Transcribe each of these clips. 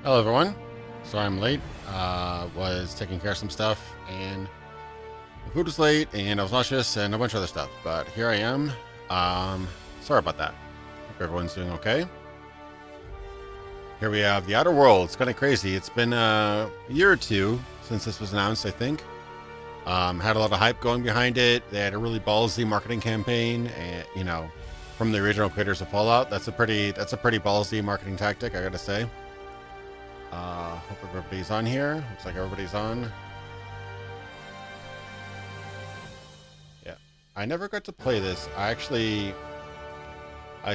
Hello everyone. Sorry I'm late. Was taking care of some stuff and the food was late and I was nauseous and a bunch of other stuff. But here I am. Sorry about that. Hope everyone's doing okay. Here we have the Outer World. It's kind of crazy. It's been a year or two since this was announced, I think. Had a lot of hype going behind it. They had a really ballsy marketing campaign, and from the original creators of Fallout. That's a pretty ballsy marketing tactic, I gotta say. Hope everybody's on here. Looks like everybody's on. Yeah. I never got to play this. I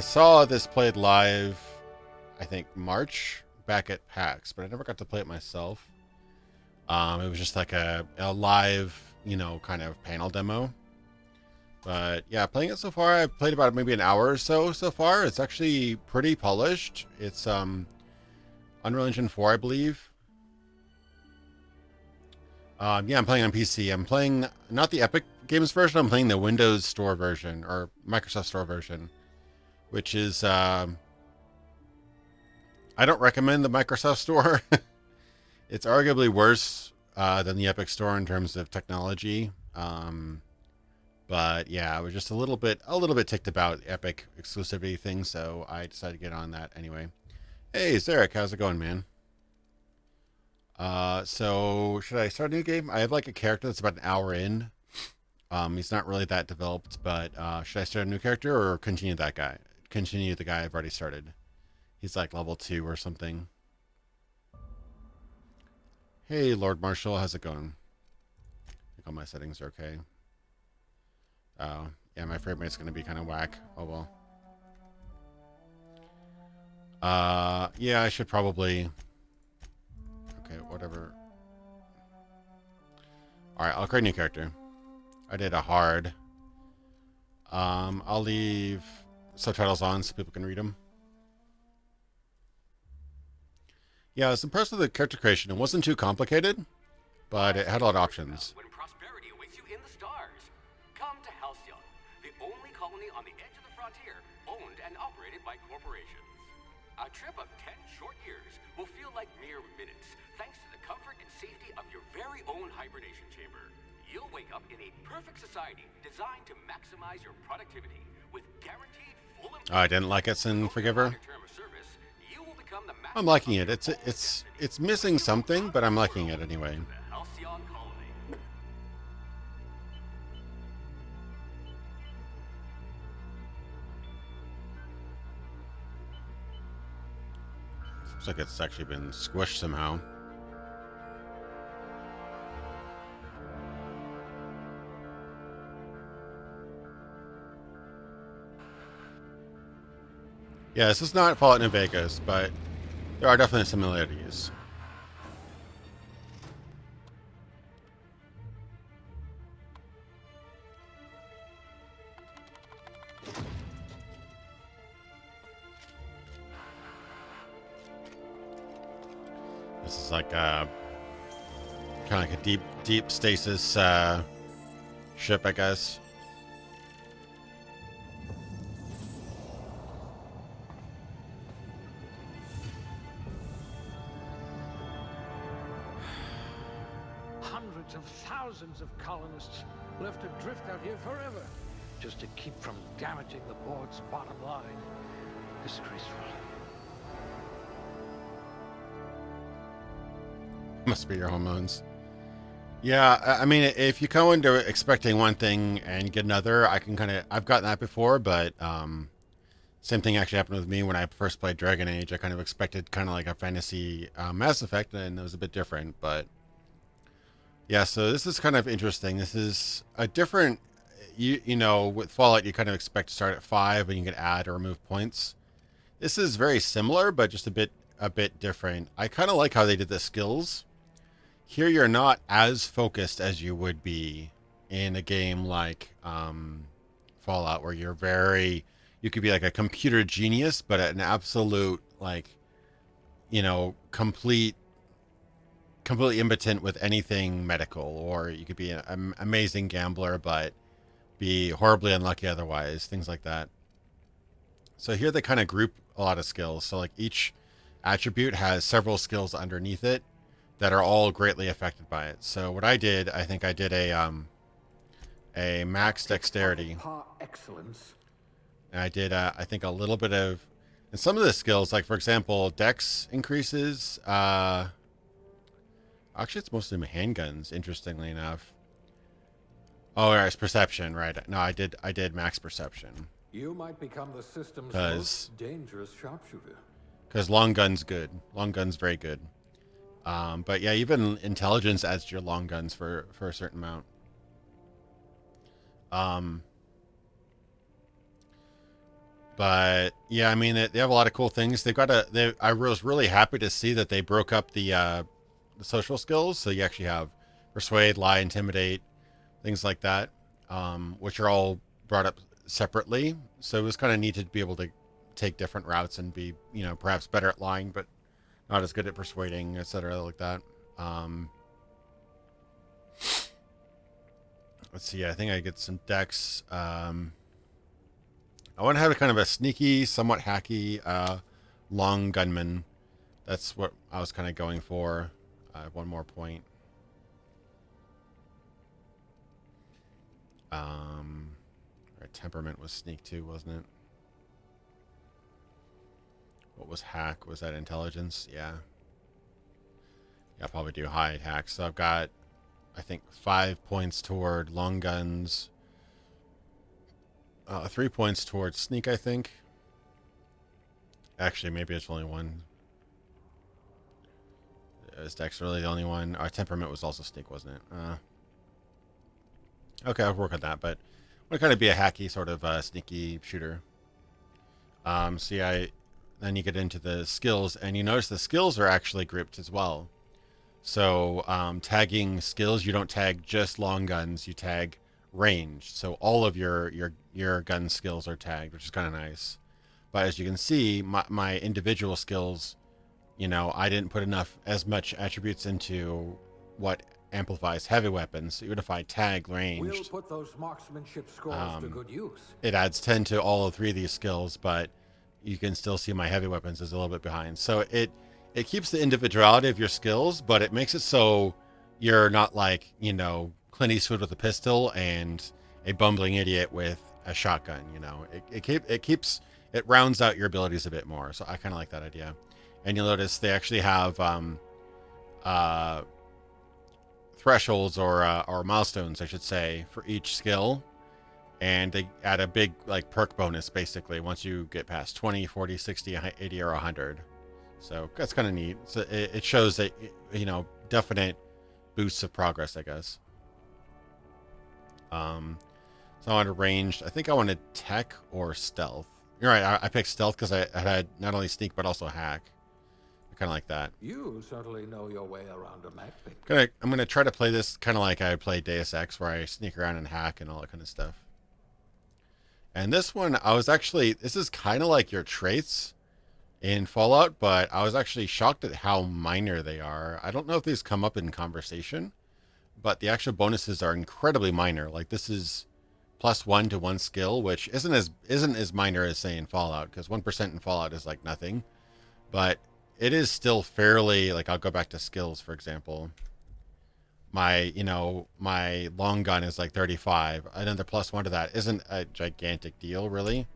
saw this played live, I think March, back at PAX, but I never got to play it myself. It was just like a live, kind of panel demo. But yeah, playing it so far, I've played about maybe an hour or so far. It's actually pretty polished. It's Unreal Engine 4, I believe. Yeah, I'm playing on PC. I'm playing not the Epic Games version. I'm playing the Windows Store version or Microsoft Store version, which is I don't recommend the Microsoft Store. It's arguably worse than the Epic Store in terms of technology. But yeah, I was just a little bit ticked about Epic exclusivity thing, so I decided to get on that anyway. Hey, Zarek, how's it going, man? So should I start a new game? I have like a character that's about an hour in. He's not really that developed, but should I start a new character or continue that guy? Continue the guy I've already started. He's like level 2 or something. Hey, Lord Marshall, how's it going? I think all my settings are okay. Oh, yeah, my frame rate's gonna be kind of whack. Oh well. Yeah, I should probably. Okay, whatever. Alright, I'll create a new character. I did a hard. I'll leave subtitles on so people can read them. Yeah, I was impressed with the character creation. It wasn't too complicated, but it had a lot of options. When prosperity awaits you in the stars, come to Halcyon, the only colony on the edge of the frontier, owned and operated by corporations. A trip of 10 short years will feel like mere minutes, thanks to the comfort and safety of your very own hibernation chamber. You'll wake up in a perfect society designed to maximize your productivity with guaranteed full employment. I didn't like it in Forgiver. I'm liking it. It's missing something, but I'm liking it anyway. Looks like it's actually been squished somehow. Yeah, this is not Fallout New Vegas, but there are definitely similarities. This is like kind of like a deep stasis ship, I guess. Hundreds of thousands of colonists left adrift out here forever, just to keep from damaging the board's bottom line. Disgraceful. Must be your hormones. Yeah, I mean, if you go into expecting one thing and get another, I've gotten that before, but same thing actually happened with me when I first played Dragon Age. I kind of expected kind of like a fantasy Mass Effect, and it was a bit different, but yeah, so this is kind of interesting. This is a different, you know, with Fallout, you kind of expect to start at 5 and you can add or remove points. This is very similar, but just a bit different. I kind of like how they did the skills. Here, you're not as focused as you would be in a game like Fallout, where you could be like a computer genius, but an absolute, like, completely impotent with anything medical, or you could be an amazing gambler, but be horribly unlucky otherwise, things like that. So here they kind of group a lot of skills. So like each attribute has several skills underneath it that are all greatly affected by it. So what I did, I think I did a max dexterity. Excellence. And I did, I think, a little bit of, and some of the skills, like for example, dex increases. Actually, it's mostly my handguns. Interestingly enough. Oh, yeah, it's perception, right? No, I did max perception. You might become the system's Cause, most dangerous sharpshooter. Because long gun's good. Long gun's very good. But yeah, even intelligence adds to your long guns for a certain amount. But yeah, I mean, they have a lot of cool things. They've got I was really happy to see that they broke up the social skills. So you actually have persuade, lie, intimidate, things like that, which are all brought up separately. So it was kind of neat to be able to take different routes and be, perhaps better at lying, but not as good at persuading, etc., like that. Let's see. I think I get some decks. I want to have a kind of a sneaky, somewhat hacky, long gunman. That's what I was kind of going for. I have one more point. Our temperament was sneak too, wasn't it? What was hack? Was that intelligence? Yeah. Yeah, I'll probably do high hack. So I've got, I think, 5 points toward long guns. 3 points towards sneak, I think. Actually, maybe it's only one. Is Dex really the only one? Our temperament was also sneak, wasn't it? Okay, I'll work on that, but I want to kind of be a hacky sort of sneaky shooter. Then you get into the skills, and you notice the skills are actually grouped as well. So tagging skills, you don't tag just long guns, you tag range. So all of your gun skills are tagged, which is kind of nice. But as you can see, my individual skills, I didn't put as much attributes into what amplifies heavy weapons. Even if I tag ranged, we'll put those marksmanship scores to good use. It adds 10 to all of 3 of these skills, but you can still see my heavy weapons is a little bit behind. So it keeps the individuality of your skills, but it makes it so you're not like, Clint Eastwood with a pistol and a bumbling idiot with a shotgun. It rounds out your abilities a bit more. So I kind of like that idea. And you'll notice they actually have thresholds or milestones, I should say, for each skill. And they add a big perk bonus basically once you get past 20, 40, 60, 80, or 100. So that's kind of neat. So it shows that, definite boosts of progress, I guess. So I wanted ranged. I think I wanted tech or stealth. You're right. I picked stealth because I had not only sneak but also hack. I kind of like that. You certainly know your way around a map. I'm gonna try to play this kind of like I play Deus Ex, where I sneak around and hack and all that kind of stuff. And this one, this is kind of like your traits in Fallout, but I was actually shocked at how minor they are. I don't know if these come up in conversation, but the actual bonuses are incredibly minor. Like this is +1 to 1 skill, which isn't as minor as say in Fallout, because 1% in Fallout is like nothing, but it is still fairly I'll go back to skills, for example. My long gun is like 35. Another +1 to that isn't a gigantic deal, really.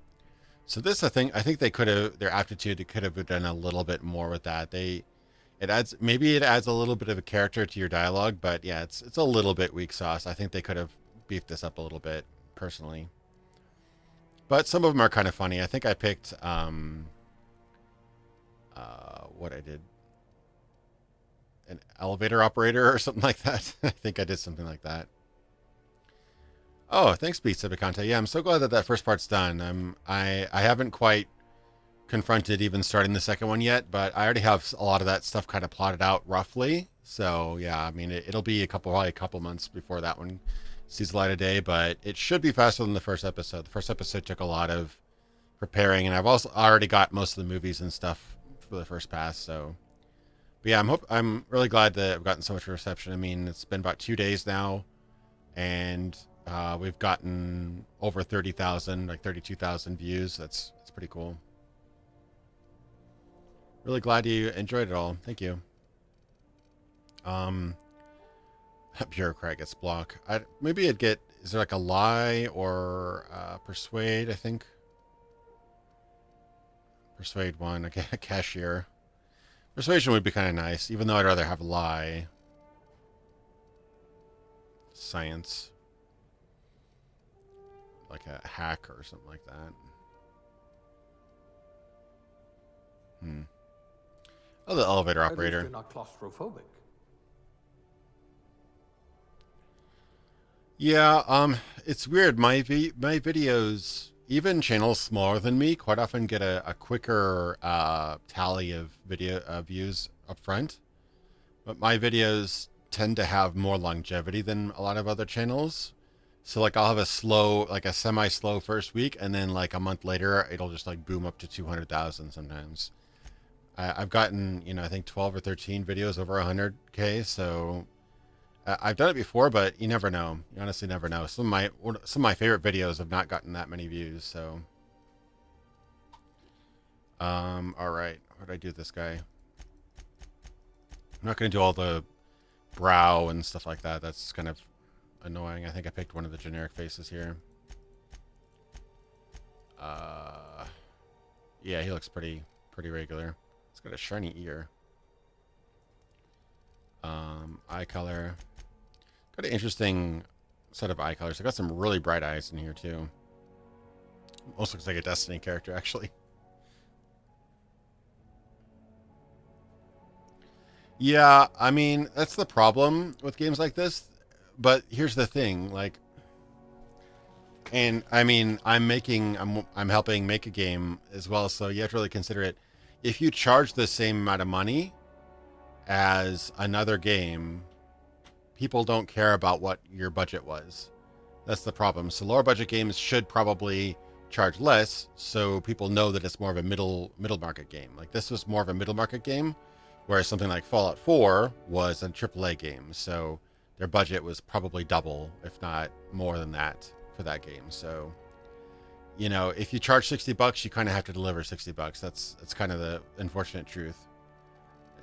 So this, I think they could have, their aptitude could have done a little bit more with that. It adds a little bit of a character to your dialogue, but yeah, it's a little bit weak sauce. I think they could have beefed this up a little bit, personally. But some of them are kind of funny. I think I picked what I did. An elevator operator or something like that. I think I did something like that. Oh, thanks, Beats Bicante. Yeah, I'm so glad that first part's done. I haven't quite confronted even starting the second one yet, but I already have a lot of that stuff kind of plotted out roughly. So yeah, I mean, it'll be probably a couple months before that one sees the light of day, but it should be faster than the first episode. The first episode took a lot of preparing, and I've also already got most of the movies and stuff for the first pass, so. But yeah, I'm really glad that I've gotten so much reception. I mean, it's been about 2 days now, and we've gotten over 30,000, 32,000 views. That's pretty cool. Really glad you enjoyed it all. Thank you. Um, Bureaucrat gets block. Maybe it'd get. Is there like a lie or persuade? I think persuade one. Okay, a cashier. Persuasion would be kind of nice, even though I'd rather have lie. Science, like a hack or something like that. Oh, the elevator At least operator. you're not claustrophobic. Yeah, it's weird. My videos, even channels smaller than me, quite often get a quicker tally of video views up front. But my videos tend to have more longevity than a lot of other channels. So like I'll have a slow, like a semi-slow first week, and then like a month later, it'll just like boom up to 200,000 sometimes. I've gotten, I think 12 or 13 videos over 100K. So I've done it before, but you never know. You honestly never know. Some of my favorite videos have not gotten that many views. So, all right. What did I do with this guy? I'm not going to do all the brow and stuff like that. That's kind of annoying. I think I picked one of the generic faces here. Yeah, he looks pretty regular. He's got a shiny ear. Eye color. Got an interesting set of eye colors. I got some really bright eyes in here too. Almost looks like a Destiny character, actually. Yeah, I mean, that's the problem with games like this. But here's the thing, like, and I mean, I'm helping make a game as well, so you have to really consider it. If you charge the same amount of money as another game, people don't care about what your budget was. That's the problem. So lower budget games should probably charge less, so people know that it's more of a middle market game. Like this was more of a middle market game, whereas something like Fallout 4 was a AAA game. So their budget was probably double, if not more than that, for that game. So, if you charge $60, you kind of have to deliver $60. That's kind of the unfortunate truth.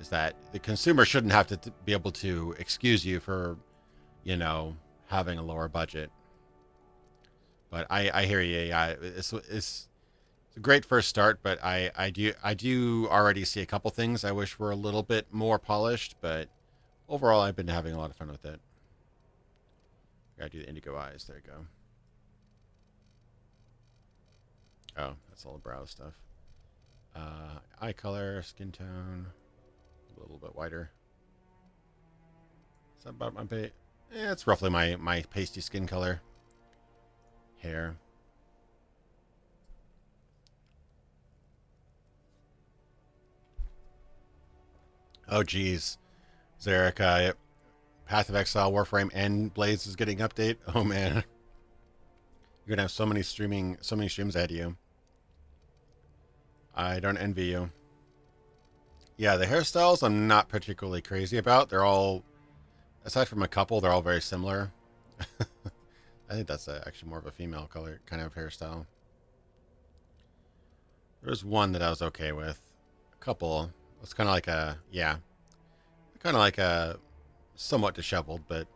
Is that the consumer shouldn't have to be able to excuse you for, having a lower budget. But I hear you. Yeah, it's a great first start, but I do already see a couple things I wish were a little bit more polished. But overall, I've been having a lot of fun with it. Gotta do the indigo eyes. There you go. Oh, that's all the brow stuff. Eye color, skin tone, a little bit whiter. Is that about my pay? Yeah, it's roughly my pasty skin color. Hair. Oh, geez. Zarek, Path of Exile, Warframe, and Blaze is getting update. Oh, man. You're going to have so many streams ahead of you. I don't envy you. Yeah, the hairstyles I'm not particularly crazy about. They're all, aside from a couple, they're all very similar. I think that's actually more of a female color kind of hairstyle. There's one that I was okay with. A couple. It's kind of like a somewhat disheveled, but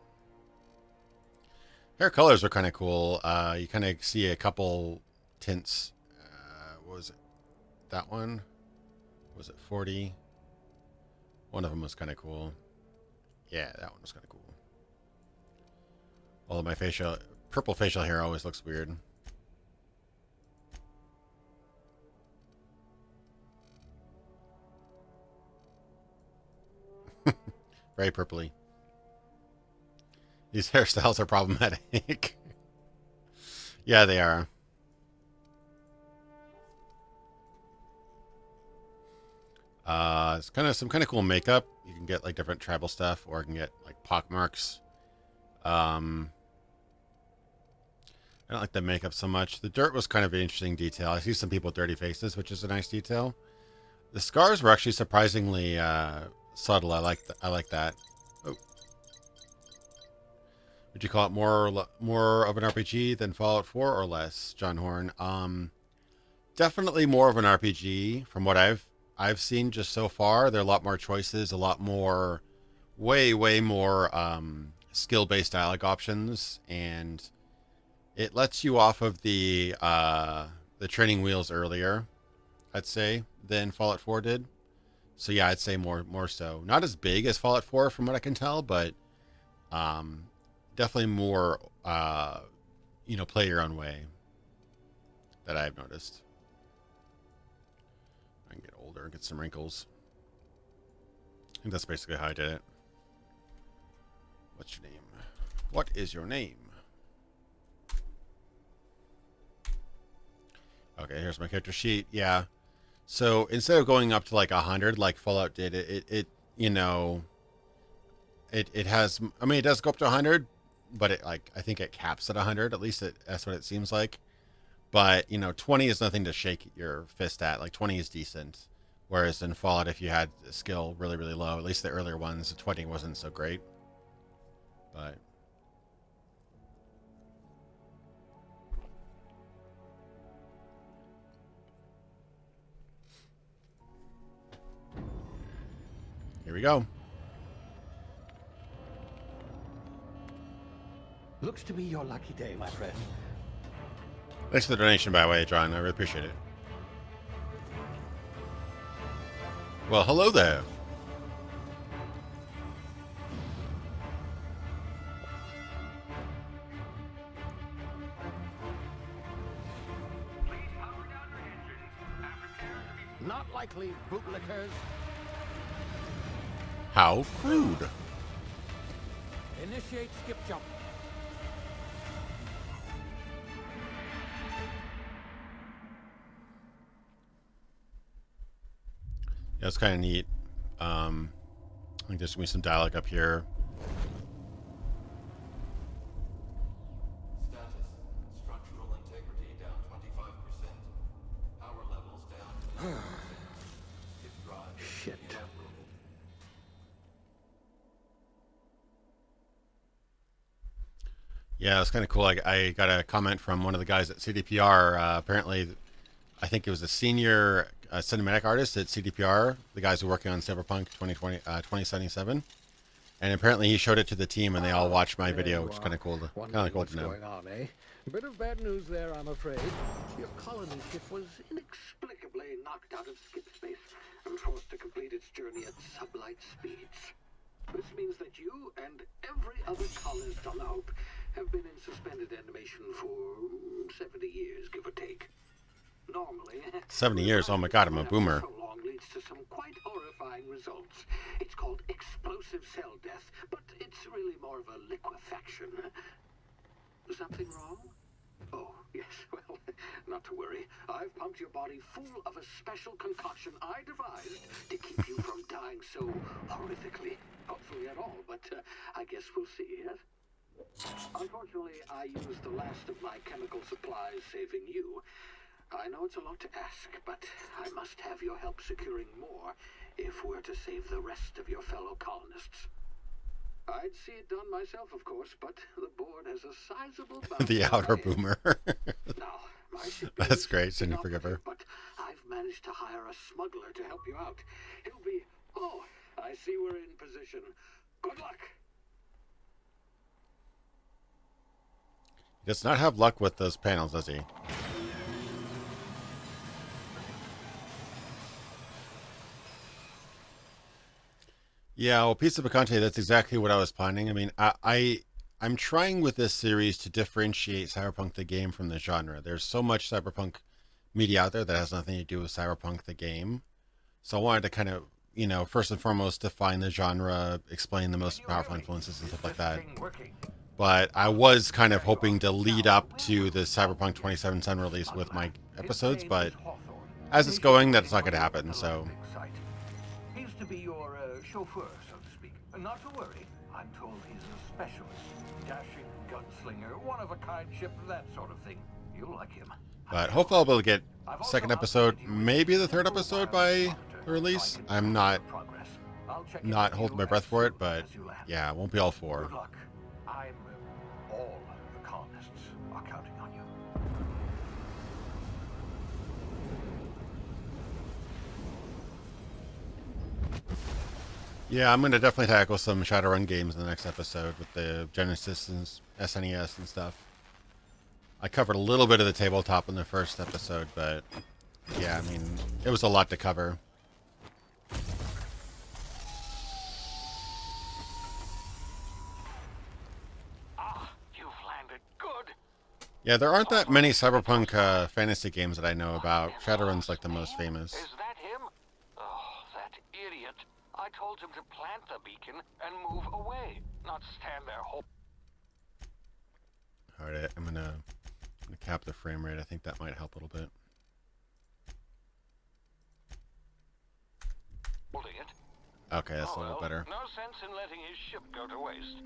hair colors are kind of cool. You kind of see a couple tints. What was it? That one? Was it 40? One of them was kind of cool. Yeah, that one was kind of cool. Although my purple facial hair always looks weird. Very purpley. These hairstyles are problematic. Yeah, they are. It's kind of some kind of cool makeup. You can get like different tribal stuff, or you can get like pock marks. I don't like the makeup so much. The dirt was kind of an interesting detail. I see some people with dirty faces, which is a nice detail. The scars were actually surprisingly subtle. I like that. Oh. Would you call it more of an RPG than Fallout 4 or less, John Horn? Definitely more of an RPG from what I've I've seen just so far, there are a lot more choices, a lot more, way more skill-based dialogue options, and it lets you off of the training wheels earlier, I'd say, than Fallout 4 did. So yeah, I'd say more so. Not as big as Fallout 4 from what I can tell, but definitely more play your own way that I've noticed. I can get older and get some wrinkles. I think that's basically how I did it. What's your name? What is your name? Okay, here's my character sheet. Yeah. So instead of going up to like 100 like Fallout did, it has, I mean, it does go up to 100, but it, like, I think it caps at 100, at least that's what it seems like. But, 20 is nothing to shake your fist at. Like, 20 is decent. Whereas in Fallout, if you had a skill really, really low, at least the earlier ones, 20 wasn't so great. But here we go. Looks to be your lucky day, my friend. Thanks for the donation, by the way, John. I really appreciate it. Well, hello there. Not likely, bootlickers. How crude. Initiate skip jump. Yeah, it's kind of neat. I think there's going to be some dialogue up here. Status. Structural integrity down 25%. Power levels down 10%. Hit drive. Shit. Evaporated. Yeah, it's kind of cool. I got a comment from one of the guys at CDPR. Apparently, I think it was a senior cinematic artist at CDPR, the guys who are working on Cyberpunk 2077. And apparently he showed it to the team and they all watched my video, which is kind of cool to, know. Going on, eh? Bit of bad news there, I'm afraid. Your colony ship was inexplicably knocked out of skip space and forced to complete its journey at sublight speeds. This means that you and every other colonist on the Hope have been in suspended animation for 70 years, give or take. Normally, 70 years? Oh my god, I'm a boomer. So long leads to some quite horrifying results. It's called explosive cell death, but it's really more of a liquefaction. Something wrong? Oh, yes, well, not to worry. I've pumped your body full of a special concoction I devised to keep you from dying so horrifically. Hopefully at all, but I guess we'll see, yes? Unfortunately, I used the last of my chemical supplies saving you. I know it's a lot to ask, but I must have your help securing more if we're to save the rest of your fellow colonists. I'd see it done myself, of course, but the board has a sizable The outer boomer. Now, my ship That's is great, Cindy inoperative, Forgiver. but I've managed to hire a smuggler to help you out. He'll be... Oh, I see we're in position. Good luck. He does not have luck with those panels, does he? Yeah, well, Pizza Picante, that's exactly what I was planning. I mean, I'm trying with this series to differentiate Cyberpunk the game from the genre. There's so much Cyberpunk media out there that has nothing to do with Cyberpunk the game. So I wanted to kind of, first and foremost, define the genre, explain the most powerful influences and stuff like that. But I was kind of hoping to lead up to the Cyberpunk 2077 release with my episodes, but as it's going, that's not going to happen, so... He used to be your chauffeur, so to speak. Not to worry. I'm told he's a specialist. Dashing gunslinger, one-of-a-kind ship, that sort of thing. You'll like him. But hopefully I'll be able to get second episode, maybe the third episode by the release. I'm not holding my breath for it, but yeah, it won't be all four. Good luck. All the colonists are counting on you. Yeah, I'm gonna definitely tackle some Shadowrun games in the next episode with the Genesis and SNES and stuff. I covered a little bit of the tabletop in the first episode, but yeah, I mean, it was a lot to cover. You've landed good. Yeah, there aren't that many cyberpunk fantasy games that I know about. Shadowrun's like the most famous. Is that him? Oh, that idiot. I told him to plant the beacon and move away, not stand there Alright, I'm gonna cap the frame rate. I think that might help a little bit. holding it. Okay, that's a little better. No sense in letting his ship go to waste.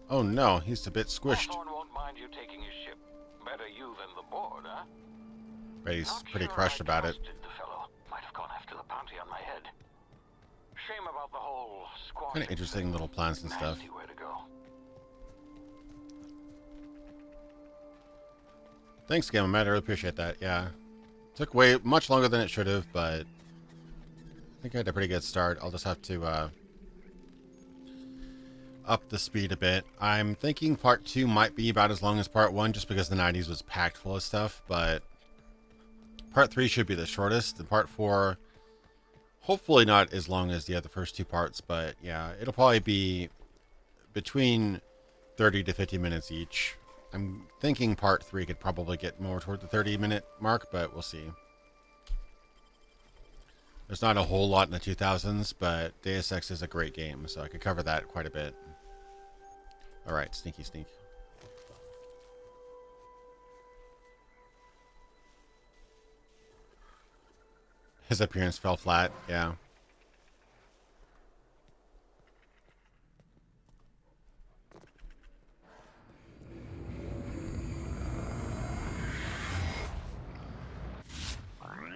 Oh no, he's a bit squished. Hawthorne won't mind you taking his ship. Better you than the board, huh? But he's Not pretty sure crushed I about it. trusted the fellow. Might have gone after the bounty on my head. Shame about the whole squad. Kind of interesting little plans and stuff. Nasty way to go. Thanks, Gamma Matt. I really appreciate that. Yeah. Took way much longer than it should have, but I think I had a pretty good start. I'll just have to up the speed a bit. I'm thinking part 2 might be about as long as part 1 just because the 90s was packed full of stuff, but part 3 should be the shortest, and part 4 hopefully not as long as the other first 2 parts, but yeah, it'll probably be between 30 to 50 minutes each. I'm thinking part 3 could probably get more toward the 30-minute mark, but we'll see. There's not a whole lot in the 2000s, but Deus Ex is a great game, so I could cover that quite a bit. Alright, sneaky sneak. His appearance fell flat, yeah.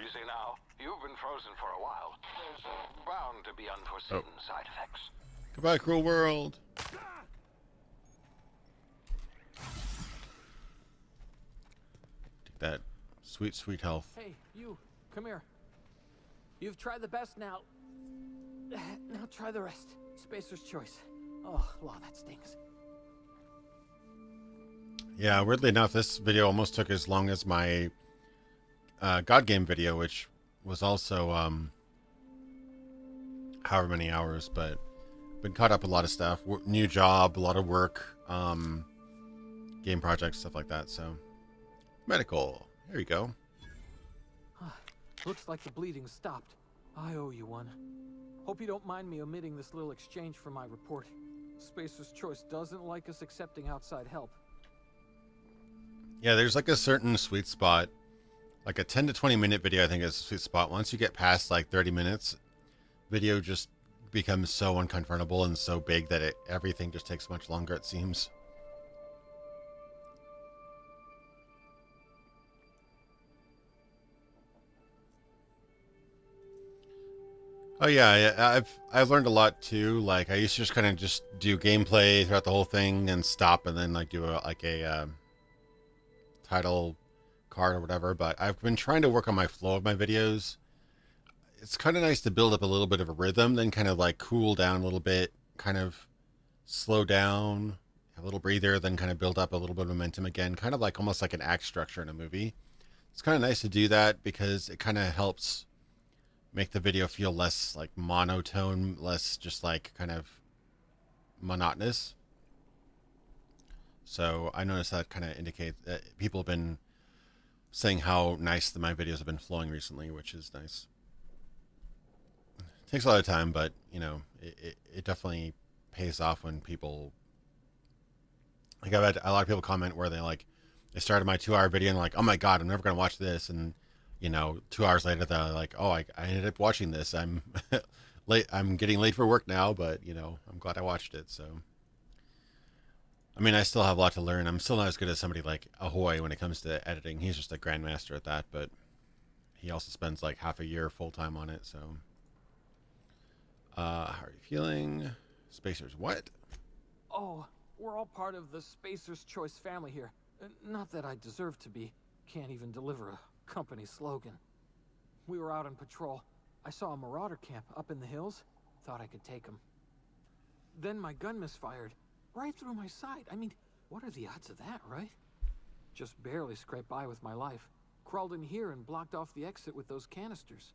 Easy now. You've been frozen for a while. There's bound to be unforeseen side effects. Goodbye, cruel world. Take that sweet, sweet health. Hey, you, come here. You've tried the best now. Now try the rest. Spacer's choice. Oh, wow, that stings. Yeah, weirdly enough, this video almost took as long as my God Game video, which was also however many hours, but been caught up with a lot of stuff. New job, a lot of work, game projects, stuff like that. So, medical. Here you go. Looks like the bleeding stopped. I owe you one. Hope you don't mind me omitting this little exchange from my report. Spacer's Choice doesn't like us accepting outside help. Yeah, there's like a certain sweet spot. Like a 10 to 20 minute video, I think is a sweet spot. Once you get past like 30 minutes, video just becomes so unconfrontable and so big that everything just takes much longer, it seems. Oh yeah, I've learned a lot too. Like I used to just kind of just do gameplay throughout the whole thing and stop and then like do a title card or whatever. But I've been trying to work on my flow of my videos. It's kind of nice to build up a little bit of a rhythm, then kind of like cool down a little bit, kind of slow down, have a little breather, then kind of build up a little bit of momentum again, kind of like almost like an act structure in a movie. It's kind of nice to do that because it kind of helps make the video feel less like monotone, less just like kind of monotonous. So I noticed that kind of indicates that people have been saying how nice my videos have been flowing recently, which is nice. It takes a lot of time, but you know, it definitely pays off when people like I've had a lot of people comment where they started my 2-hour video and like, oh my god, I'm never gonna watch this, and you know, 2 hours later they're like, oh, I ended up watching this. I'm late. I'm getting late for work now, but you know, I'm glad I watched it. So, I mean, I still have a lot to learn. I'm still not as good as somebody like Ahoy when it comes to editing. He's just a grandmaster at that, but he also spends like half a year full time on it. So, how are you feeling? Spacers, what? Oh, we're all part of the Spacer's Choice family here. Not that I deserve to be. Can't even deliver a company slogan. We were out on patrol. I saw a marauder camp up in the hills. Thought I could take him. Then my gun misfired. Right through my side. I mean, what are the odds of that, right? Just barely scraped by with my life. Crawled in here and blocked off the exit with those canisters.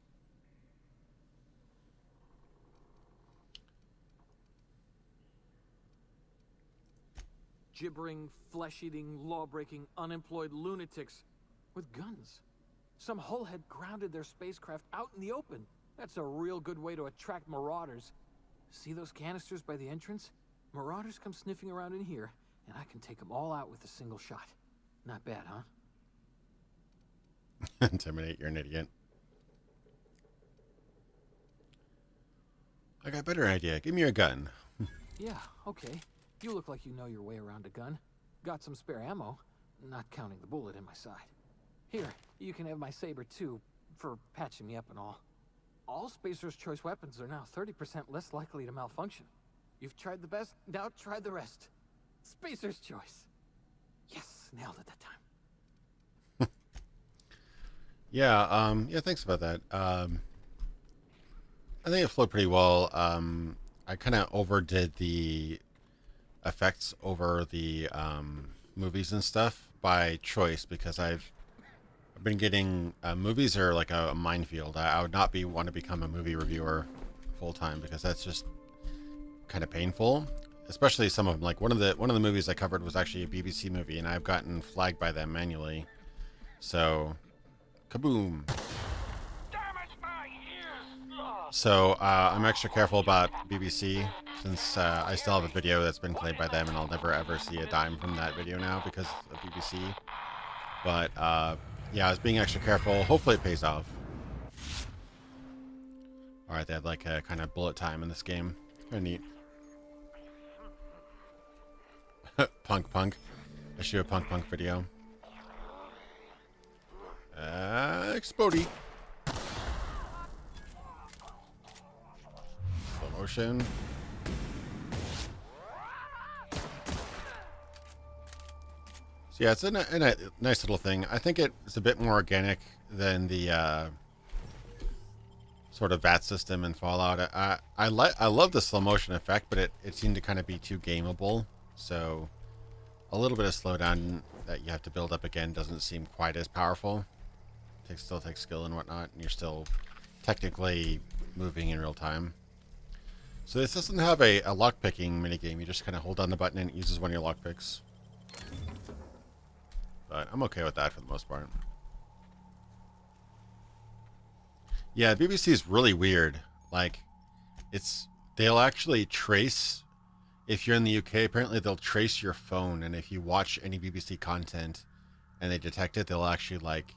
Gibbering, flesh-eating, law-breaking, unemployed lunatics with guns. Some hullhead grounded their spacecraft out in the open. That's a real good way to attract marauders. See those canisters by the entrance? Marauders come sniffing around in here, and I can take them all out with a single shot. Not bad, huh? Intimidate, you're an idiot. I got a better idea. Give me your gun. Yeah, okay. You look like you know your way around a gun. Got some spare ammo, not counting the bullet in my side. Here, you can have my saber too, for patching me up and all. All Spacer's Choice weapons are now 30% less likely to malfunction. You've tried the best, now try the rest. Spacer's Choice. Yes, nailed it that time. Yeah, thanks about that. I think it flowed pretty well. I kind of overdid the effects over the movies and stuff by choice because I've been getting movies are like a minefield. I would not want to become a movie reviewer full time because that's just kind of painful. Especially some of them. Like one of the movies I covered was actually a BBC movie, and I've gotten flagged by them manually. So, kaboom. So I'm extra careful about BBC since I still have a video that's been played by them, and I'll never ever see a dime from that video now because of BBC. But yeah, I was being extra careful. Hopefully it pays off. All right, they have like a kind of bullet time in this game. Kind of neat. Punk. I shoot a punk video. Explodey. Slow motion. So yeah, it's a nice little thing. I think it's a bit more organic than the sort of VAT system in Fallout. I love the slow motion effect, but it seemed to kind of be too gameable. So a little bit of slowdown that you have to build up again doesn't seem quite as powerful. It still takes skill and whatnot, and you're still technically moving in real time. So this doesn't have a lockpicking minigame. You just kind of hold down the button and it uses one of your lockpicks. But I'm okay with that for the most part. Yeah, BBC is really weird. Like, they'll actually trace, if you're in the UK, apparently they'll trace your phone, and if you watch any BBC content and they detect it, they'll actually like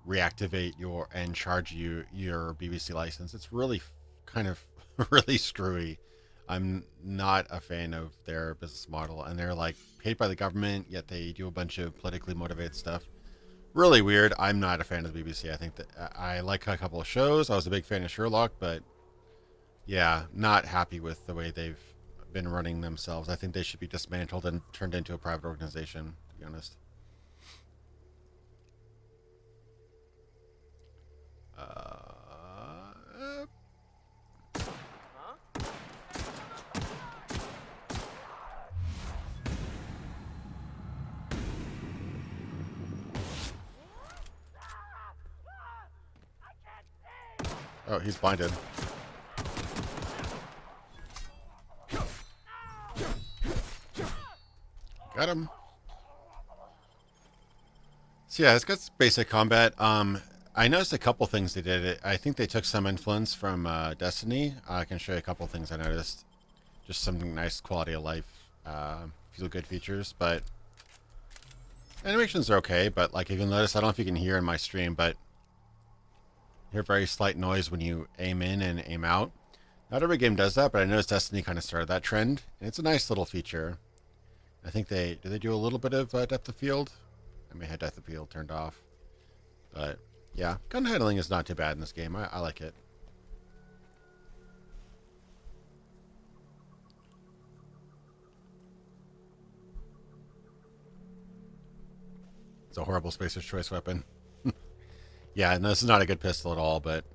reactivate and charge you your BBC license. It's really kind of really screwy. I'm not a fan of their business model, and they're like paid by the government, yet they do a bunch of politically motivated stuff. Really weird. I'm not a fan of the BBC. I think that I like a couple of shows. I was a big fan of Sherlock, but yeah, not happy with the way they've been running themselves. I think they should be dismantled and turned into a private organization, to be honest. Oh, he's blinded. Got him. So yeah, it's got basic combat. I noticed a couple things they did. I think they took some influence from Destiny. I can show you a couple things I noticed. Just some nice quality of life, feel good features. But animations are okay. But like you can notice, I don't know if you can hear in my stream, but you hear very slight noise when you aim in and aim out. Not every game does that, but I noticed Destiny kind of started that trend. And it's a nice little feature. I think they do a little bit of depth of field. I may have depth of field turned off, but yeah, gun handling is not too bad in this game. I like it. It's a horrible Spacer's Choice weapon. Yeah, no, this is not a good pistol at all, but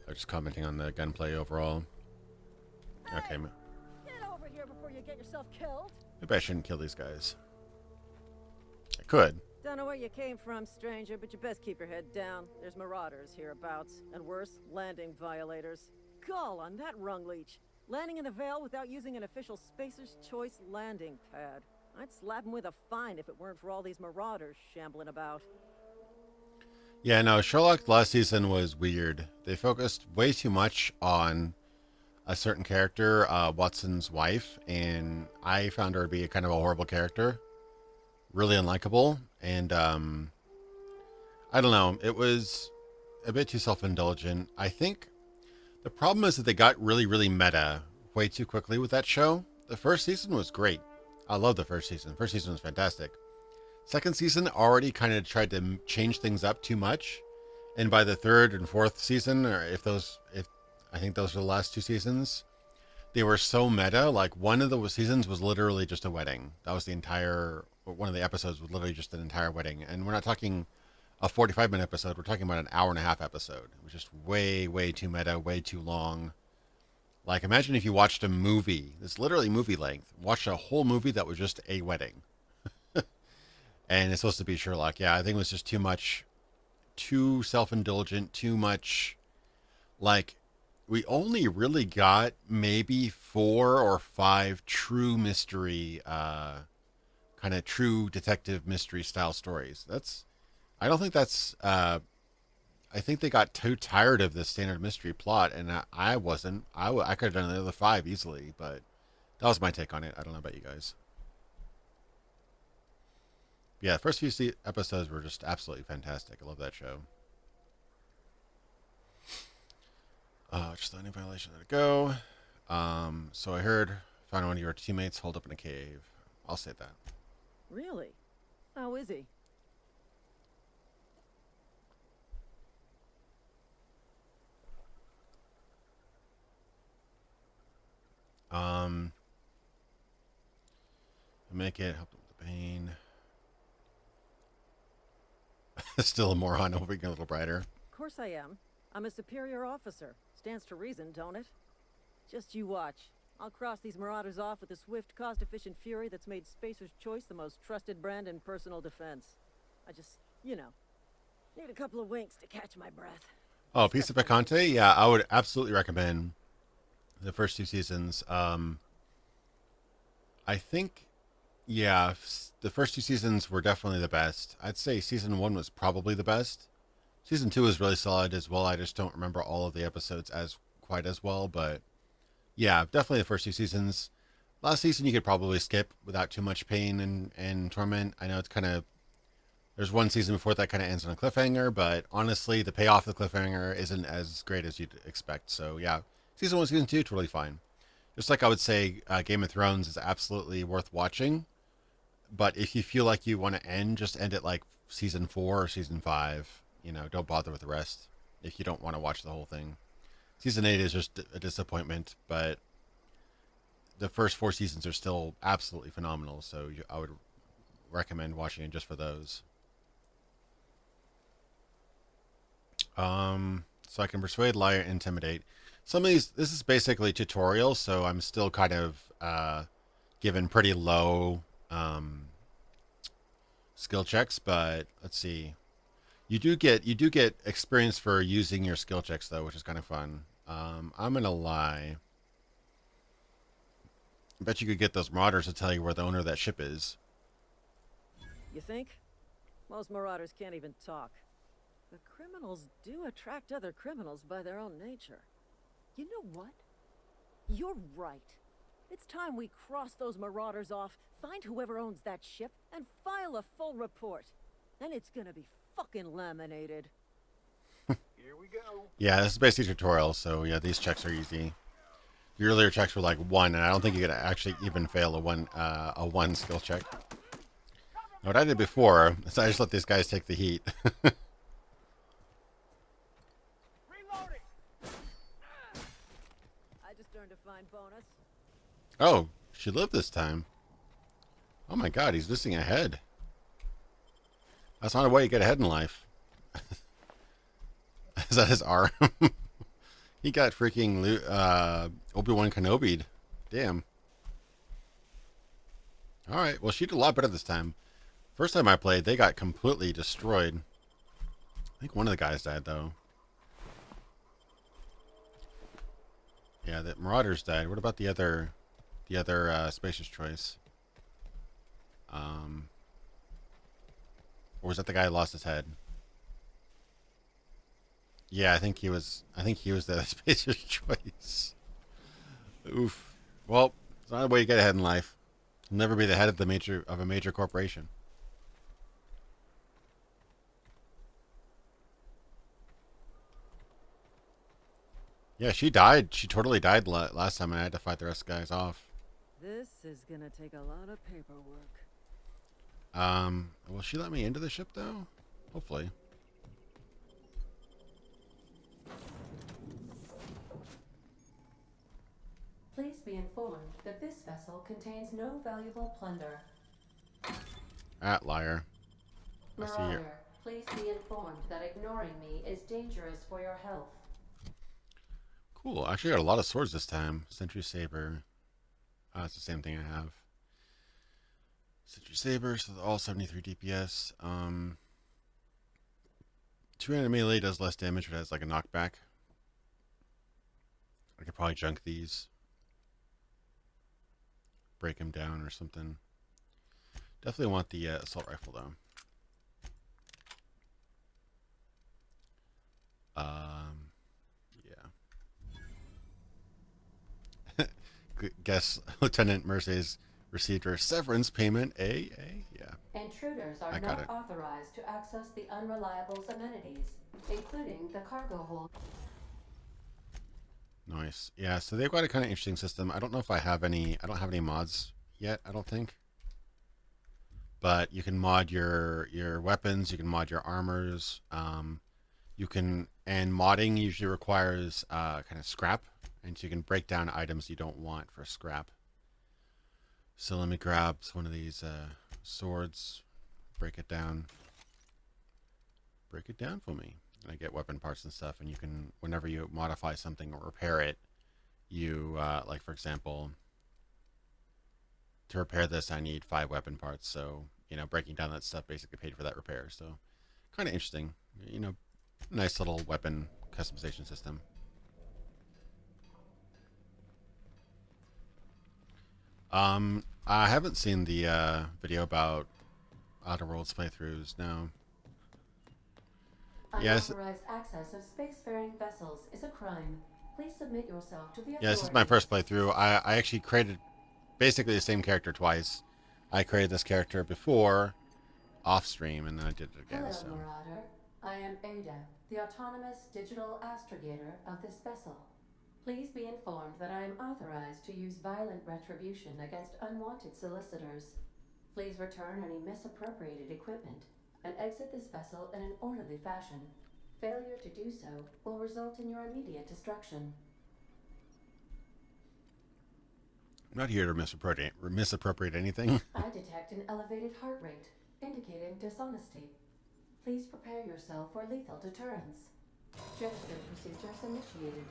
I'm just commenting on the gunplay overall. Okay, Get over here before you get yourself killed. maybe I shouldn't kill these guys. I could. Don't know where you came from, stranger, but you best keep your head down. There's marauders hereabouts, and worse, landing violators. Gall on that rung leech. Landing in the Vale without using an official Spacer's Choice landing pad. I'd slap him with a fine if it weren't for all these marauders shambling about. Yeah, no, Sherlock last season was weird. They focused way too much on a certain character, Watson's wife, and I found her to be a kind of a horrible character. Really unlikable, and I don't know, it was a bit too self-indulgent. I think the problem is that they got really, really meta way too quickly with that show. The first season was great. I love the first season. The first season was fantastic. Second season already kind of tried to change things up too much. And by the third and fourth season, or if I think those were the last two seasons, they were so meta. Like one of the seasons was literally just a wedding. That was one of the episodes was literally just an entire wedding. And we're not talking a 45-minute episode. We're talking about an hour and a half episode. It was just way, way too meta, way too long. Like imagine if you watched a movie, it's literally movie length, watched a whole movie that was just a wedding. And it's supposed to be Sherlock. Yeah, I think it was just too much, too self-indulgent, too much. Like, we only really got maybe 4 or 5 true mystery, kind of true detective mystery style stories. I don't think that's, I think they got too tired of the standard mystery plot, and I wasn't. I could have done the other 5 easily, but that was my take on it. I don't know about you guys. Yeah, the first few episodes were just absolutely fantastic. I love that show. Just landing violation. Let it go. So I found one of your teammates holed up in a cave. I'll say that. Really? How is he? Make it help with the pain. Still a moron, hoping a little brighter. Of course I am. I'm a superior officer. Stands to reason, don't it? Just you watch. I'll cross these marauders off with a swift, cost-efficient fury that's made Spacer's Choice the most trusted brand in personal defense. I just, need a couple of winks to catch my breath. Oh, Pizza Picante? Yeah, I would absolutely recommend the first 2 seasons. I think, yeah, the first 2 seasons were definitely the best. I'd say season 1 was probably the best. Season 2 was really solid as well. I just don't remember all of the episodes quite as well, but yeah, definitely the first 2 seasons. Last season you could probably skip without too much pain and torment. I know it's kind of, there's one season before that kind of ends on a cliffhanger, but honestly, the payoff of the cliffhanger isn't as great as you'd expect. So yeah, season 1, season 2, totally fine. Just like I would say, Game of Thrones is absolutely worth watching. But if you feel like you want to just end it like season 4 or season 5. Don't bother with the rest if you don't want to watch the whole thing. Season 8 is just a disappointment, but the first 4 seasons are still absolutely phenomenal. So I would recommend watching it just for those. So I can persuade, lie, or intimidate. Some of these, this is basically tutorial, so I'm still kind of given pretty low skill checks, but let's see. You do get experience for using your skill checks though, which is kind of fun. I'm gonna lie. I bet you could get those marauders to tell you where the owner of that ship is. You think? Most marauders can't even talk. But criminals do attract other criminals by their own nature. You know what? You're right. It's time we cross those marauders off, find whoever owns that ship, and file a full report. Then it's gonna be fucking laminated. Here we go. Yeah, this is basically a tutorial, so yeah, these checks are easy. The earlier checks were like 1, and I don't think you could actually even fail a 1 skill check. Now, what I did before is I just let these guys take the heat. Reloading! I just earned a fine bonus. Oh, she lived this time. Oh my god, he's missing a head. That's not a way you get ahead in life. Is that his arm? He got freaking Obi-Wan Kenobi'd. Damn. All right. Well, she did a lot better this time. First time I played, they got completely destroyed. I think one of the guys died though. Yeah, the Marauders died. What about the other spacious choice? Um, or was that the guy who lost his head? Yeah, I think he was. I think he was the spacious choice. Oof. Well, it's not a way you get ahead in life. You'll never be the head of a major corporation. Yeah, she died. She totally died last time, and I had to fight the rest of the guys off. This is gonna take a lot of paperwork. Will she let me into the ship though? Hopefully. Please be informed that this vessel contains no valuable plunder. Liar. I see you. Marauder, please be informed that ignoring me is dangerous for your health. Cool. I actually got a lot of swords this time. Sentry Saber. It's the same thing I have. Sentry Saber, so all 73 DPS. 200 melee does less damage, but has like a knockback. I could probably junk these. Break him down or something. Definitely want the assault rifle though. Yeah. Guess Lieutenant Mercedes received her severance payment. Yeah. Intruders are I got not it. authorized to access the Unreliable's amenities, including the cargo hold. Nice. Yeah, so they've got a kind of interesting system. I don't know if I have any. I don't have any mods yet, I don't think. But you can mod your weapons, you can mod your armors. You can, and modding usually requires kind of scrap, and so you can break down items you don't want for scrap. So let me grab one of these swords, break it down for me. And I get weapon parts and stuff, and you can, whenever you modify something or repair it, you, like for example, to repair this I need 5 weapon parts, so, you know, breaking down that stuff basically paid for that repair, so kind of interesting, you know, nice little weapon customization system. I haven't seen the video about Outer Worlds playthroughs, no. Yes. Unauthorized access of spacefaring vessels is a crime. Please submit yourself to the authorities. Yeah, this is my first playthrough. I actually created basically the same character twice. I created this character before off stream, and then I did it again. Hello, So. Marauder. I am Ada, the autonomous digital astrogator of this vessel. Please be informed that I am authorized to use violent retribution against unwanted solicitors. Please return any misappropriated equipment and exit this vessel in an orderly fashion. Failure to do so will result in your immediate destruction. I'm not here to misappropriate anything. I detect an elevated heart rate, indicating dishonesty. Please prepare yourself for lethal deterrence. Jettison procedures initiated.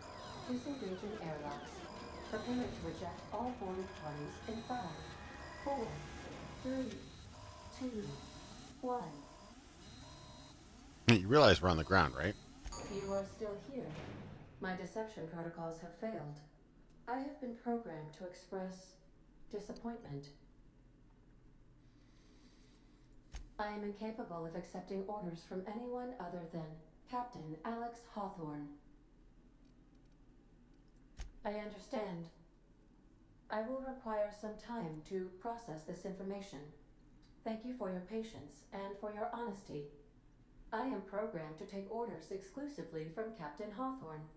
Disengage in airlocks. Prepare to reject all boarding parties in 5, 4, 3, 2, 1. You realize we're on the ground, right? You are still here. My deception protocols have failed. I have been programmed to express disappointment. I am incapable of accepting orders from anyone other than Captain Alex Hawthorne. I understand. I will require some time to process this information. Thank you for your patience and for your honesty. I am programmed to take orders exclusively from Captain Hawthorne.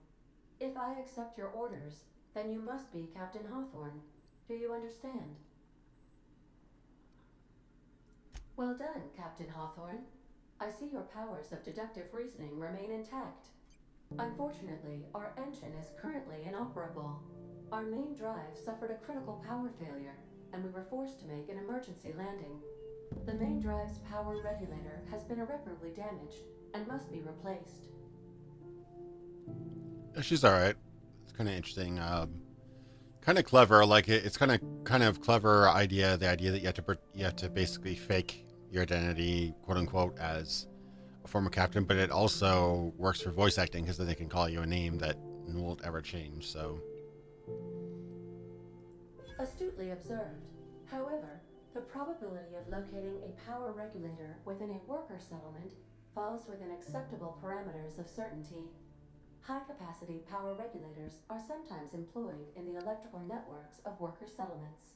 If I accept your orders, then you must be Captain Hawthorne. Do you understand? Well done, Captain Hawthorne. I see your powers of deductive reasoning remain intact. Unfortunately, our engine is currently inoperable. Our main drive suffered a critical power failure, and we were forced to make an emergency landing. The main drive's power regulator has been irreparably damaged and must be replaced. She's alright. It's kind of interesting. Kind of clever. Like it's kind of clever idea. The idea that you have to basically fake your identity, quote unquote, as a former captain, but it also works for voice acting because then they can call you a name that won't ever change. So Astutely observed. However, the probability of locating a power regulator within a worker settlement falls within acceptable parameters of certainty. High-capacity power regulators are sometimes employed in the electrical networks of worker settlements.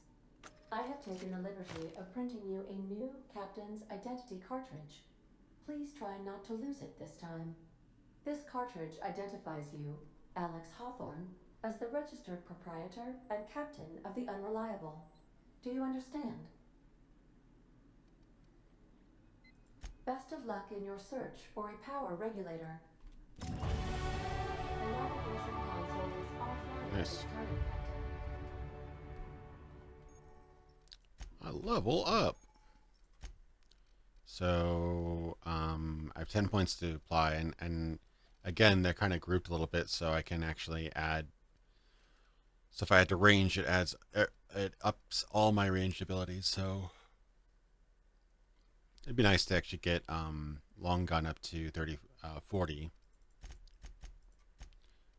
I have taken the liberty of printing you a new Captain's Identity cartridge. Please try not to lose it this time. This cartridge identifies you, Alex Hawthorne, as the registered proprietor and captain of the Unreliable. Do you understand? Best of luck in your search for a power regulator. The navigation console is offline at nice. this time, Captain. I level up. So I have 10 points to apply, and again they're kind of grouped a little bit, so I can actually add. So if I had to range, it ups all my ranged abilities. So it'd be nice to actually get long gun up to 40,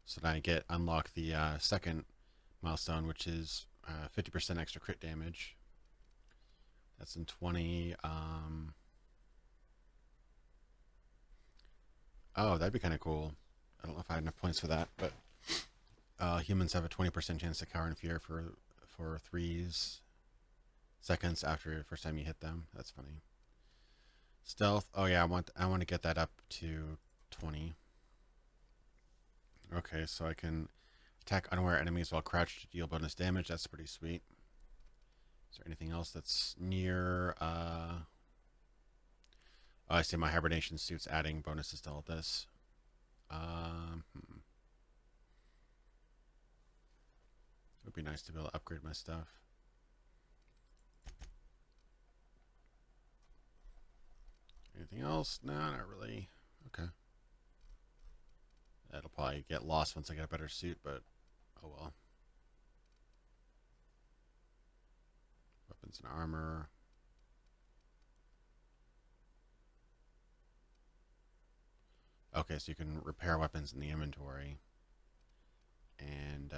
so that I unlock the second milestone, which is 50% extra crit damage. That's in 20. Oh, that'd be kind of cool. I don't know if I had enough points for that, but humans have a 20% chance to cower in fear for 3 seconds after the first time you hit them. That's funny. Stealth. Oh yeah, I want to get that up to 20. Okay, so I can attack unaware enemies while crouched to deal bonus damage. That's pretty sweet. Is there anything else that's near? Oh, I see. My hibernation suit's adding bonuses to all this. It would be nice to be able to upgrade my stuff. Anything else? No, not really. Okay. That'll probably get lost once I get a better suit, but oh well. Weapons and armor. Okay, so you can repair weapons in the inventory. And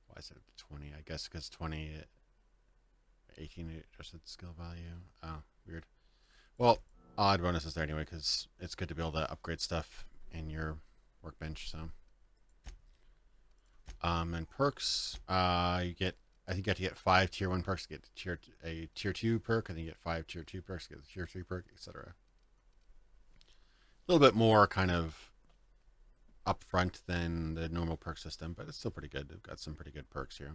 why is it 20? I guess because 20, 18 adjusted skill value. Oh, weird. Well, I'll add bonuses there anyway because it's good to be able to upgrade stuff in your workbench. So, and perks, you get. I think you have to get 5 tier 1 perks to get a tier 2 perk, and then you get 5 tier 2 perks to get a tier 3 perk, etc. A little bit more kind of upfront than the normal perk system, but it's still pretty good. They've got some pretty good perks here.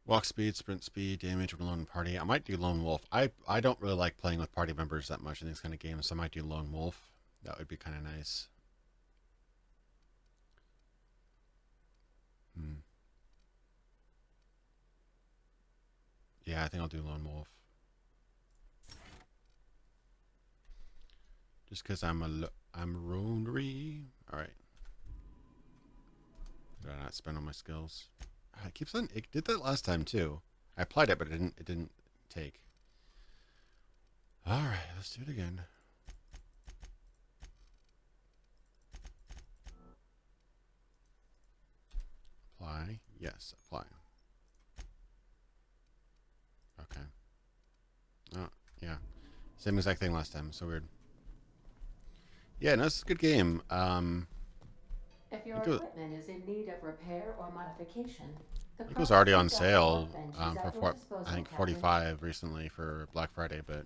Walk speed, sprint speed, damage when alone in party. I might do lone wolf. I don't really like playing with party members that much in these kind of games, so I might do lone wolf. That would be kind of nice. Yeah, I think I'll do lone wolf. Just because I'm ronery. All right. Did I not spend all my skills? It keeps on. It did that last time too. I applied it, but it didn't take. All right, let's do it again. Apply. Yes, apply. Okay. Oh, yeah. Same exact thing last time. So weird. Yeah, no, it's a good game. If your equipment is in need of repair or modification, it was already on sale for I think 45 recently for Black Friday, but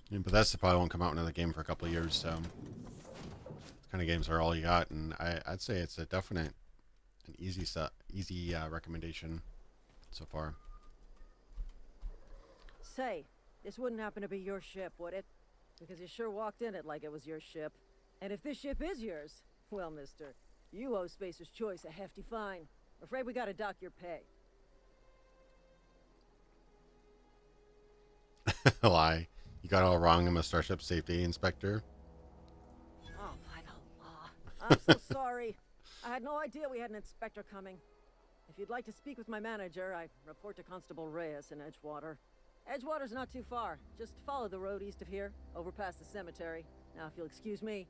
yeah, Bethesda probably won't come out with another game for a couple of years, so this kind of games are all you got, and I'd say it's a definite an easy recommendation so far. Say, this wouldn't happen to be your ship, would it? Because you sure walked in it like it was your ship. And if this ship is yours, well, mister, You owe Spacer's Choice a hefty fine. Afraid we gotta dock your pay. Lie. You got it all wrong. I'm a Starship Safety Inspector. Oh, by the law. I'm so sorry. I had no idea we had an inspector coming. If you'd like to speak with my manager, I report to Constable Reyes in Edgewater. Edgewater's not too far. Just follow the road east of here, over past the cemetery. Now, if you'll excuse me,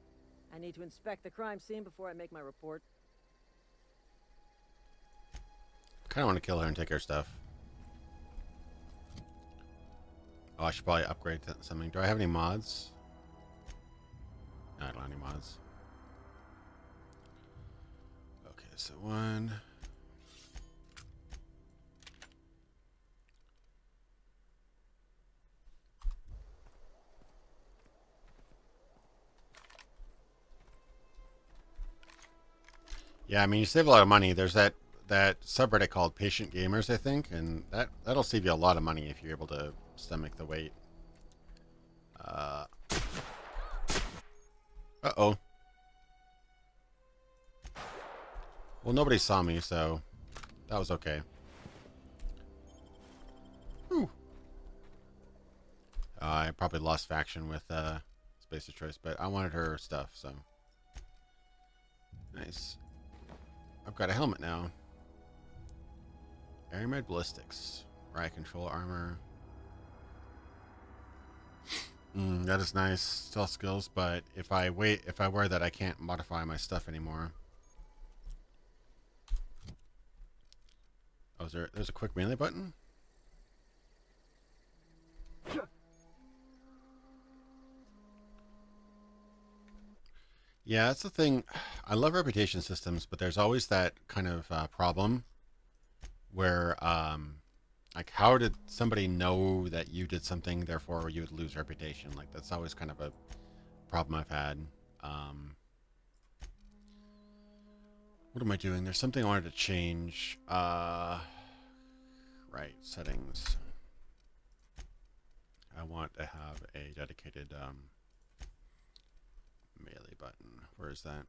I need to inspect the crime scene before I make my report. Kind of want to kill her and take her stuff. Oh, I should probably upgrade to something. Do I have any mods? No, I don't have any mods. Okay, so one. Yeah, I mean, you save a lot of money. There's that subreddit called Patient Gamers, I think, and that'll save you a lot of money if you're able to stomach the wait. Uh-oh. Well, nobody saw me, so that was okay. Whew. I probably lost faction with Spacer's Choice, but I wanted her stuff, so. Nice. I've got a helmet now. Aramid ballistics. Riot control armor. That is nice. Stealth skills, but if I wear that, I can't modify my stuff anymore. Oh, there's a quick melee button? Yeah, that's the thing. I love reputation systems, but there's always that kind of problem where, like, how did somebody know that you did something, therefore you would lose reputation? Like, that's always kind of a problem I've had. What am I doing? There's something I wanted to change. Right, settings. I want to have a dedicated melee button. Where is that?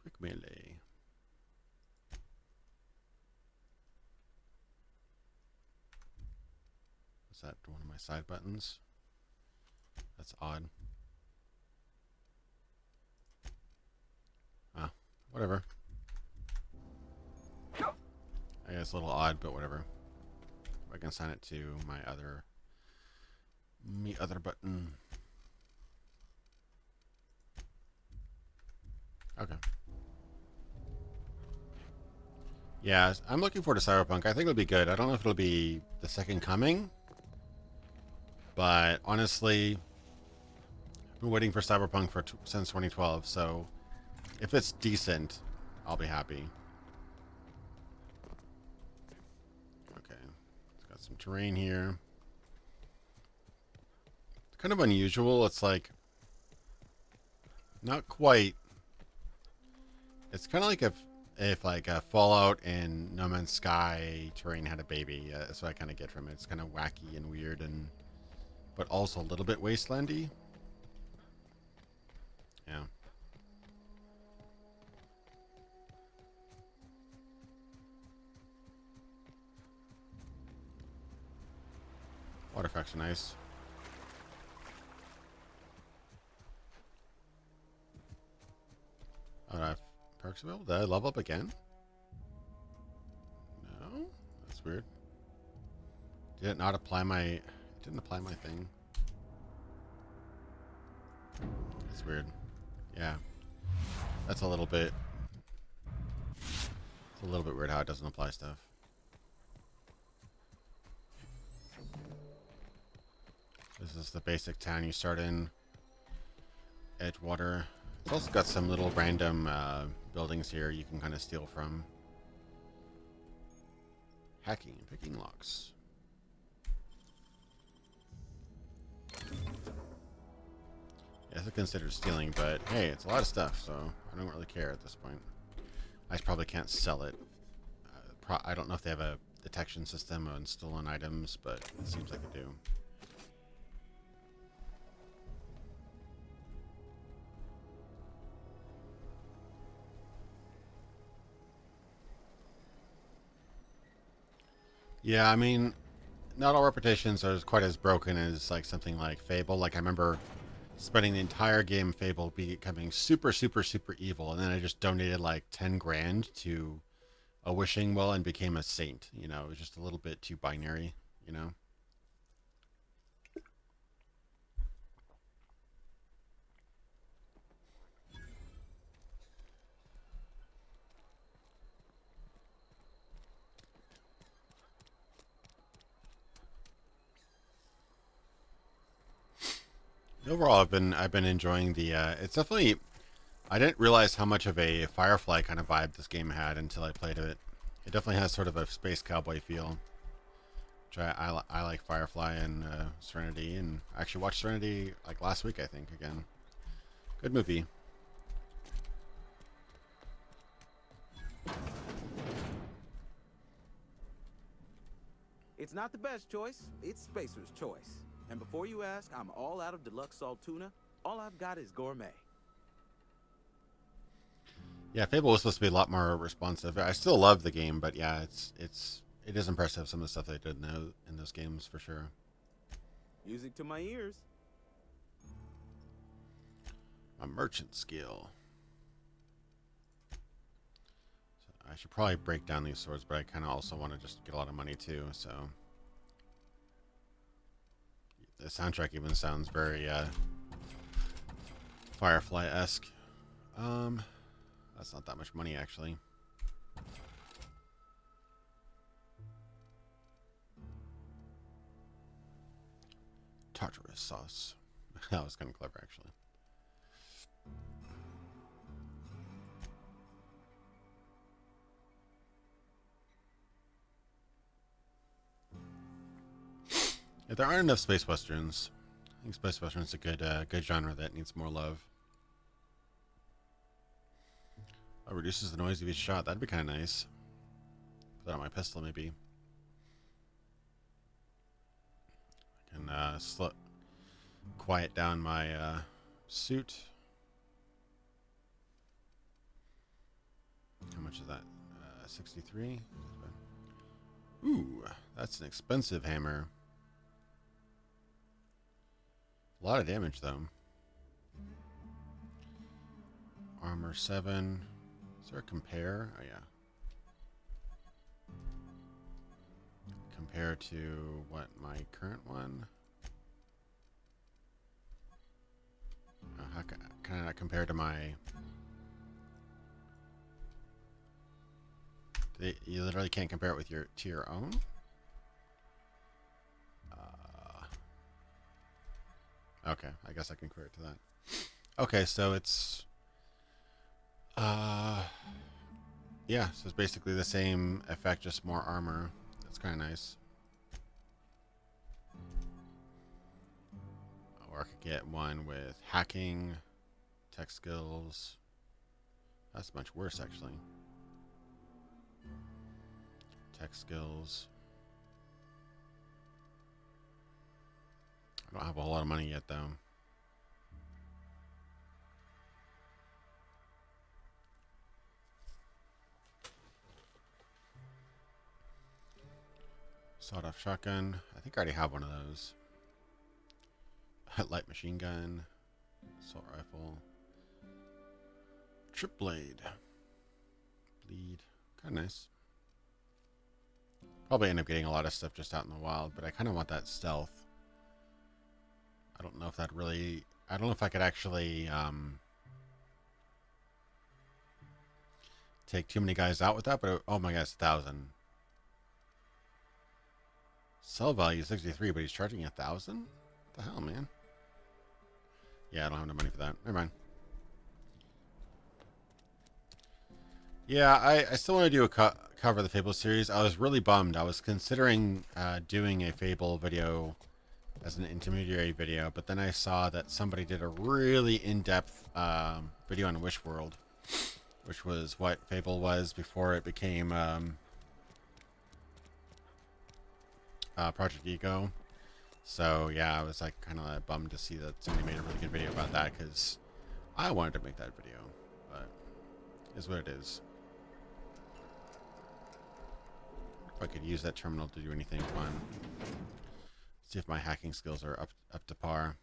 Quick melee. Is that one of my side buttons? That's odd. Ah, whatever. I guess a little odd, but whatever. I can assign it to my other button. Okay. Yeah, I'm looking forward to Cyberpunk. I think it'll be good. I don't know if it'll be the second coming, but honestly, I've been waiting for Cyberpunk since 2012, so if it's decent, I'll be happy. Okay, it's got some terrain here. It's kind of unusual. It's like, not quite. It's kind of like if like a Fallout and No Man's Sky terrain had a baby. That's what I kind of get from it. It's kind of wacky and weird, but also a little bit wastelandy. Yeah. Water effects are nice. Oh, do I have perks available? Did I level up again? No? That's weird. Did it not apply my... It didn't apply my thing. That's weird. Yeah. That's a little bit... It's a little bit weird how it doesn't apply stuff. This is the basic town you start in. Edgewater. It's also got some little random buildings here you can kind of steal from. Hacking and picking locks. Yeah, it's considered stealing, but hey, it's a lot of stuff, so I don't really care at this point. I probably can't sell it. I don't know if they have a detection system on stolen items, but it seems like they do. Yeah, I mean, not all reputations are quite as broken as like something like Fable. Like I remember spending the entire game Fable becoming super, super, super evil, and then I just donated like 10 grand to a wishing well and became a saint. You know, it was just a little bit too binary. You know. Overall, I've been enjoying the. It's definitely. I didn't realize how much of a Firefly kind of vibe this game had until I played it. It definitely has sort of a space cowboy feel. Which I like Firefly and Serenity, and I actually watched Serenity like last week, I think, again. Good movie. It's not the best choice, it's Spacer's choice. And before you ask, I'm all out of deluxe salt tuna. All I've got is gourmet. Yeah, Fable was supposed to be a lot more responsive. I still love the game, but yeah, it is impressive some of the stuff they did in those games for sure. Music to my ears. A merchant skill. So I should probably break down these swords, but I kind of also want to just get a lot of money too. So the soundtrack even sounds very Firefly-esque. That's not that much money actually. Tartarus sauce. That was kind of clever actually. If there aren't enough space westerns, I think space westerns is a good genre that needs more love. Oh, reduces the noise of each shot. That'd be kind of nice. Put that on my pistol, maybe. I can quiet down my suit. How much is that? 63. Ooh, that's an expensive hammer. A lot of damage, though. Armor 7. Is there a compare? Oh, yeah. Compare to what, my current one? How can I not compare to my... You literally can't compare it with to your own? Okay, I guess I can compare it to that. Okay, so it's... yeah, so it's basically the same effect, just more armor. That's kind of nice. Or I could get one with hacking, tech skills. That's much worse, actually. Tech skills. I don't have a whole lot of money yet, though. Sawed-off shotgun. I think I already have one of those. Light machine gun. Assault rifle. Trip blade. Bleed. Kind of nice. Probably end up getting a lot of stuff just out in the wild, but I kind of want that stealth. I don't know if that really... I don't know if I could actually take too many guys out with that, but oh my god, it's 1,000. Sell value 63, but he's charging 1,000? What the hell, man? Yeah, I don't have enough money for that. Never mind. Yeah, I still want to do a cover of the Fable series. I was really bummed. I was considering doing a Fable video as an intermediary video, but then I saw that somebody did a really in-depth video on Wishworld, which was what Fable was before it became Project Ego. So yeah, I was like kind of bummed to see that somebody made a really good video about that, because I wanted to make that video, but it is what it is. If I could use that terminal to do anything fun. See if my hacking skills are up to par.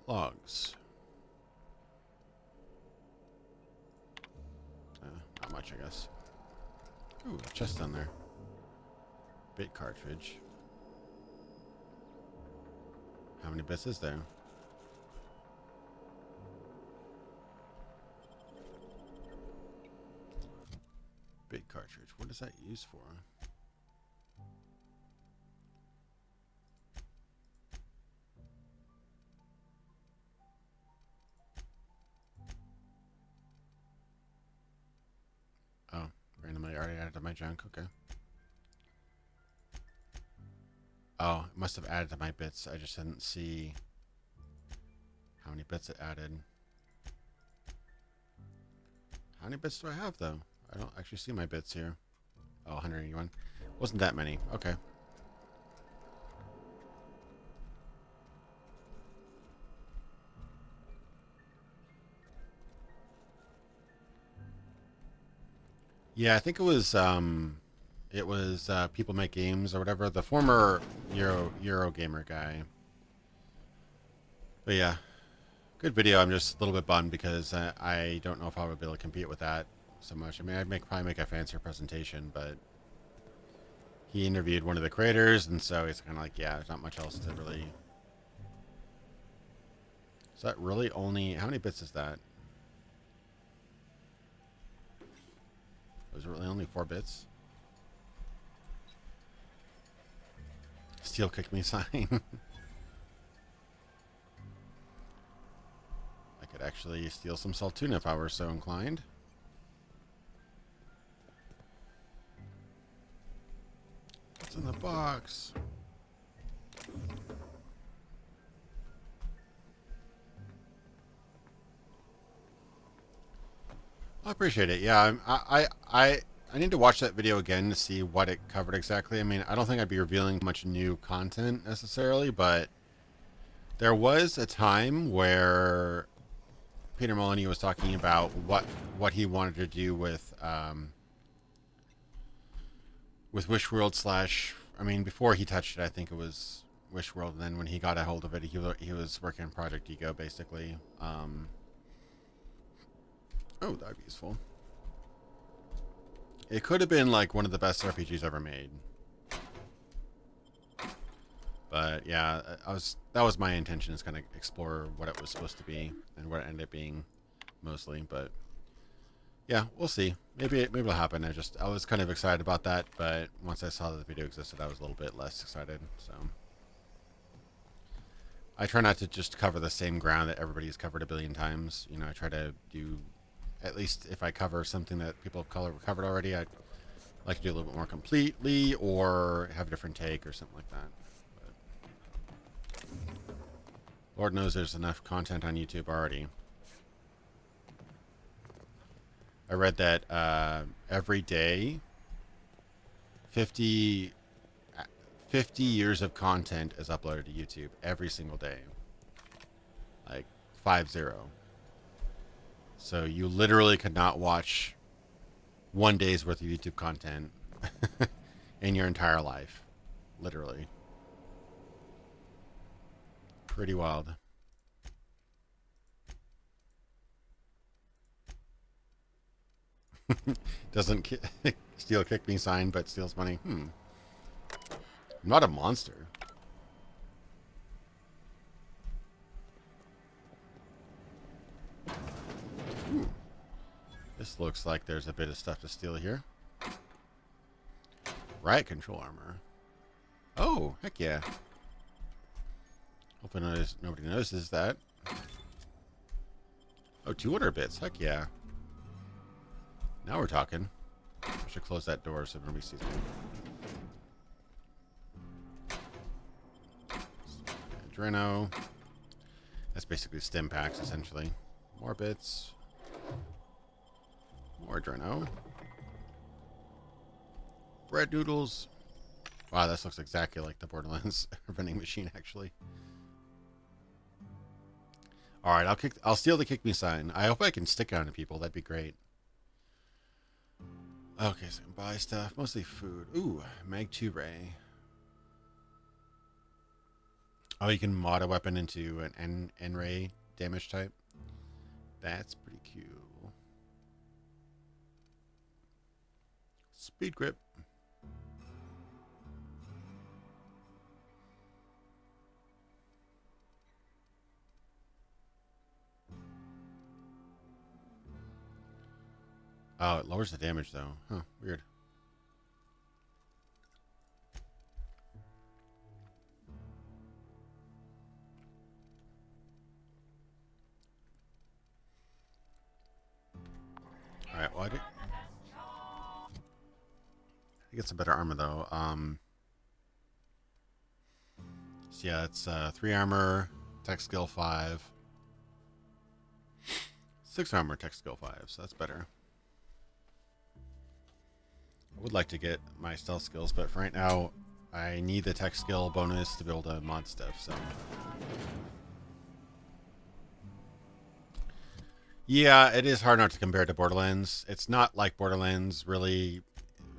Logs. Not much, I guess. Ooh, a chest down there. Bit cartridge. How many bits is there? Bit cartridge. What is that used for? Oh, randomly already added to my junk. Okay. Oh, it must have added to my bits. I just didn't see how many bits it added. How many bits do I have, though? I don't actually see my bits here. Oh, 181. Wasn't that many. Okay. Yeah, I think it was People Make Games or whatever, the former Eurogamer guy. But yeah, good video. I'm just a little bit bummed because I don't know if I would be able to compete with that so much. I mean, probably make a fancier presentation, but he interviewed one of the creators, and so it's kind of like, yeah, there's not much else to really. Is that really only, how many bits is that? Was it really only 4 bits? Steel kick me sign. I could actually steal some Saltuna if I were so inclined. What's in the box? I appreciate it. Yeah, I need to watch that video again to see what it covered exactly. I mean, I don't think I'd be revealing much new content necessarily, but there was a time where Peter Molyneux was talking about what he wanted to do with Wishworld / I mean, before he touched it, I think it was Wishworld, and then when he got a hold of it, he was working on Project Ego, basically. Oh, that'd be useful. It could have been like one of the best RPGs ever made. But yeah, that was my intention, is kind of explore what it was supposed to be and what it ended up being mostly. But yeah, we'll see. Maybe it'll happen. I was kind of excited about that, but once I saw that the video existed, I was a little bit less excited. So I try not to just cover the same ground that everybody's covered a billion times. You know, I try to do, at least if I cover something that people have covered already, I like to do a little bit more completely or have a different take or something like that. But Lord knows there's enough content on YouTube already. I read that every day, 50 years of content is uploaded to YouTube every single day. Like 50. So you literally could not watch one day's worth of YouTube content in your entire life. Literally. Pretty wild. Doesn't steal kick me sign, but steals money. I'm not a monster. Ooh. This looks like there's a bit of stuff to steal here. Riot control armor. Oh, heck yeah. Hopefully nobody notices that. Oh, 200 bits. Heck yeah. Now we're talking. I should close that door so nobody sees me. Adreno. That's basically stim packs, essentially. More bits. More Adreno. Bread noodles. Wow, this looks exactly like the Borderlands vending machine, actually. All right, I'll steal the kick me sign. I hope I can stick on to people. That'd be great. Okay, so I can buy stuff, mostly food. Ooh, mag 2 ray. Oh, you can mod a weapon into an N ray damage type. That's pretty cool. Speed grip. Oh, it lowers the damage though. Huh, weird. Alright, well I think it's a better armor though. So yeah, it's 3 armor, tech skill 5. 6 armor, tech skill 5, so that's better. I would like to get my stealth skills, but for right now, I need the tech skill bonus to be able to mod stuff, so. Yeah, it is hard not to compare to Borderlands. It's not like Borderlands, really,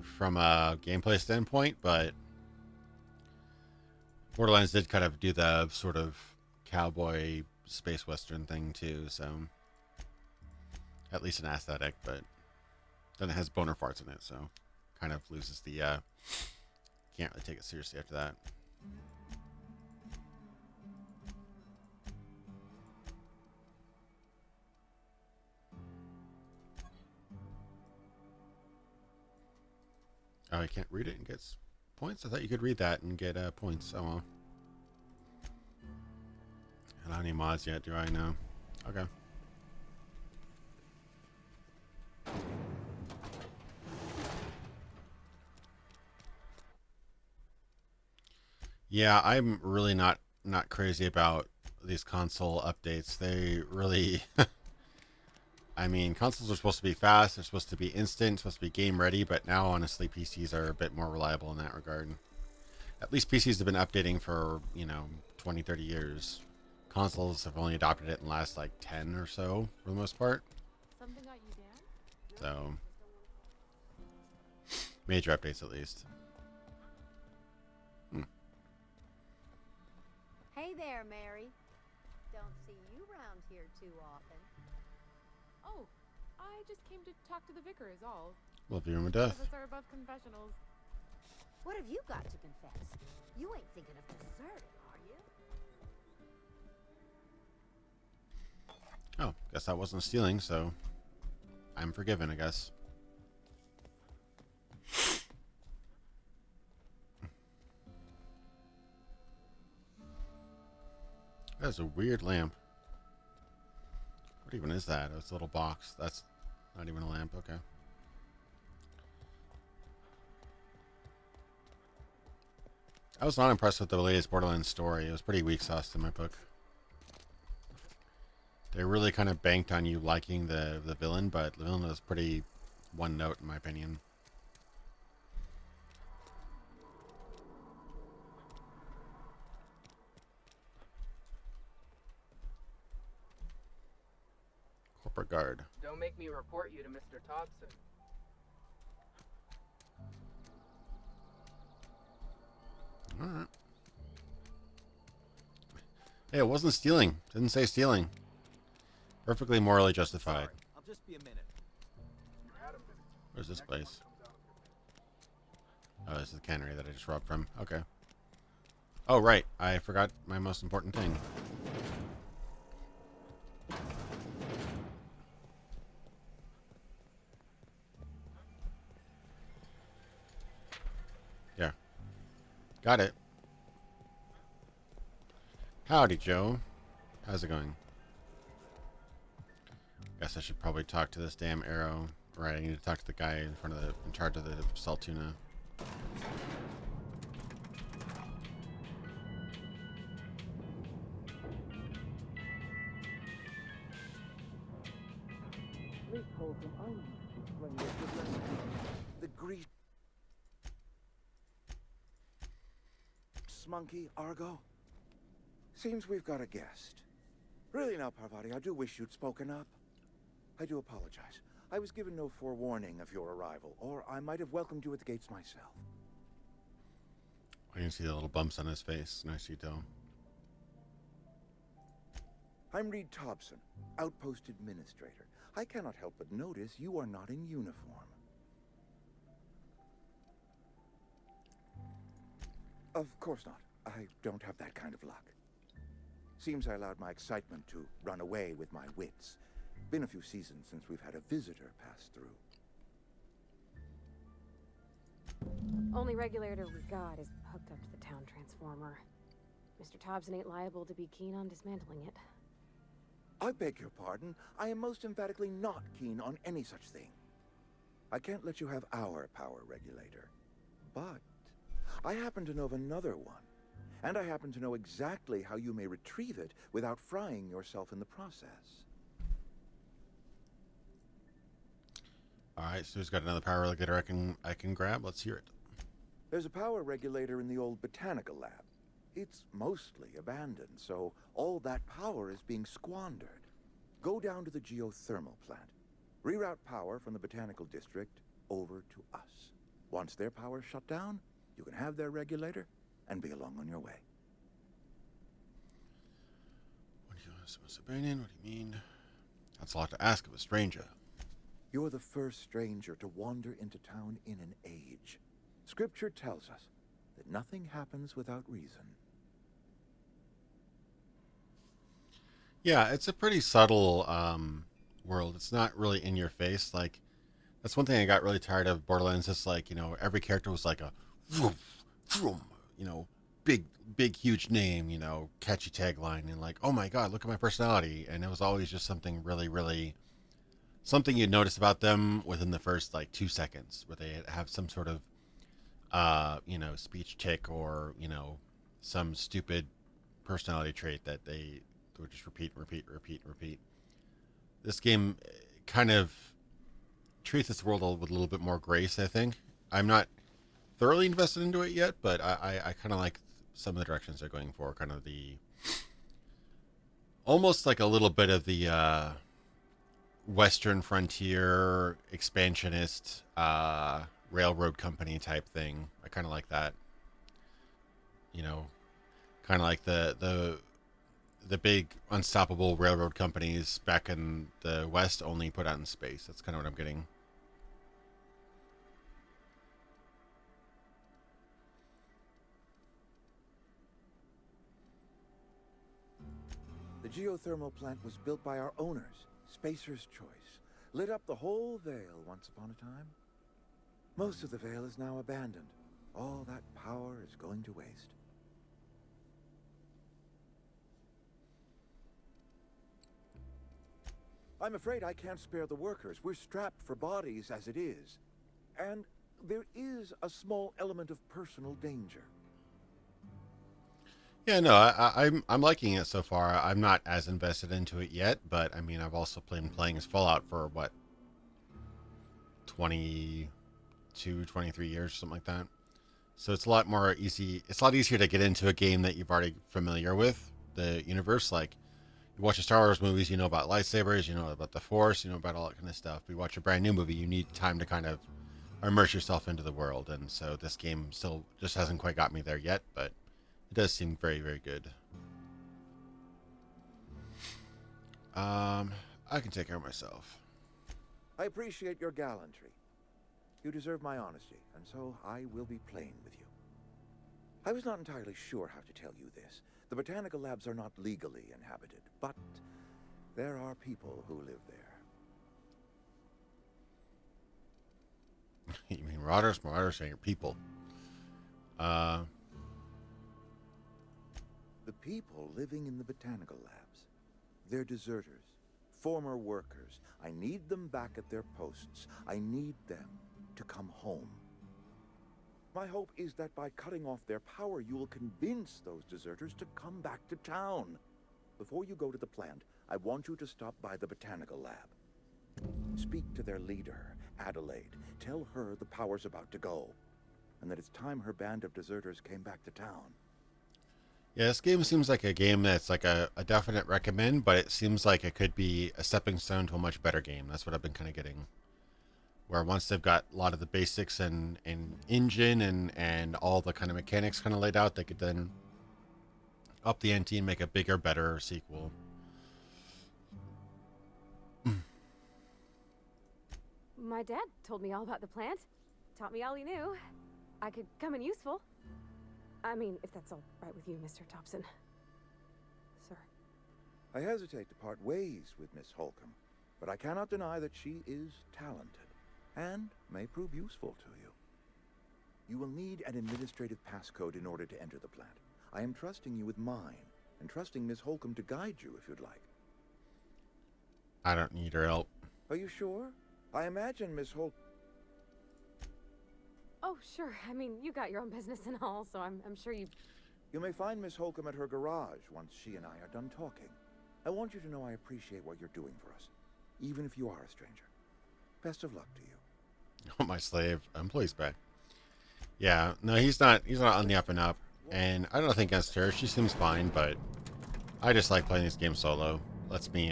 from a gameplay standpoint, but Borderlands did kind of do the sort of cowboy space western thing, too, so. At least an aesthetic, but then it has boner farts in it, so kind of loses the, can't really take it seriously after that. Oh, you can't read it and get points? I thought you could read that and get points. Oh, well. I don't have any mods yet, do I? No. Okay. Yeah, I'm really not crazy about these console updates. They really I mean, consoles are supposed to be fast, they're supposed to be instant, supposed to be game ready, but now honestly PCs are a bit more reliable in that regard. At least PCs have been updating for, 20, 30 years. Consoles have only adopted it in the last like 10 or so for the most part. Something got you down? So major updates at least. Hey there, Mary. Don't see you around here too often. Oh, I just came to talk to the vicar is all. Love you, room of None death. of us are above confessionals. What have you got to confess? You ain't thinking of deserting, are you? Oh, guess that wasn't stealing, so I'm forgiven, I guess. That's a weird lamp. What even is that? Oh, it's a little box. That's not even a lamp. Okay. I was not impressed with the latest Borderlands story. It was pretty weak sauce in my book. They really kind of banked on you liking the villain, but the villain was pretty one note in my opinion. Corporate guard. Don't make me report you to Mr. Thompson. Alright. Hey, it wasn't stealing. Didn't say stealing. Perfectly morally justified. Sorry, I'll just be a minute. Where's this place? Oh, this is the cannery that I just robbed from. Okay. Oh, right. I forgot my most important thing. Yeah. Got it. Howdy, Joe. How's it going? Guess I should probably talk to this damn arrow. Right, I need to talk to the guy in charge of the salt tuna. The grease monkey, Argo? Seems we've got a guest. Really now, Parvati, I do wish you'd spoken up. I do apologize. I was given no forewarning of your arrival, or I might have welcomed you at the gates myself. I can see the little bumps on his face. Nice detail. I'm Reed Thompson, Outpost Administrator. I cannot help but notice you are not in uniform. Of course not. I don't have that kind of luck. Seems I allowed my excitement to run away with my wits. Been a few seasons since we've had a visitor pass through. Only regulator we got is hooked up to the town transformer. Mr. Thompson ain't liable to be keen on dismantling it. I beg your pardon. I am most emphatically not keen on any such thing. I can't let you have our power regulator. But I happen to know of another one. And I happen to know exactly how you may retrieve it without frying yourself in the process. Alright, so who's got another power regulator I can grab? Let's hear it. There's a power regulator in the old botanical lab. It's mostly abandoned, so all that power is being squandered. Go down to the geothermal plant. Reroute power from the botanical district over to us. Once their power's shut down, you can have their regulator and be along on your way. What do you mean? That's a lot to ask of a stranger. You're the first stranger to wander into town in an age. Scripture tells us that nothing happens without reason. Yeah, it's a pretty subtle world. It's not really in your face. Like, that's one thing I got really tired of Borderlands. It's like, you know, every character was like a vroom, vroom, you know, big, huge name, you know, catchy tagline, and like, oh my god, look at my personality. And it was always just something really something you'd notice about them within the first like 2 seconds, where they have some sort of you know, speech tick, or, you know, some stupid personality trait that they would just repeat. This game kind of treats this world with a little bit more grace, I think. I'm not thoroughly invested into it yet, but I kind of like some of the directions they're going for. Kind of the, almost like a little bit of the Western frontier expansionist railroad company type thing. I kind of like that. You know, kind of like the big unstoppable railroad companies back in the West, only put out in space. That's kind of what I'm getting. The geothermal plant was built by our owners, Spacer's Choice. Lit up the whole Vale once upon a time. Most of the Vale is now abandoned. All that power is going to waste. I'm afraid I can't spare the workers. We're strapped for bodies as it is. And there is a small element of personal danger. Yeah, no, I'm liking it so far. I'm not as invested into it yet, but I mean, I've also been playing as Fallout for what, 22, 23 years, something like that. So it's a lot more easy. It's a lot easier to get into a game that you've already familiar with, the universe. Like, you watch the Star Wars movies, you know about lightsabers, you know about the Force, you know about all that kind of stuff. But you watch a brand new movie, you need time to kind of immerse yourself into the world. And so this game still just hasn't quite got me there yet, but it does seem very, very good. I can take care of myself. I appreciate your gallantry. You deserve my honesty, and so I will be plain with you. I was not entirely sure how to tell you this. The botanical labs are not legally inhabited, but there are people who live there. You mean Marauders? Marauders are your people. The people living in the botanical labs. They're deserters, former workers. I need them back at their posts. I need them to come home. My hope is that by cutting off their power, you will convince those deserters to come back to town. Before you go to the plant, I want you to stop by the botanical lab. Speak to their leader, Adelaide. Tell her the power's about to go, and that it's time her band of deserters came back to town. Yeah, this game seems like a game that's like a definite recommend, but it seems like it could be a stepping stone to a much better game. That's what I've been kind of getting. Where once they've got a lot of the basics and engine and all the kind of mechanics kind of laid out, they could then up the ante and make a bigger, better sequel. My dad told me all about the plant. Taught me all he knew. I could come in useful. I mean, if that's all right with you, Mr. Thompson. Sir. I hesitate to part ways with Miss Holcomb, but I cannot deny that she is talented and may prove useful to you. You will need an administrative passcode in order to enter the plant. I am trusting you with mine, and trusting Miss Holcomb to guide you if you'd like. I don't need her help. Are you sure? I imagine Miss Holcomb... Oh, sure. I mean, you got your own business and all, so I'm sure you... You may find Miss Holcomb at her garage once she and I are done talking. I want you to know I appreciate what you're doing for us, even if you are a stranger. Best of luck to you. Oh, my slave employee's back. Yeah, no, he's not on the up and up, and I don't think against her. She seems fine, but I just like playing this game solo. Lets me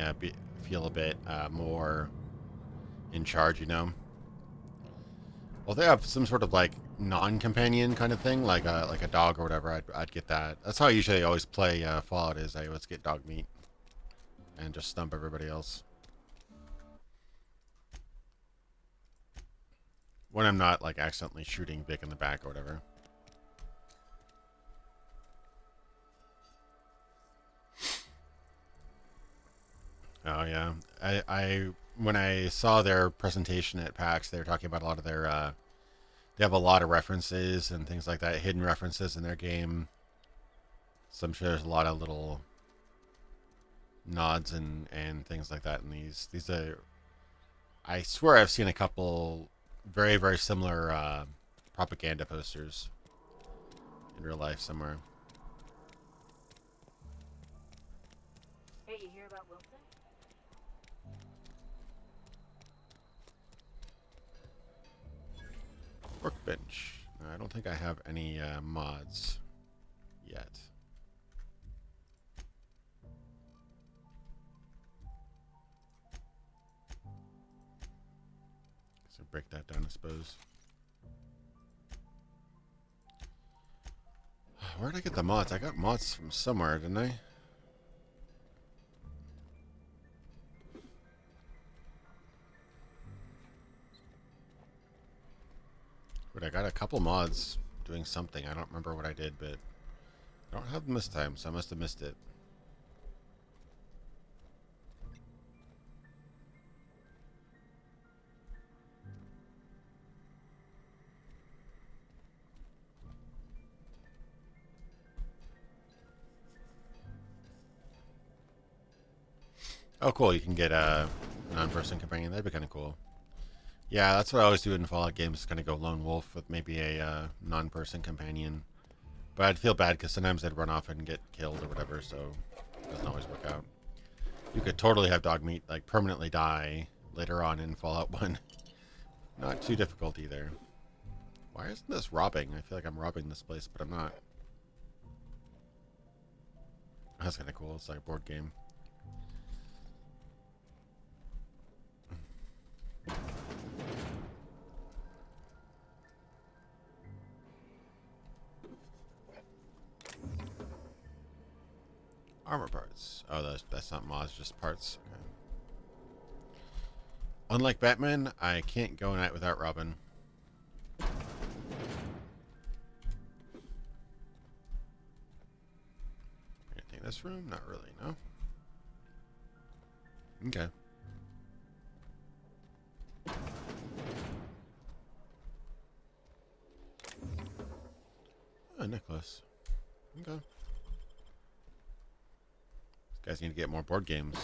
feel a bit more in charge, you know. Well, they have some sort of like non-companion kind of thing, like a dog or whatever. I'd get that. That's how I usually always play Fallout. Is I always get dog meat and just stump everybody else when I'm not like accidentally shooting Vic in the back or whatever. Oh yeah, I when I saw their presentation at PAX, they were talking about a lot of their they have a lot of references and things like that, hidden references in their game. So I'm sure there's a lot of little nods and things like that in these. These are, I swear I've seen a couple very, very similar propaganda posters in real life somewhere. Hey, you hear about Wilson? Workbench. I don't think I have any mods yet. So break that down, I suppose. Where did I get the mods? I got mods from somewhere, didn't I? But I got a couple mods doing something. I don't remember what I did, but I don't have them this time, so I must have missed it. Oh, cool. You can get a non-person companion. That'd be kind of cool. Yeah, that's what I always do in Fallout games. Kind of go lone wolf with maybe a non-person companion. But I'd feel bad because sometimes they'd run off and get killed or whatever, so it doesn't always work out. You could totally have dog meat like permanently die later on in Fallout 1. Not too difficult either. Why isn't this robbing? I feel like I'm robbing this place, but I'm not. That's kind of cool. It's like a board game. Armor parts. Oh, that's not mods, just parts. Okay. Unlike Batman, I can't go a night without Robin. Anything in this room? Not really, no? Okay. Oh, necklace. Okay. Guys need to get more board games.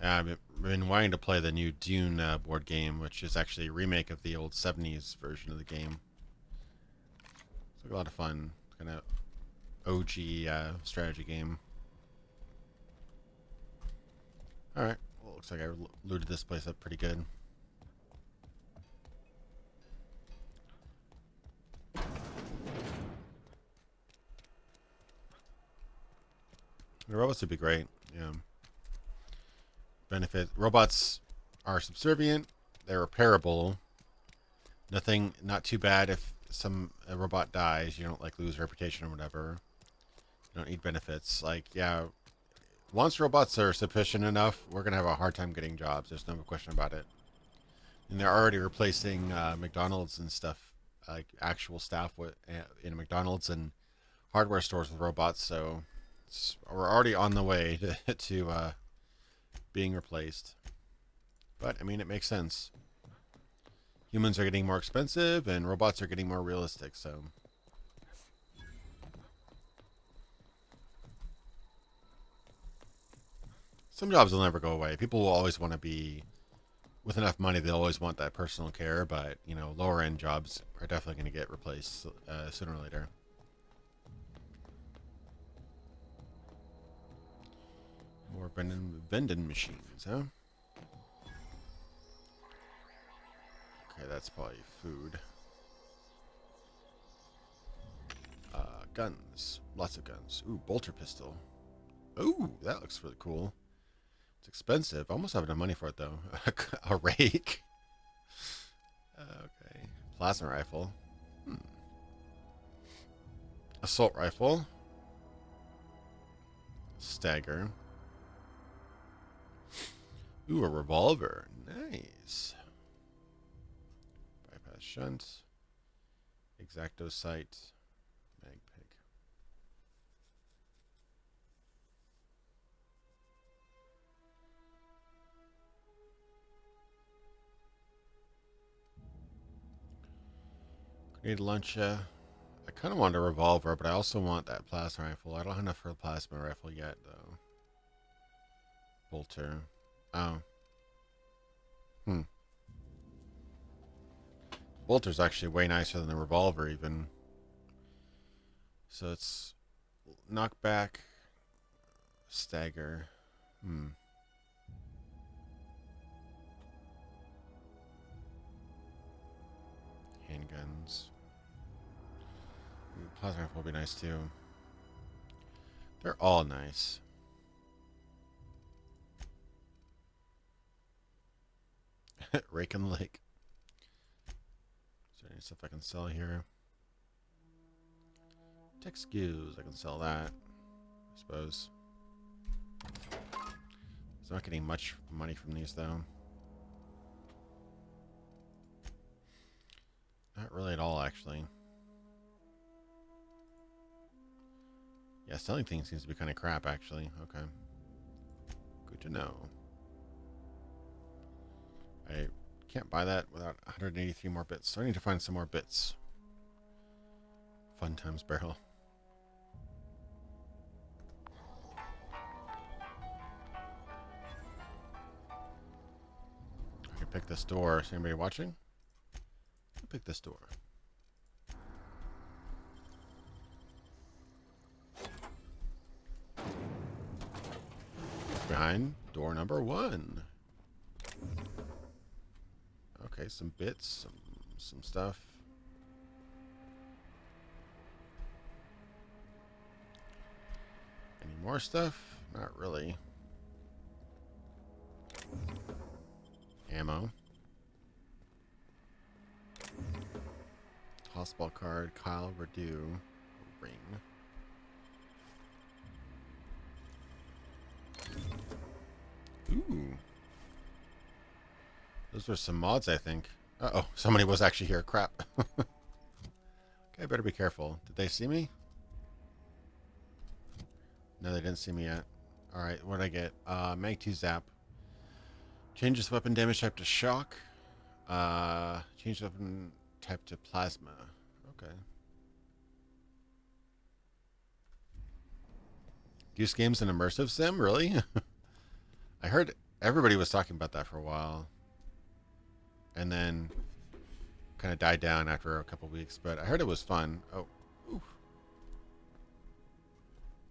I've been wanting to play the new Dune board game, which is actually a remake of the old 70s version of the game. It's like a lot of fun. Kind of OG strategy game. Alright. Well, looks like I looted this place up pretty good. The robots would be great. Yeah. Benefit. Robots are subservient. They're repairable. Nothing, not too bad if a robot dies. You don't like lose reputation or whatever. You don't need benefits. Like, yeah, once robots are sufficient enough, we're gonna have a hard time getting jobs. There's no question about it. And they're already replacing McDonald's and stuff, like actual staff in McDonald's and hardware stores with robots. So we're already on the way to being replaced. But I mean, it makes sense. Humans are getting more expensive, and robots are getting more realistic. So. Some jobs will never go away. People will always want to be, with enough money, they'll always want that personal care, but, you know, lower end jobs are definitely going to get replaced sooner or later. More vending machines, huh? Okay, that's probably food. Guns. Lots of guns. Ooh, bolter pistol. Ooh, that looks really cool. It's expensive. I almost have enough money for it, though. A rake. Okay. Plasma rifle. Assault rifle. Stagger. Ooh, a revolver. Nice. Bypass shunt. Exacto sight. Mag pick. Grenade launcher. I kind of want a revolver, but I also want that plasma rifle. I don't have enough for a plasma rifle yet, though. Bolter. Oh. Bolter's actually way nicer than the revolver, even. So it's knockback, stagger. Handguns. Plasma rifle will be nice too. They're all nice. Rake in the lake. Is there any stuff I can sell here? Tech skews, I can sell that, I suppose. I'm not getting much money from these though. Not really at all, actually. Yeah, selling things seems to be kind of crap, actually. Okay. Good to know. I can't buy that without 183 more bits, so I need to find some more bits. Fun times barrel. I can pick this door. Is anybody watching? I'll pick this door. Behind door number 1. Okay, some bits, some stuff. Any more stuff? Not really. Ammo. Hospital card, Kyle Redu, ring. Ooh. Those were some mods, I think. Uh-oh, somebody was actually here. Crap. Okay, I better be careful. Did they see me? No, they didn't see me yet. Alright, what did I get? Mag 2 zap. Changes weapon damage type to shock. Change weapon type to plasma. Okay. Goose Game's an immersive sim? Really? I heard everybody was talking about that for a while. And then kind of died down after a couple weeks. But I heard it was fun. Oh. Ooh.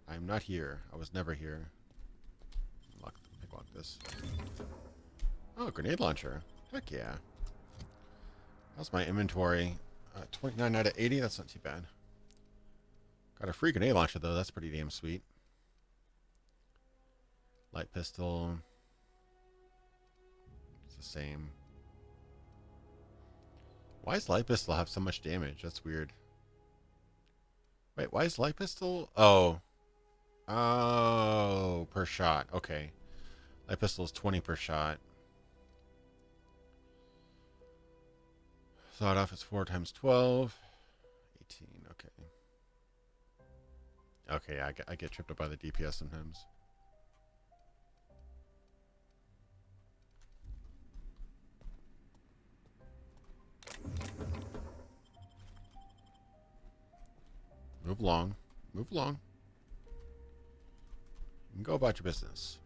I'm not here. I was never here. Lock this. Oh, grenade launcher. Heck yeah. How's my inventory? 29 out of 80. That's not too bad. Got a free grenade launcher, though. That's pretty damn sweet. Light pistol. It's the same. Why does light pistol have so much damage? That's weird. Wait, why is light pistol? Oh. Oh, per shot. Okay. Light pistol is 20 per shot. Sawed off is 4 times 12. 18, okay. Okay, I get tripped up by the DPS sometimes. Move along. Move along. You can go about your business.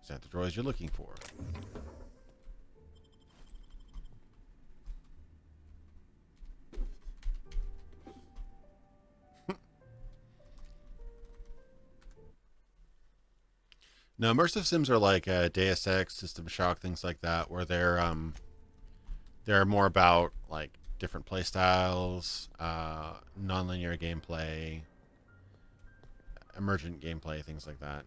Is that the droids you're looking for? No, immersive sims are like Deus Ex, System Shock, things like that, where they're more about like different play styles, non-linear gameplay, emergent gameplay, things like that.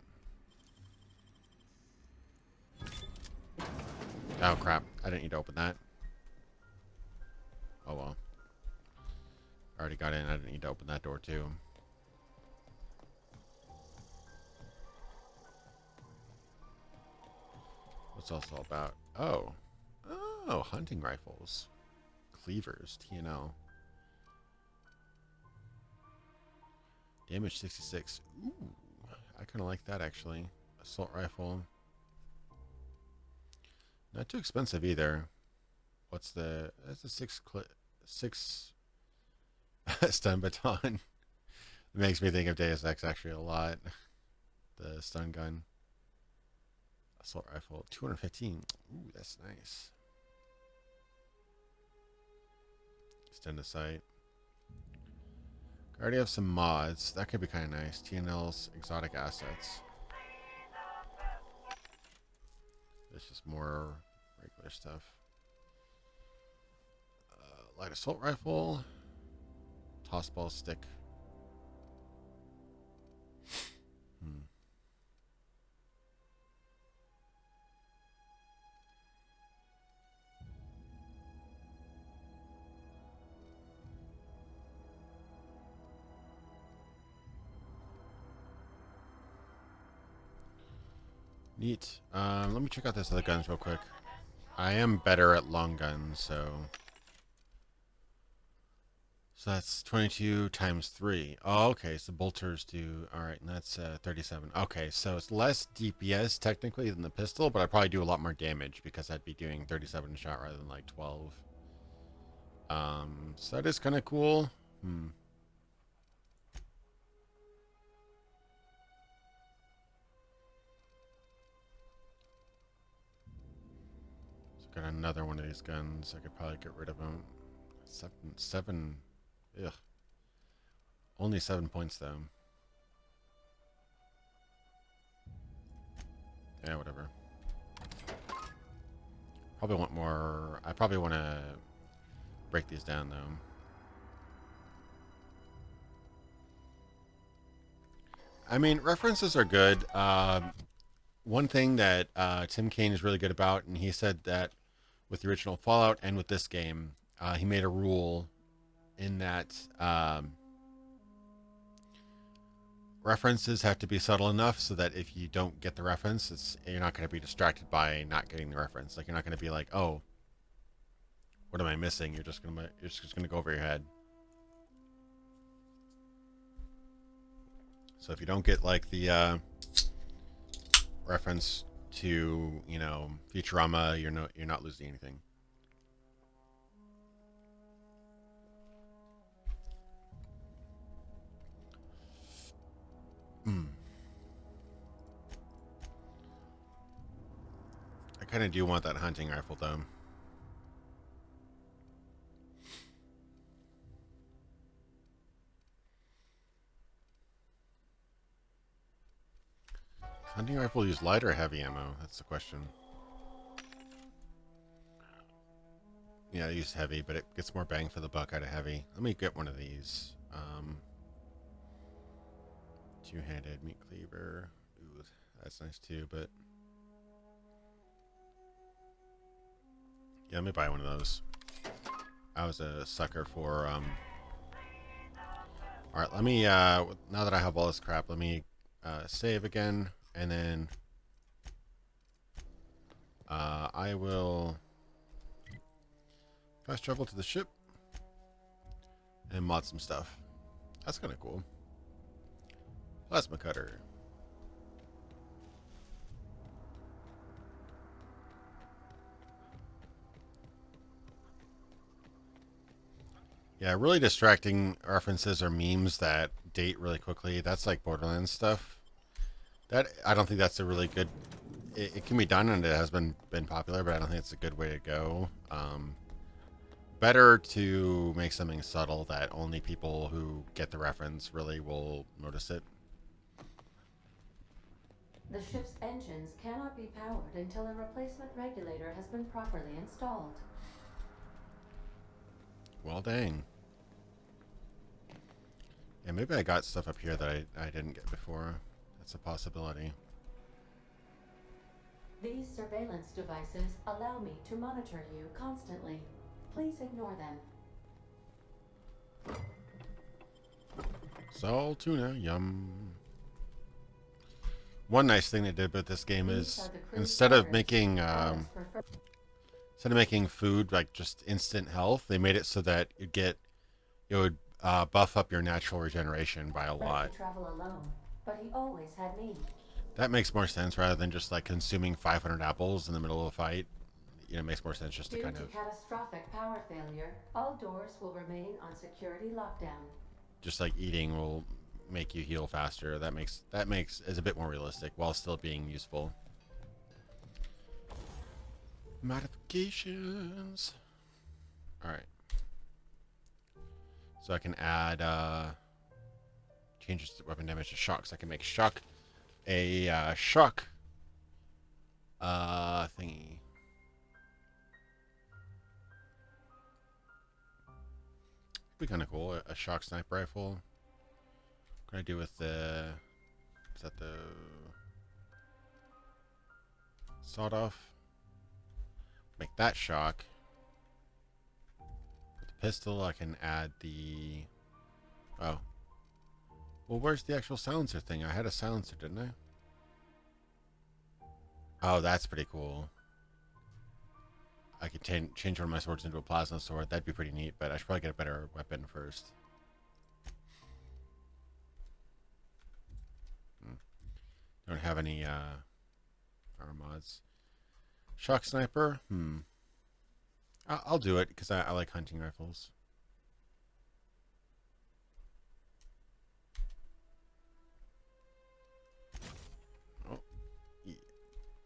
Oh crap! I didn't need to open that. Oh well. I already got in. I didn't need to open that door too. What's else all about? Oh. Oh, hunting rifles. Cleavers, TNL. Damage 66. Ooh. I kind of like that actually. Assault rifle. Not too expensive either. What's the... That's a 6 stun baton. It makes me think of Deus Ex actually a lot. The stun gun. Assault rifle. 215. Ooh, that's nice. Extend the sight. I already have some mods. That could be kind of nice. TNL's exotic assets. It's just more regular stuff. Light assault rifle. Toss ball stick. Neat. Let me check out this other guns real quick. I am better at long guns, so that's 22 times 3. Oh, okay. So bolters do... Alright, and that's 37. Okay, so it's less DPS technically than the pistol, but I probably do a lot more damage because I'd be doing 37 shot rather than like 12. So that is kind of cool. Got another one of these guns. I could probably get rid of them. Seven. Ugh. Only 7 points though. Yeah, whatever. Probably want more. I probably want to break these down though. I mean, references are good. One thing that Tim Kaine is really good about, and he said that with the original Fallout and with this game, he made a rule in that references have to be subtle enough so that if you don't get the reference, you're not going to be distracted by not getting the reference. Like, you're not going to be like, oh, what am I missing? You're just gonna go over your head. So if you don't get like the reference to, you know, Futurama, you're not losing anything. I kind of do want that hunting rifle though. Hunting rifle use light or heavy ammo? That's the question. Yeah, I use heavy, but it gets more bang for the buck out of heavy. Let me get one of these. Two-handed meat cleaver. Ooh, That's nice too, but yeah, let me buy one of those. I was a sucker for Alright, let me now that I have all this crap, let me save again, and then I will fast travel to the ship and mod some stuff. That's kind of cool. Plasma cutter. Yeah, really distracting references or memes that date really quickly. That's like Borderlands stuff. That I don't think that's a really good. It can be done and it has been popular, but I don't think it's a good way to go. Better to make something subtle that only people who get the reference really will notice it. The ship's engines cannot be powered until a replacement regulator has been properly installed. Well, dang. Yeah, maybe I got stuff up here that I didn't get before. That's a possibility. These surveillance devices allow me to monitor you constantly. Please ignore them. Salt tuna, yum. One nice thing they did with this game is instead of making food like just instant health, they made it so that it would buff up your natural regeneration by a lot. To travel alone, but he always had me. That makes more sense rather than just like consuming 500 apples in the middle of a fight. You know, it makes more sense just to kind of. Due to catastrophic power failure, all doors will remain on security lockdown. Just like eating will make you heal faster. That makes is a bit more realistic while still being useful. Modifications. All right. So I can add changes to weapon damage to shock. So I can make shock a shock thingy. Be kind of cool. A shock sniper rifle. What can I do with the? Is that the sawed off? Make that shock. With the pistol, I can add the. Oh. Well, where's the actual silencer thing? I had a silencer, didn't I? Oh, that's pretty cool. I could change one of my swords into a plasma sword. That'd be pretty neat, but I should probably get a better weapon first. Don't have any armor mods. Shock sniper? I'll do it, because I like hunting rifles. Oh.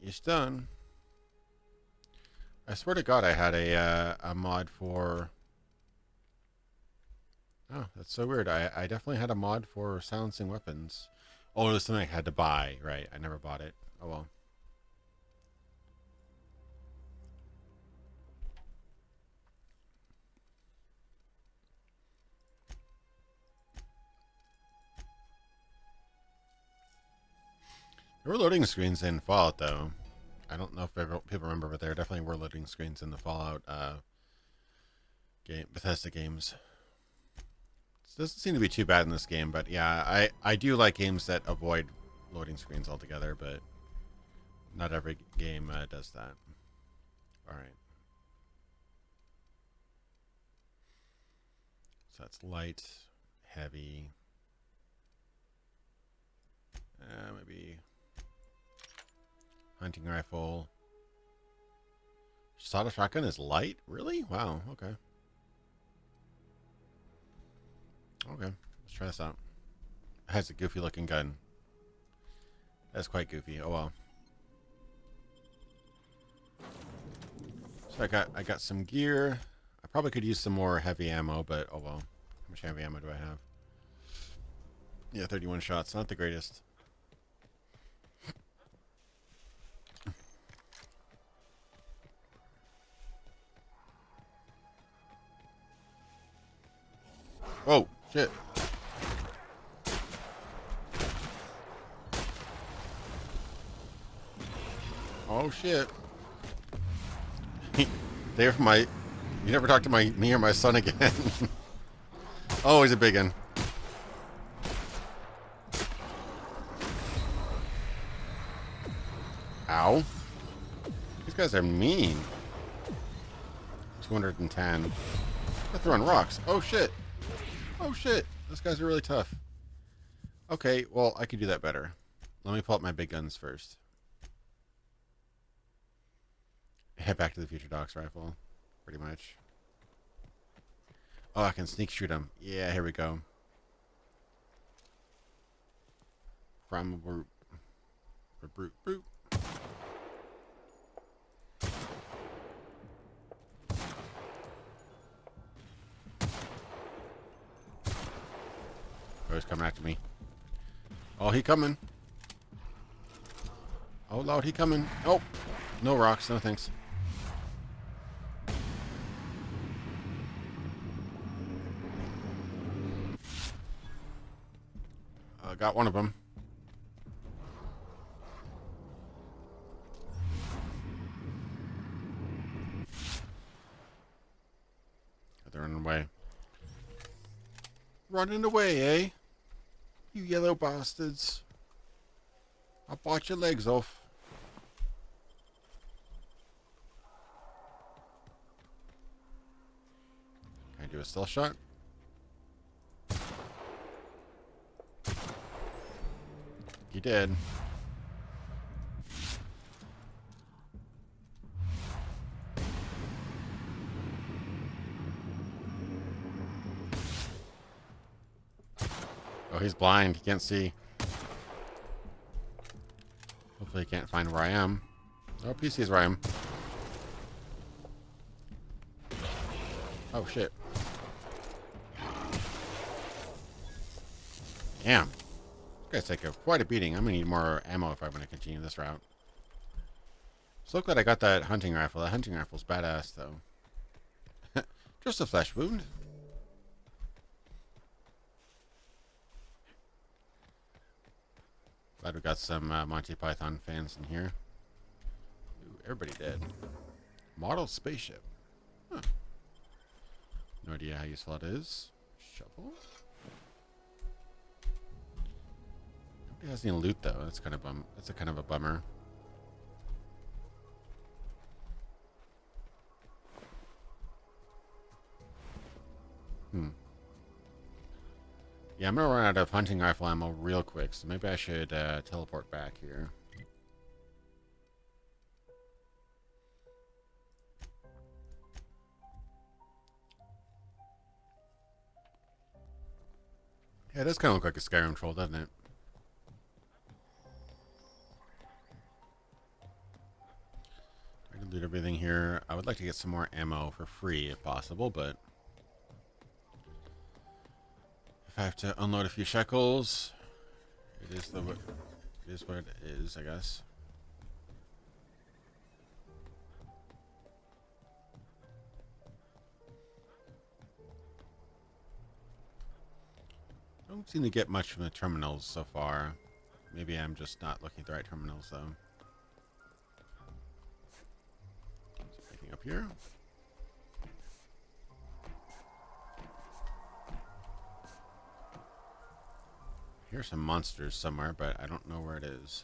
It's done. I swear to God, I had a mod for. Oh, that's so weird. I definitely had a mod for silencing weapons. Oh, it was something I had to buy. Right, I never bought it. Oh well. There were loading screens in Fallout, though. I don't know if people remember, but there definitely were loading screens in the Fallout Bethesda games. It doesn't seem to be too bad in this game, but yeah, I do like games that avoid loading screens altogether, but not every game does that. All right. So that's light, heavy. Maybe hunting rifle. Sawed-off shotgun is light? Really? Wow, okay. Okay, let's try this out. It has a goofy looking gun. That's quite goofy. Oh well. So I got some gear. I probably could use some more heavy ammo, but oh well. How much heavy ammo do I have? Yeah, 31 shots. Not the greatest. Oh, shit. Oh shit. Dave, you never talk to me or my son again. Oh, he's a big one. Ow. These guys are mean. 210. They're throwing rocks. Oh shit. Oh shit. Those guys are really tough. Okay, well, I could do that better. Let me pull up my big guns first. Head back to the Future Doc's rifle. Pretty much. Oh, I can sneak shoot him. Yeah, here we go. Primal brute. Brute. Oh, he's coming after me. Oh, he coming. Oh, Lord, he coming. Oh, no rocks. No thanks. Got one of them. They're running away. Running away, eh? You yellow bastards. I'll bite your legs off. Can I do a stealth shot? He did. Oh, he's blind. He can't see. Hopefully he can't find where I am. Oh, he sees where I am. Oh, shit. Damn. This guy's take quite a beating. I'm going to need more ammo if I want to continue this route. So glad I got that hunting rifle. That hunting rifle's badass, though. Just a flesh wound. Glad we got some Monty Python fans in here. Ooh, everybody dead. Model spaceship. Huh. No idea how useful it is. Shovel. Nobody has any loot though. That's kind of That's a kind of a bummer. Yeah, I'm gonna run out of hunting rifle ammo real quick, so maybe I should teleport back here. Yeah, it does kind of look like a Skyrim troll, doesn't it? Trying to loot everything here. I would like to get some more ammo for free if possible, but if I have to unload a few shekels, it is what it is, I guess. Don't seem to get much from the terminals so far. Maybe I'm just not looking at the right terminals, though. Anything up here? Here's some monsters somewhere, but I don't know where it is.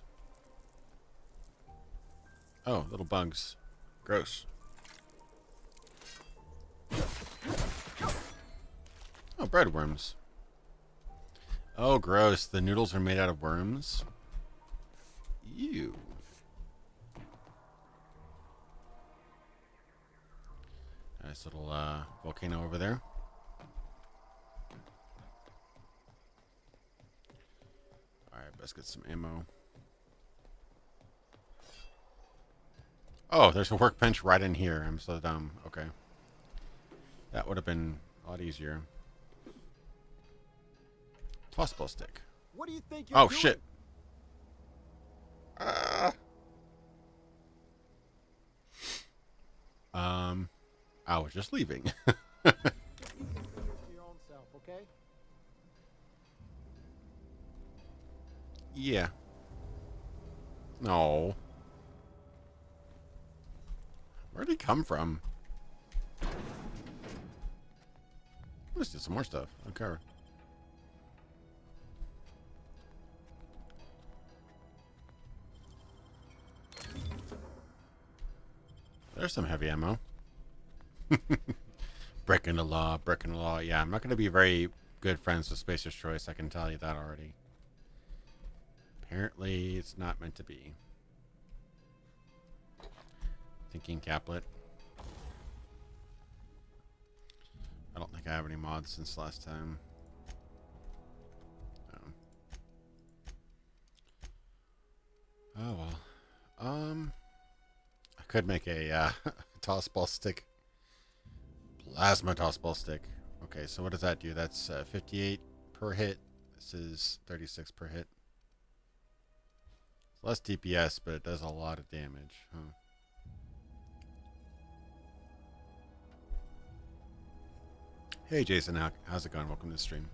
Oh, little bugs. Gross. Oh, bread worms. Oh, gross. The noodles are made out of worms. Ew. Nice little volcano over there. Alright, let's get some ammo. Oh, there's a workbench right in here. I'm so dumb. Okay. That would have been a lot easier. Tossball stick. What do you think you're Oh, doing? shit. I was just leaving. Your own self, okay? Yeah. No. Where'd he come from? Let's do some more stuff. Okay. There's some heavy ammo. Breaking the law, breaking the law. Yeah, I'm not going to be very good friends with Spacer's Choice. I can tell you that already. Apparently, it's not meant to be. Thinking Caplet. I don't think I have any mods since last time. No. Oh well. I could make a toss ball stick. Plasma toss ball stick. Okay, so what does that do? That's 58 per hit. This is 36 per hit. It's less DPS, but it does a lot of damage. Huh. Hey Jason, how's it going? Welcome to the stream.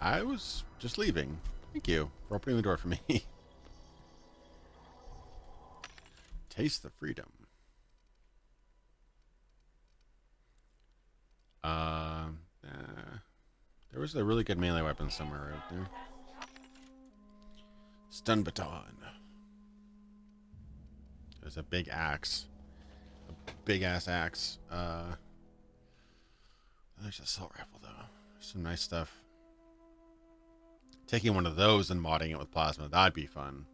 I was just leaving. Thank you for opening the door for me. Taste the freedom. There was a really good melee weapon somewhere out there. Stun baton. There's a big axe. A big ass axe. There's an assault rifle though. Some nice stuff. Taking one of those and modding it with plasma, that'd be fun.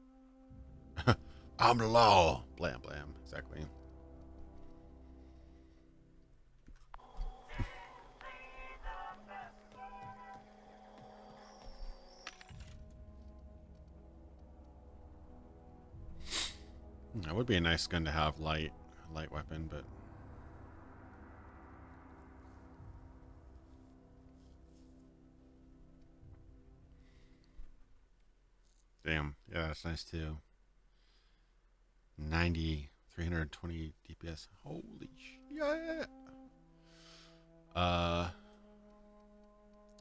I'm the law. Blam blam. Exactly. That would be a nice gun to have, light weapon, but damn, yeah, that's nice too. 90, 320 DPS. Holy shit!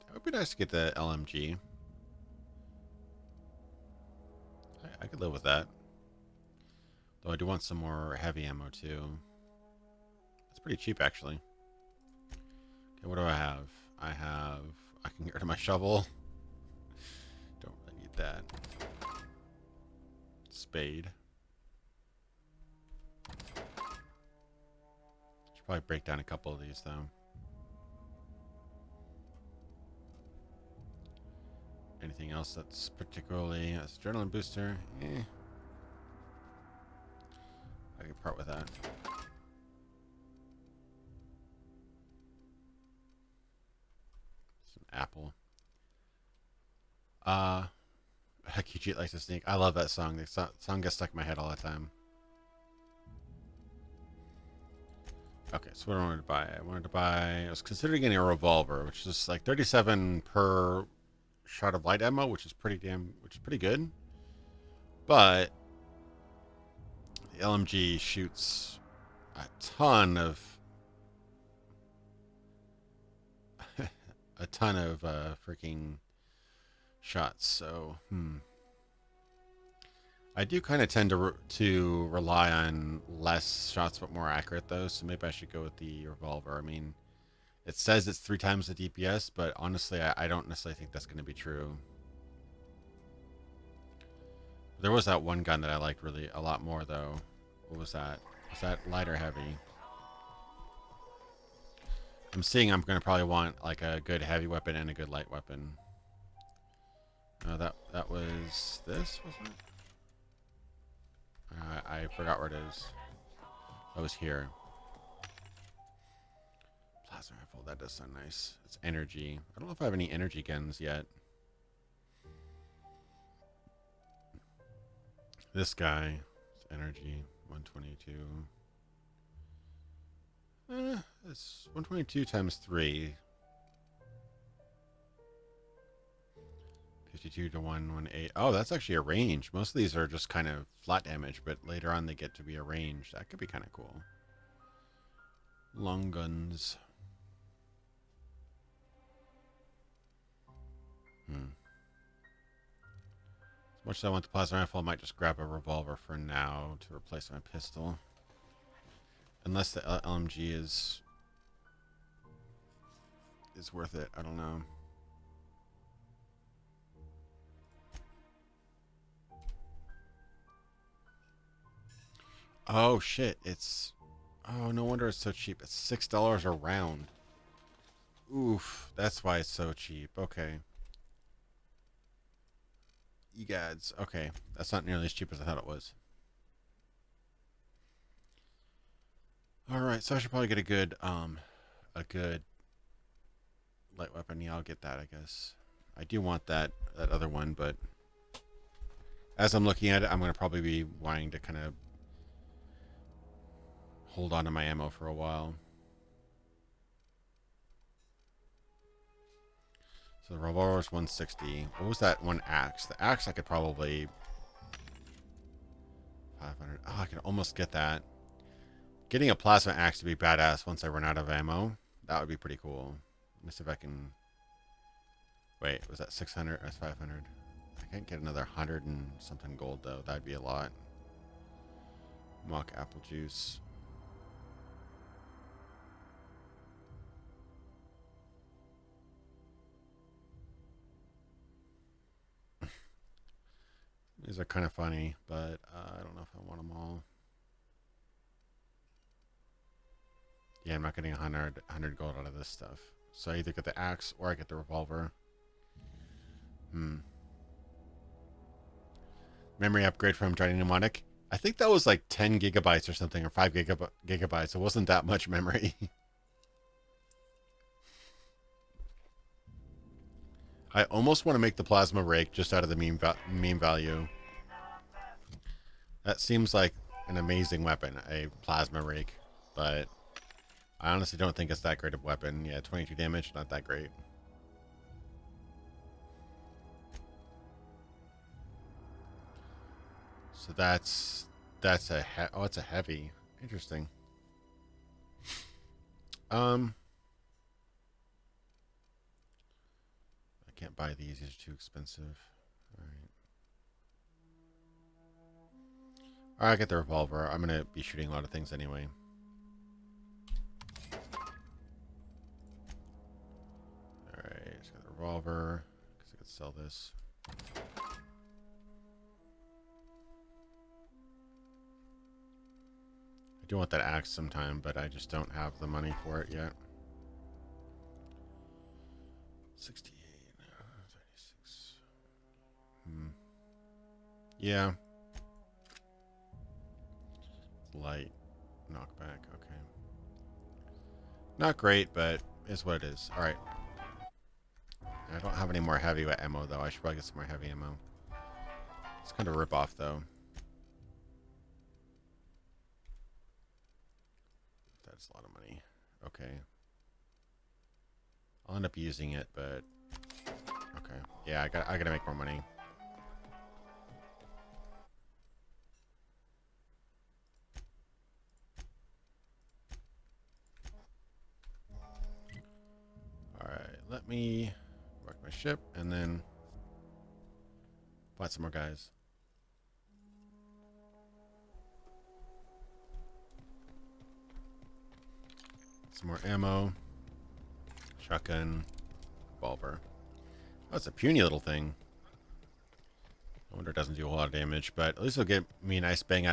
It would be nice to get the LMG. I could live with that. Though I do want some more heavy ammo too. It's pretty cheap actually. Okay, what do I have? I can get rid of my shovel. Don't really need that. Spade. Should probably break down a couple of these though. Anything else that's particularly adrenaline booster? I can part with that. Some apple. QG likes to sneak. I love that song. The song gets stuck in my head all the time. Okay, so what I wanted to buy. I was considering getting a revolver, which is like 37 per shot of light ammo, which is pretty good. But the LMG shoots a ton of freaking shots. So, I do kind of tend to rely on less shots but more accurate though. So maybe I should go with the revolver. I mean, it says it's 3 times the DPS, but honestly, I don't necessarily think that's going to be true. There was that one gun that I liked really a lot more though. What was that? Was that light or heavy? I'm seeing I'm going to probably want like a good heavy weapon and a good light weapon. That was this, wasn't it? I forgot where it is. That was here. Plasma rifle, that does sound nice. It's energy. I don't know if I have any energy guns yet. This guy, it's energy, 122. It's 122 times 3. 52 to 118. Oh, that's actually a range. Most of these are just kind of flat damage, but later on they get to be a range. That could be kind of cool. Long guns. As much as I want the plasma rifle, I might just grab a revolver for now to replace my pistol. Unless the LMG is worth it. I don't know. Oh shit! It's oh no wonder it's so cheap. It's $6 a round. Oof, that's why it's so cheap. Okay. Egads. Okay, that's not nearly as cheap as I thought it was. All right, so I should probably get a good light weapon. Yeah, I'll get that, I guess. I do want that other one, but as I'm looking at it, I'm going to probably be wanting to kind of hold on to my ammo for a while. So the revolver is 160. What was that one axe? The axe I could probably 500. Oh, I can almost get that. Getting a plasma axe to be badass once I run out of ammo. That would be pretty cool. Let me see if I can. Wait, was that 600? That's 500. I can't get another 100 and something gold though. That'd be a lot. Mock apple juice. These are kind of funny, but I don't know if I want them all. Yeah, I'm not getting 100 gold out of this stuff. So I either get the axe or I get the revolver. Memory upgrade from Johnny Mnemonic. I think that was like 10 gigabytes or something, or 5 gigabytes. It wasn't that much memory. I almost want to make the plasma rake just out of the meme value. That seems like an amazing weapon, a plasma rake, but I honestly don't think it's that great of a weapon. Yeah, 22 damage, not that great. So that's a it's a heavy. Interesting. I can't buy these. These are too expensive. All right. All right, I get the revolver. I'm gonna be shooting a lot of things anyway. All right, let's get the revolver because I could sell this. I do want that axe sometime, but I just don't have the money for it yet. 68, 36. Yeah. Light knockback. Okay. Not great, but is what it is. All right. I don't have any more heavy ammo though. I should probably get some more heavy ammo. It's kind of a rip off though. That's a lot of money. Okay. I'll end up using it, but okay. Yeah, I gotta make more money. Alright, let me work my ship and then find some more guys. Some more ammo. Shotgun. Revolver. Oh, it's a puny little thing. I wonder it doesn't do a whole lot of damage, but at least it'll get me a nice bang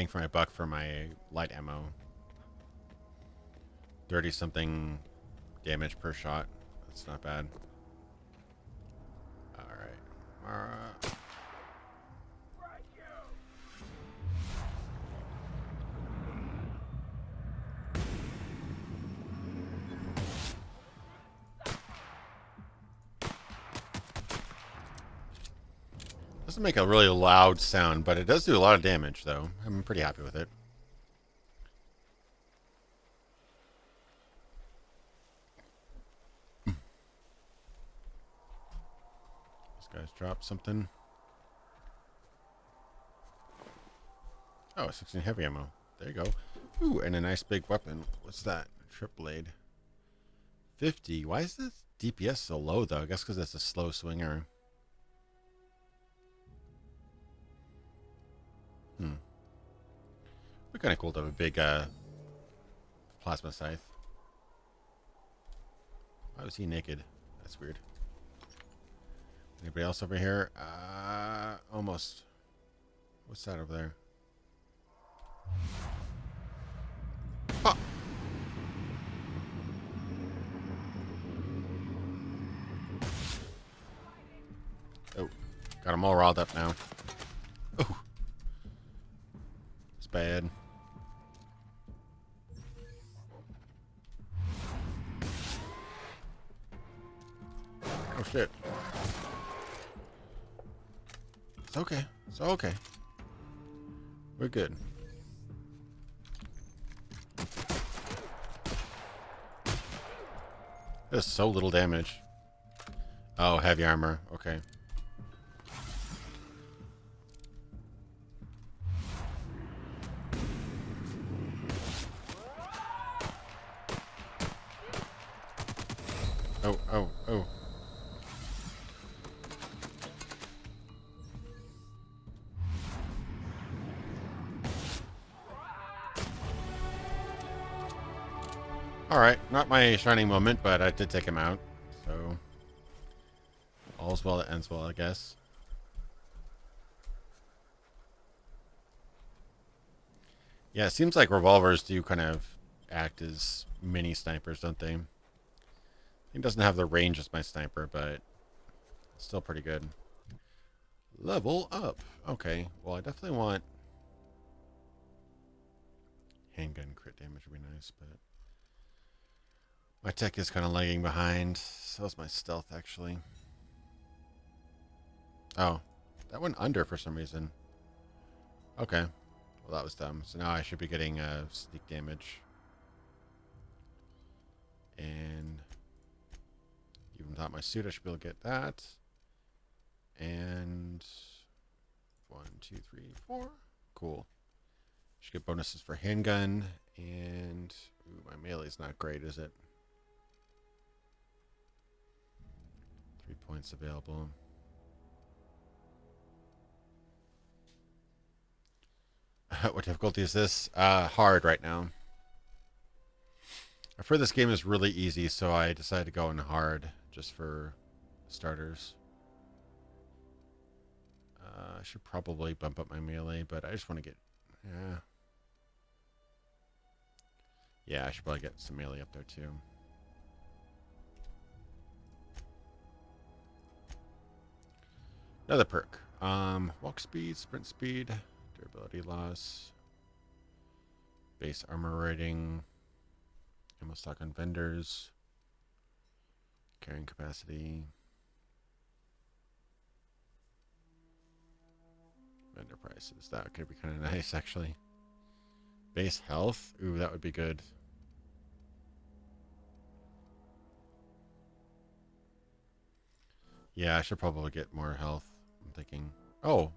for my buck for my light ammo. 30 something damage per shot. That's not bad. Alright. Doesn't make a really loud sound, but it does do a lot of damage, though. I'm pretty happy with it. These guys dropped something. Oh, 16 heavy ammo. There you go. Ooh, and a nice big weapon. What's that? Trip blade. 50. Why is this DPS so low, though? I guess because it's a slow swinger. Be kind of cool to have a big plasma scythe. Why was he naked? That's weird. Anybody else over here? Almost. What's that over there? Oh. Oh, got them all riled up now. Oh, it's bad. Oh shit. It's okay. It's okay. We're good. There's so little damage. Oh, heavy armor. Okay. Oh, oh, oh. Alright, not my shining moment, but I did take him out. So, all's well that ends well, I guess. Yeah, it seems like revolvers do kind of act as mini snipers, don't they? He doesn't have the range as my sniper, but still pretty good. Level up. Okay, well, I definitely want handgun crit damage would be nice, but my tech is kind of lagging behind. So is my stealth, actually. Oh, that went under for some reason. Okay, well, that was dumb. So now I should be getting sneak damage. And even without my suit, I should be able to get that. And 1, 2, 3, 4. Cool. Should get bonuses for handgun. And ooh, my melee's not great, is it? 3 points available. What difficulty is this? Hard right now. I've heard this game is really easy, so I decided to go in hard just for starters. I should probably bump up my melee, but I just want to get... Yeah, I should probably get some melee up there too. Another perk. Walk speed, sprint speed, durability loss, base armor rating, ammo stock on vendors, carrying capacity, vendor prices. That could be kind of nice, actually. Base health. Ooh, that would be good. Yeah, I should probably get more health. I'm thinking. Oh,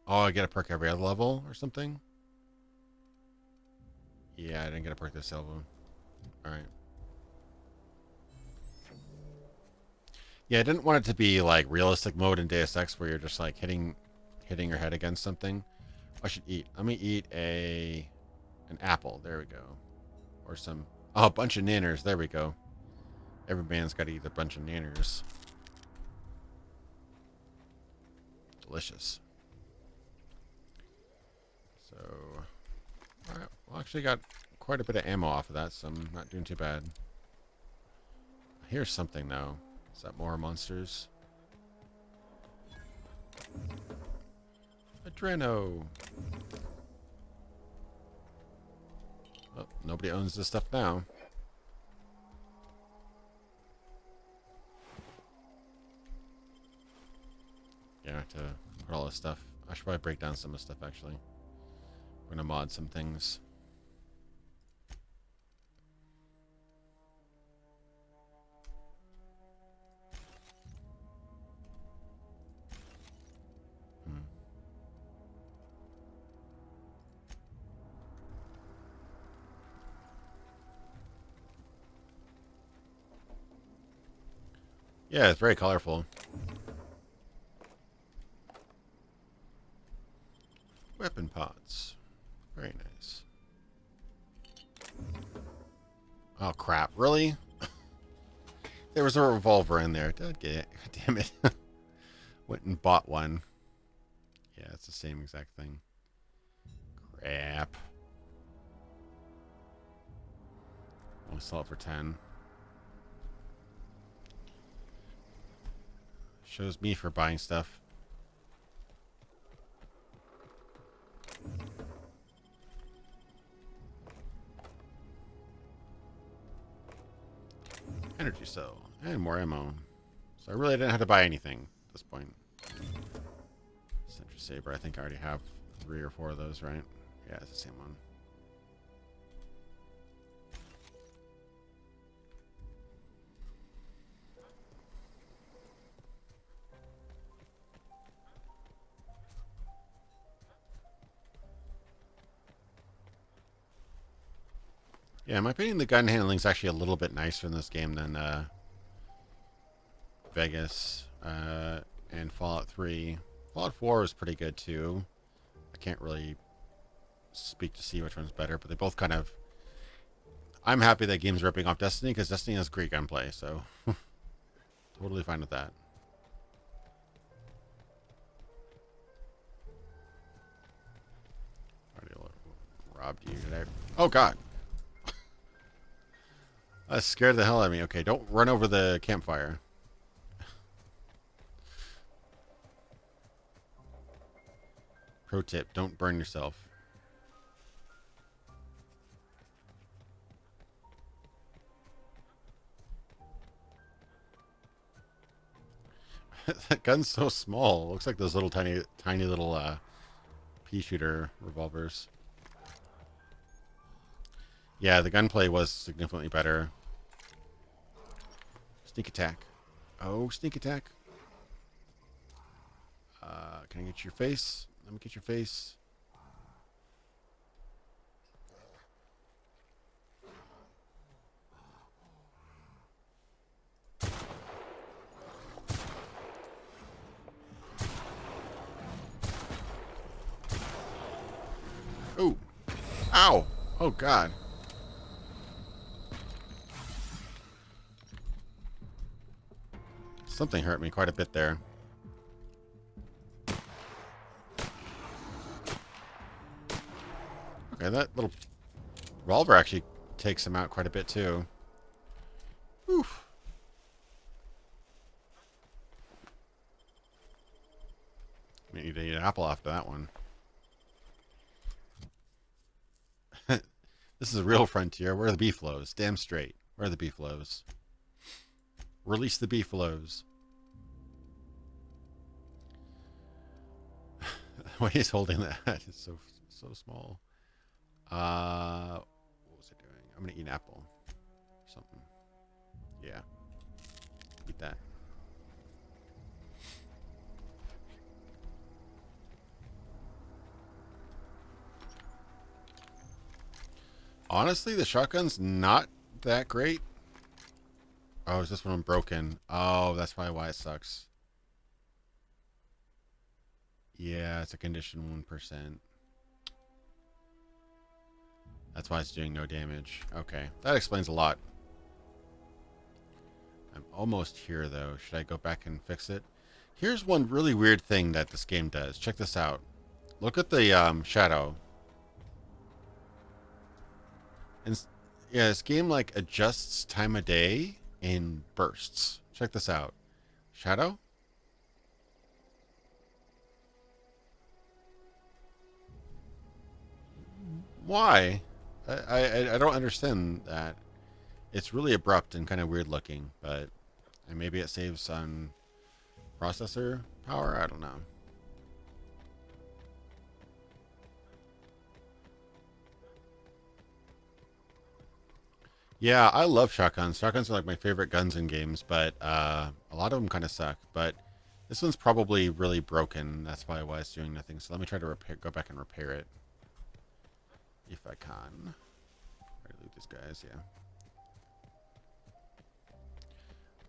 I get a perk every other level or something? Yeah, I didn't get a perk this level. Alright. Yeah, I didn't want it to be like realistic mode in Deus Ex where you're just like hitting your head against something. I should eat. Let me eat an apple. There we go. Or some... Oh, a bunch of nanners. There we go. Every man's got to eat a bunch of nanners. Delicious. So, alright. Well, actually got quite a bit of ammo off of that, so I'm not doing too bad. I hear something, though. Is that more monsters? Adreno! Oh, nobody owns this stuff now. Yeah, to put all this stuff. I should probably break down some of the stuff, actually. I'm gonna mod some things. Yeah, it's very colorful. Weapon pots. Very nice. Oh, crap. Really? There was a revolver in there. God damn it. Went and bought one. Yeah, it's the same exact thing. Crap. I'll sell it for 10. Shows me for buying stuff. Energy cell. And more ammo. So I really didn't have to buy anything at this point. Sentry Saber. I think I already have 3 or 4 of those, right? Yeah, it's the same one. Yeah, in my opinion, the gun handling is actually a little bit nicer in this game than Vegas and Fallout 3. Fallout 4 was pretty good too. I can't really speak to see which one's better, but they both kind of... I'm happy that game's ripping off Destiny because Destiny has great gunplay, so totally fine with that. Already robbed you. Did I? Oh, God. That scared the hell out of me. Okay, don't run over the campfire. Pro tip, don't burn yourself. That gun's so small. It looks like those little tiny little pea shooter revolvers. Yeah, the gunplay was significantly better. Sneak attack. Oh, sneak attack. Can I get your face? Let me get your face. Oh. Ow. Oh, God. Something hurt me quite a bit there. Okay, that little revolver actually takes him out quite a bit too. Oof. I need to eat an apple after that one. This is a real frontier. Where are the beefaloes? Damn straight. Where are the beefaloes? Release the beefaloes. The way he's holding that is so small. What was I doing? I'm gonna eat an apple. Something. Yeah. Eat that. Honestly, the shotgun's not that great. Oh, is this one broken? Oh, that's probably why it sucks. Yeah, it's a condition 1%. That's why it's doing no damage. Okay, that explains a lot. I'm almost here, though. Should I go back and fix it? Here's one really weird thing that this game does. Check this out. Look at the shadow. And yeah, this game like adjusts time of day in bursts. Check this out. Shadow? Why? I don't understand that. It's really abrupt and kind of weird looking, but and maybe it saves on processor power. I don't know. Yeah, I love shotguns. Shotguns are like my favorite guns in games, but a lot of them kind of suck. But this one's probably really broken. That's probably why it's doing nothing. So let me try to go back and repair it. If I can. Try to loot these guys, yeah.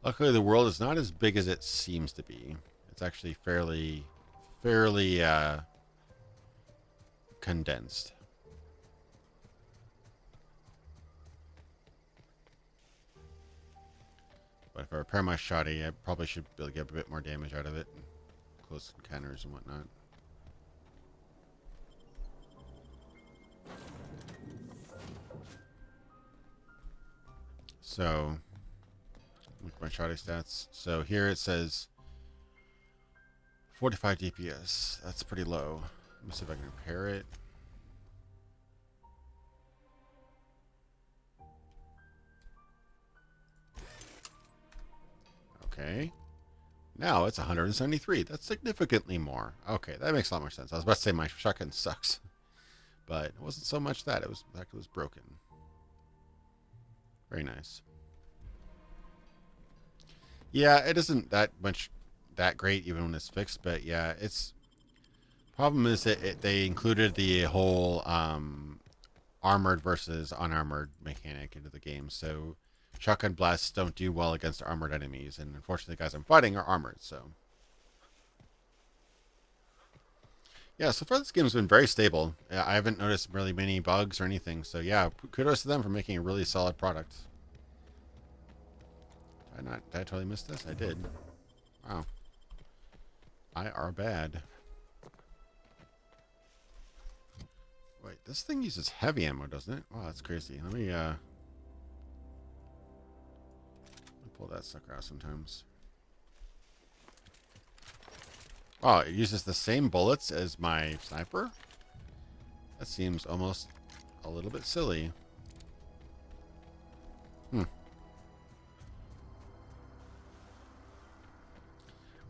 Luckily, the world is not as big as it seems to be. It's actually fairly condensed. But if I repair my shoddy, I probably should be able to get a bit more damage out of it. Close encounters and whatnot. So, look at my shoddy stats. So here it says 45 DPS. That's pretty low. Let me see if I can repair it. Okay. Now it's 173. That's significantly more. Okay, that makes a lot more sense. I was about to say my shotgun sucks. But it wasn't so much that. It was the fact it was broken. Very nice. Yeah, it isn't that great even when it's fixed, but yeah, it's problem is that they included the whole armored versus unarmored mechanic into the game. So shotgun blasts don't do well against armored enemies, and unfortunately the guys I'm fighting are armored, so yeah, so far this game's been very stable. I haven't noticed really many bugs or anything, so yeah, kudos to them for making a really solid product. Did I totally miss this? I did. Wow. I are bad. Wait, this thing uses heavy ammo, doesn't it? Wow, that's crazy. Let me pull that sucker out sometimes. Oh, it uses the same bullets as my sniper? That seems almost a little bit silly.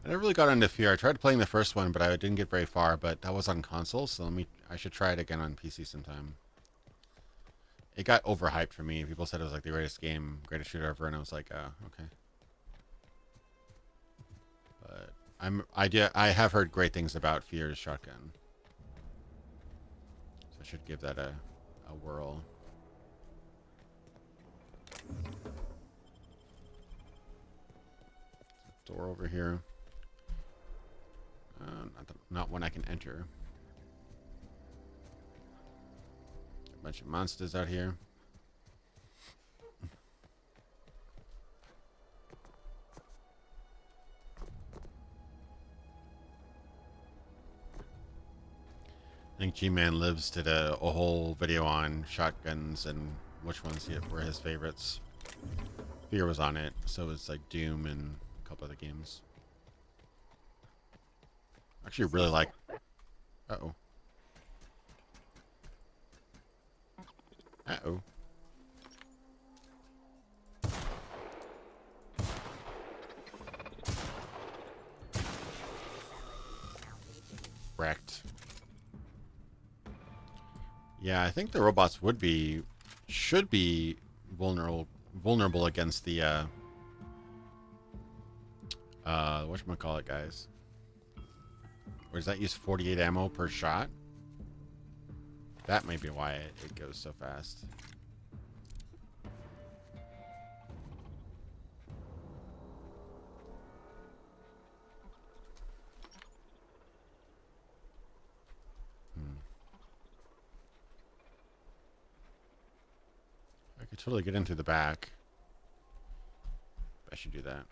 I never really got into Fear. I tried playing the first one, but I didn't get very far, but that was on console, so I should try it again on PC sometime. It got overhyped for me. People said it was like the greatest game, greatest shooter ever, and I was like, okay. But I have heard great things about Fear's shotgun. So I should give that a whirl. Door over here. Not one I can enter. A bunch of monsters out here. I think G-Man Lives did a whole video on shotguns and which ones were his favorites. Fear was on it, so it's like Doom and a couple other games. I actually really like... Uh-oh. Uh-oh. Wrecked. Yeah, I think the robots should be vulnerable against the whatchamacallit, guys. Or does that use 48 ammo per shot? That may be why it goes so fast. I could totally get in through the back. I should do that.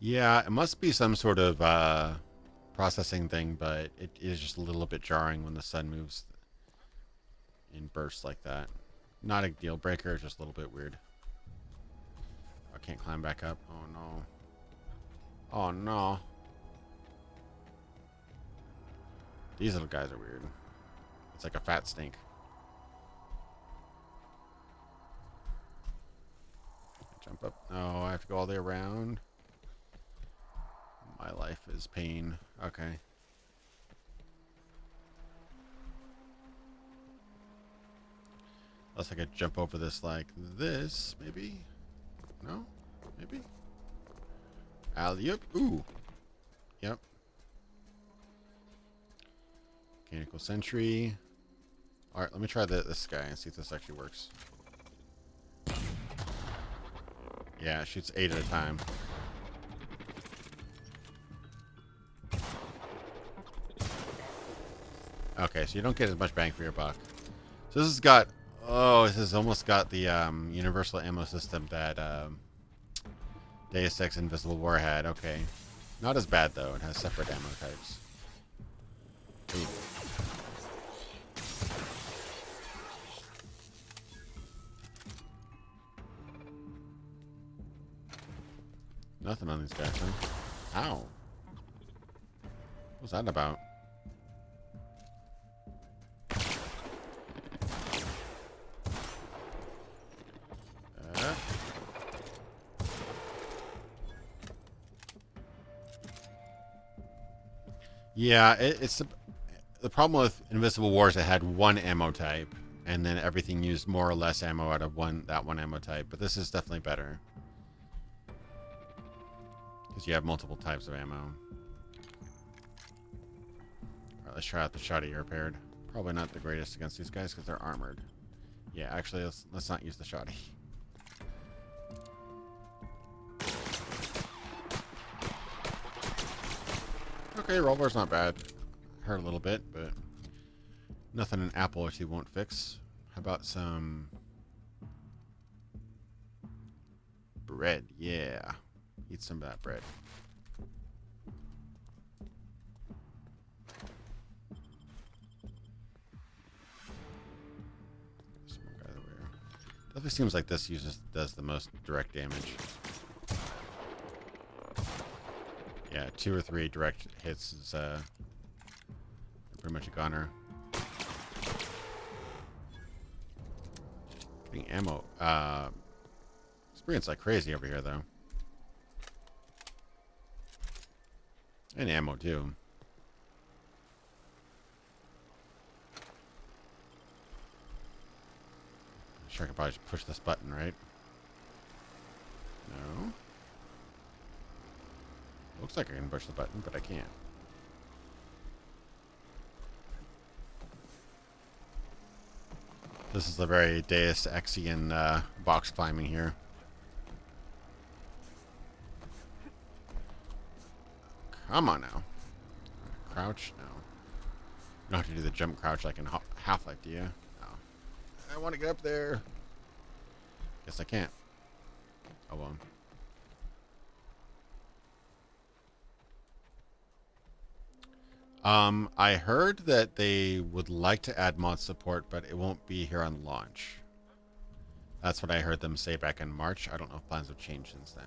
Yeah, it must be some sort of processing thing, but it is just a little bit jarring when the sun moves in bursts like that. Not a deal breaker, just a little bit weird. I can't climb back up. Oh no. Oh no. These little guys are weird. It's like a fat snake. Jump up. Oh, I have to go all the way around. My life is pain. Okay. Unless I could jump over this like this, maybe? No? Maybe? Alley-oop. Ooh. Yep. Mechanical sentry. Alright, let me try this guy and see if this actually works. Yeah, it shoots 8 at a time. Okay, so you don't get as much bang for your buck. So this has got Oh, this has almost got the universal ammo system that Deus Ex Invisible War had. Okay. Not as bad, though. It has separate ammo types. Ooh. Nothing on these guys, huh? Ow. What's that about? Yeah, it's the problem with Invisible Wars. It had one ammo type, and then everything used more or less ammo out of that one ammo type. But this is definitely better because you have multiple types of ammo. All right, let's try out the shoddy repaired. Probably not the greatest against these guys because they're armored. Yeah, actually, let's not use the shoddy. Okay, rollbar's not bad. Hurt a little bit, but nothing an apple or two won't fix. How about some bread? Yeah. Eat some of that bread. Some more guys over here. Definitely seems like this does the most direct damage. Yeah, 2 or 3 direct hits is pretty much a goner. Getting ammo. Experience like crazy over here, though. And ammo, too. I'm sure I can probably just push this button, right? No. Looks like I can push the button, but I can't. This is the very Deus Exian box climbing here. Come on now. Crouch? No. You don't have to do the jump crouch like in Half-Life, do you? No. I want to get up there. Guess I can't. Oh well. I heard that they would like to add mod support, but it won't be here on launch. That's what I heard them say back in March. I don't know if plans have changed since then.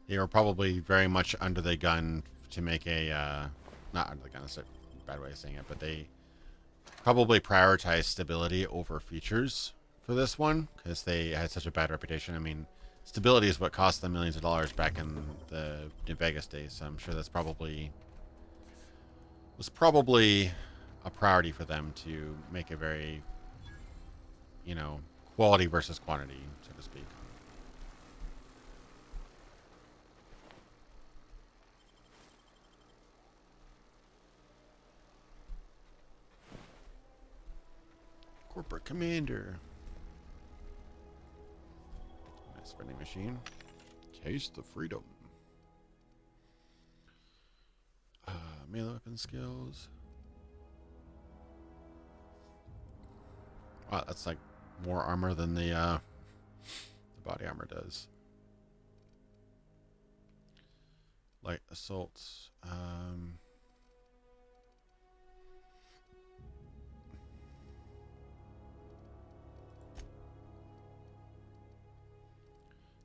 They were probably very much under the gun to make a, not under the gun, that's a bad way of saying it, but they probably prioritized stability over features for this one because they had such a bad reputation. I mean, stability is what cost them millions of dollars back in the New Vegas days, so I'm sure that's probably a priority for them to make a very, you know, quality versus quantity, so to speak. Corporate Commander. Nice vending machine. Taste the freedom. Melee weapon skills. Wow, that's like more armor than the body armor does. Light assaults.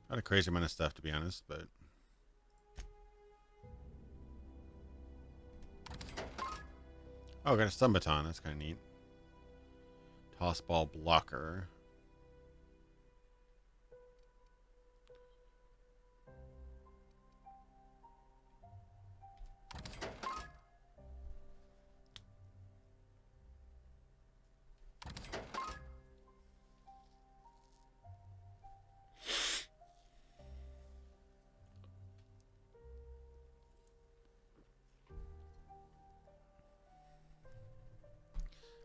Not a crazy amount of stuff, to be honest, but oh, got a stun baton. That's kind of neat. Toss ball blocker.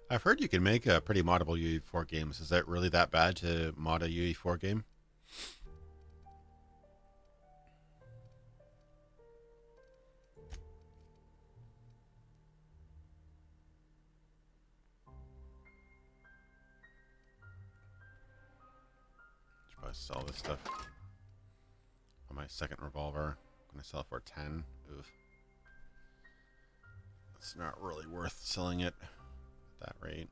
I've heard you can make a pretty moddable UE4 games. Is that really that bad to mod a UE4 game? I sell this stuff. On my second revolver, I'm gonna sell it for 10. Oof. It's not really worth selling it at that rate.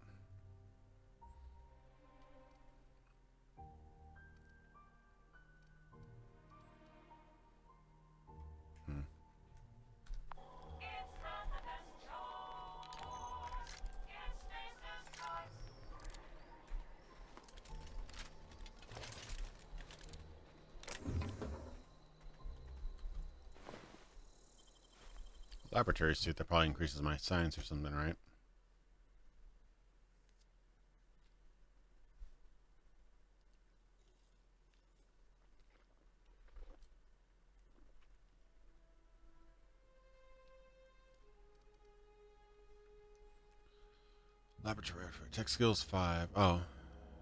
Laboratory suit, that probably increases my science or something, right? Laboratory for tech skills 5. Oh,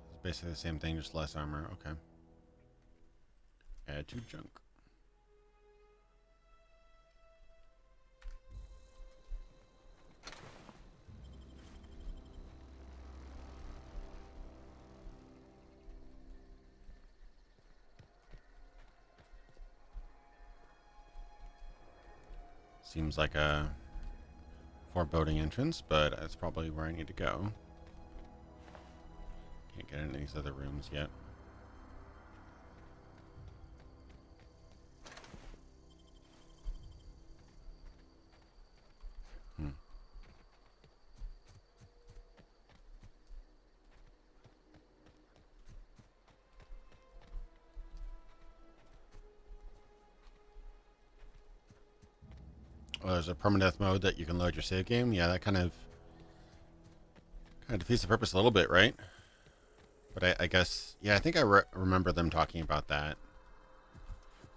it's basically the same thing, just less armor. Okay. Add to junk. Seems like a foreboding entrance, but that's probably where I need to go. Can't get into these other rooms yet. Oh, there's a permadeath mode that you can load your save game. Yeah, that kind of defeats the purpose a little bit, right? But I guess, yeah, I think I remember them talking about that. It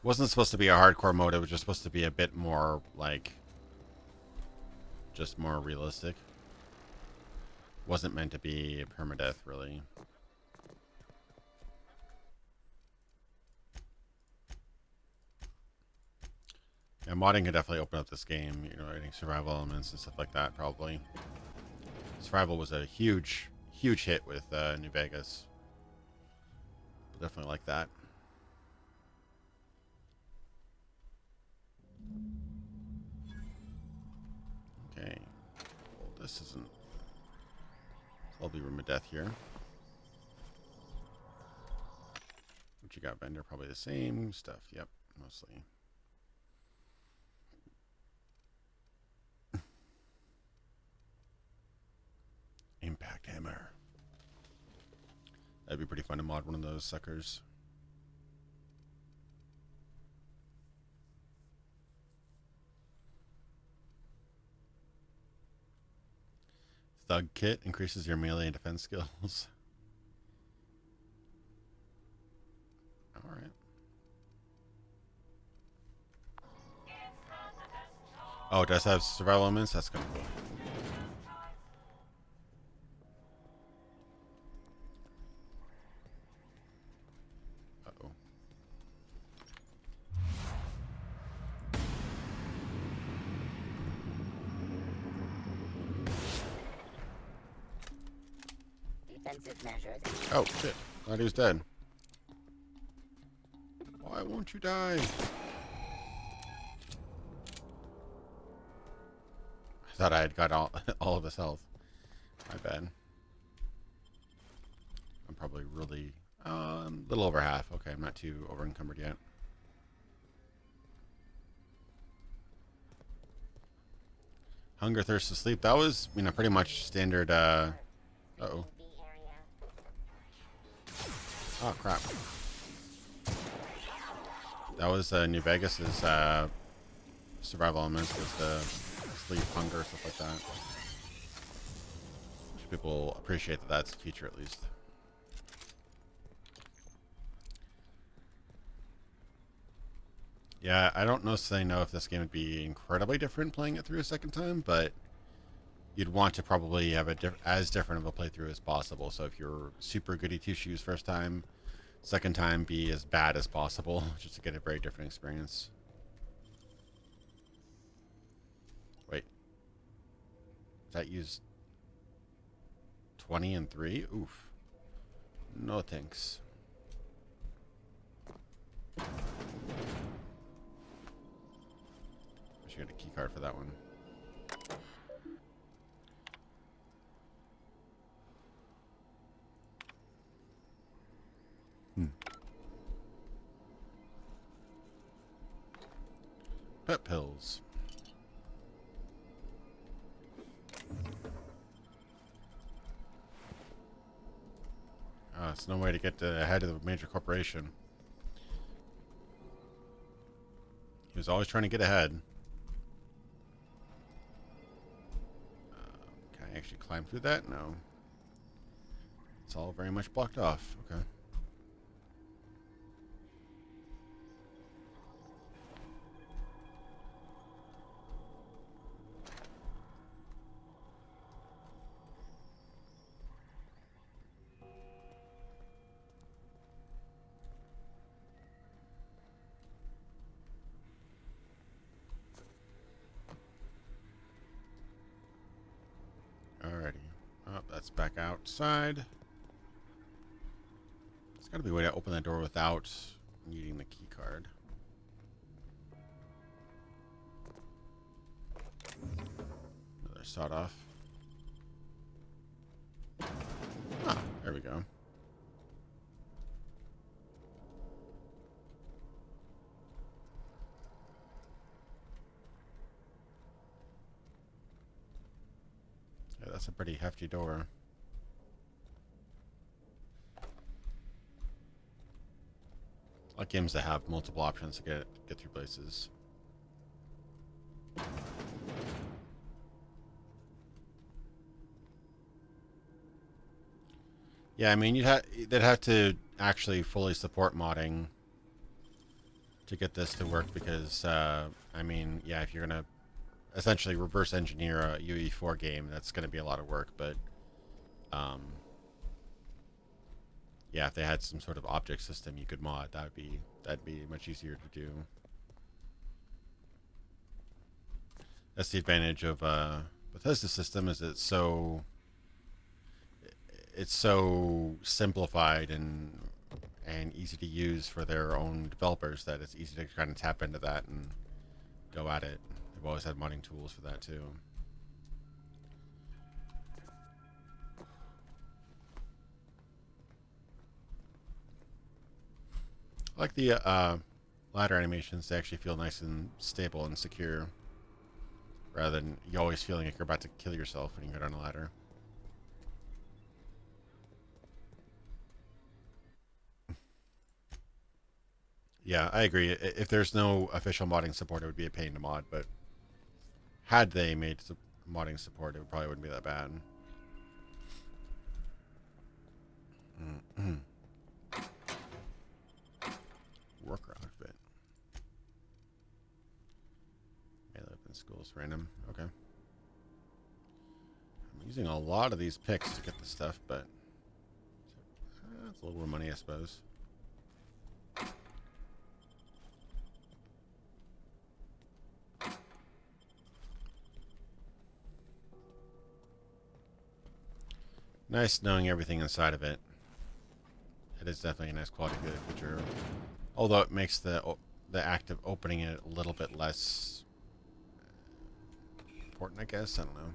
wasn't supposed to be a hardcore mode. It was just supposed to be a bit more, like, just more realistic. Wasn't meant to be permadeath, really. Yeah, modding could definitely open up this game, you know, adding survival elements and stuff like that, probably. Survival was a huge hit with New Vegas. Definitely like that. Okay. Well, this isn't... Lovely room of death here. What you got, vendor? Probably the same stuff. Yep, mostly. Impact hammer. That'd be pretty fun to mod one of those suckers. Thug kit increases your melee and defense skills. Alright. Oh, it does have survival elements? That's kind of cool. Uh-oh. Defensive measures. Oh, shit. Thought he was dead. Why won't you die? I thought I had got all of his health. My bad. I'm probably really... a little over half. Okay, I'm not too over-encumbered yet. Hunger, thirst, to sleep. That was, you know, pretty much standard, uh-oh. Oh, crap. That was New Vegas's survival elements, was the sleep, hunger, stuff like that. Wish people appreciate that that's a feature at least. Yeah, I don't necessarily know if this game would be incredibly different playing it through a second time, but you'd want to probably have as different of a playthrough as possible. So if you're super goody two-shoes first time, second time be as bad as possible, just to get a very different experience. Wait. Does that use 20 and 3? Oof. No thanks. card for that one. Pet pills. It's no way to get ahead of the major corporation. He was always trying to get ahead. Can I actually climb through that? No. It's all very much blocked off. Okay. Alrighty. Oh, that's back outside. There's got to be a way to open that door without needing the key card. Another sawed off. Ah, there we go. Yeah, that's a pretty hefty door. I like games that have multiple options to get through places. Yeah, I mean, they'd have to actually fully support modding to get this to work because, I mean, yeah, if you're gonna essentially reverse engineer a UE4 game, that's going to be a lot of work, but yeah, if they had some sort of object system you could mod, that'd be much easier to do. That's the advantage of Bethesda's system, is it's so simplified and easy to use for their own developers that it's easy to kind of tap into that and go at it. They've always had modding tools for that too. I like the ladder animations. They actually feel nice and stable and secure, rather than you always feeling like you're about to kill yourself when you go down a ladder. Yeah, I agree. If there's no official modding support, it would be a pain to mod, but had they made modding support, it probably wouldn't be that bad. Worker outfit. Melee weapon schools random. Okay. I'm using a lot of these picks to get the stuff, but that's a little more money, I suppose. Nice knowing everything inside of it. It is definitely a nice quality feature. Although it makes the act of opening it a little bit less important, I guess. I don't know.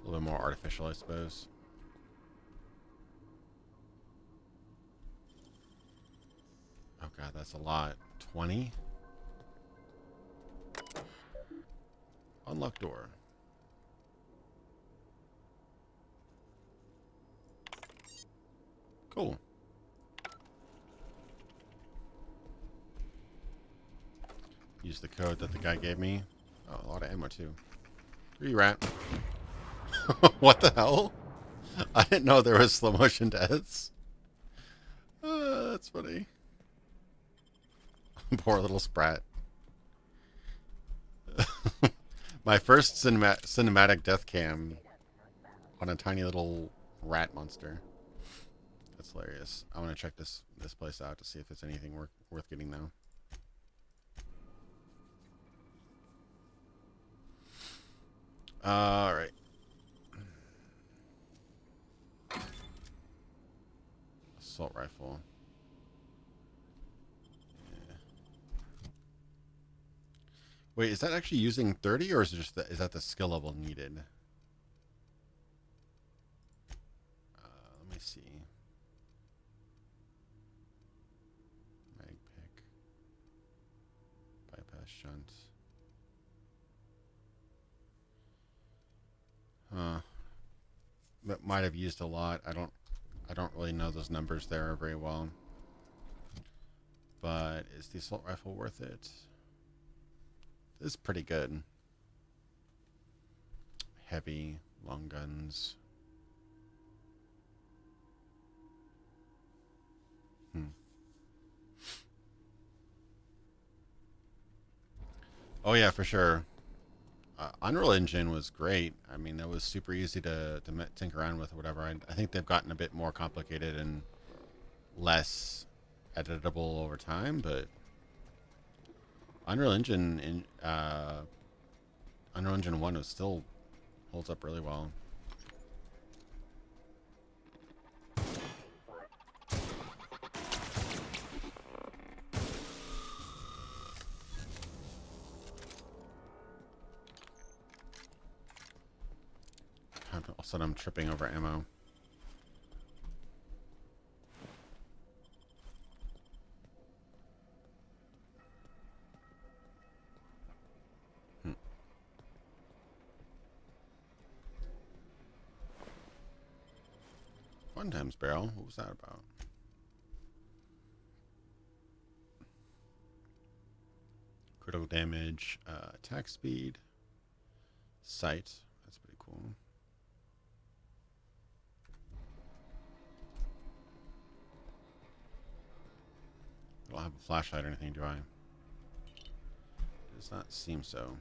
A little bit more artificial, I suppose. Oh god, that's a lot. 20? Unlock door. Cool. Use the code that the guy gave me. Oh, a lot of ammo too. Where you at? What the hell? I didn't know there was slow motion deaths. That's funny. Poor little sprat. My first cinematic death cam on a tiny little rat monster. That's hilarious. I want to check this place out to see if it's anything worth getting now. All right. Assault rifle. Yeah. Wait, is that actually using 30, or is it just is that the skill level needed? Let me see. Mag pick. Bypass shunt. Huh. That might have used a lot. I don't really know those numbers there very well. But is the assault rifle worth it? This is pretty good. Heavy, long guns. Oh yeah, for sure. Unreal Engine was great. I mean, that was super easy to tinker around with or whatever. I think they've gotten a bit more complicated and less editable over time, but Unreal Engine 1 was still holds up really well. All of a sudden I'm tripping over ammo. Fun times barrel. What was that about? Critical damage, attack speed, sight. That's pretty cool. I don't have a flashlight or anything, do I? Does not seem so.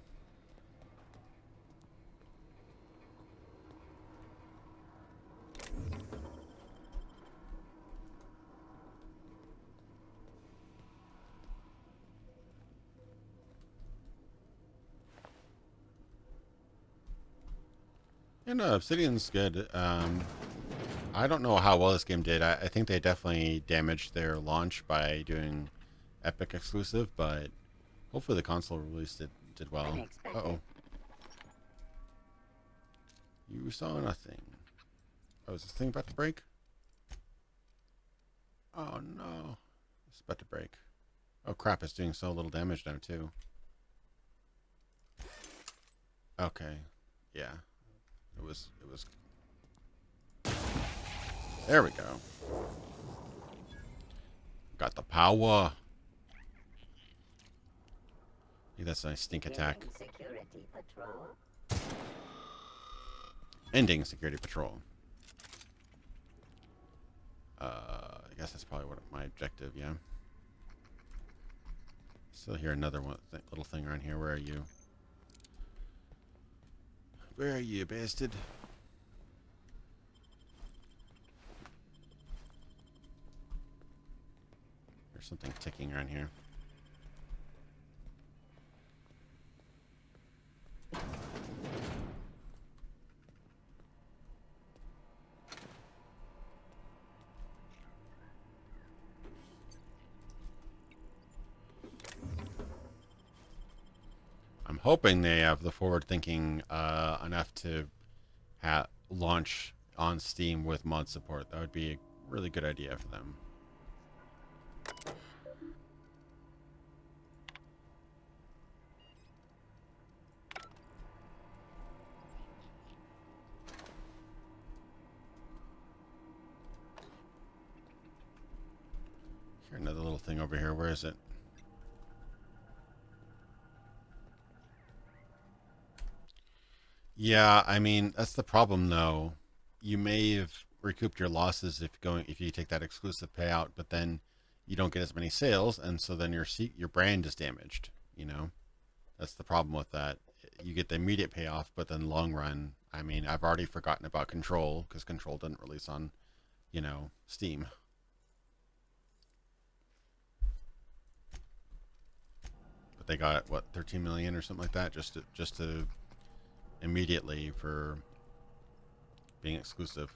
And Obsidian's good. I don't know how well this game did. I think they definitely damaged their launch by doing Epic exclusive, but hopefully the console release did well. Uh-oh. You saw nothing. Oh, is this thing about to break? Oh no. It's about to break. Oh crap, it's doing so little damage now too. Okay. Yeah. It was There we go. Got the power. Yeah, that's a nice stink attack. Security patrol. Ending security patrol. I guess that's probably what my objective, yeah. Still hear another one, little thing around here. Where are you? Where are you, bastard? There's something ticking around here. I'm hoping they have the forward thinking enough to launch on Steam with mod support. That would be a really good idea for them. Here's another little thing over here. Where is it? Yeah, I mean, that's the problem though. You may have recouped your losses if you take that exclusive payout, but then you don't get as many sales, and so then your brand is damaged, you know? That's the problem with that. You get the immediate payoff, but then long run, I mean, I've already forgotten about Control because Control didn't release on, you know, Steam. But they got what, 13 million or something like that just to immediately for being exclusive.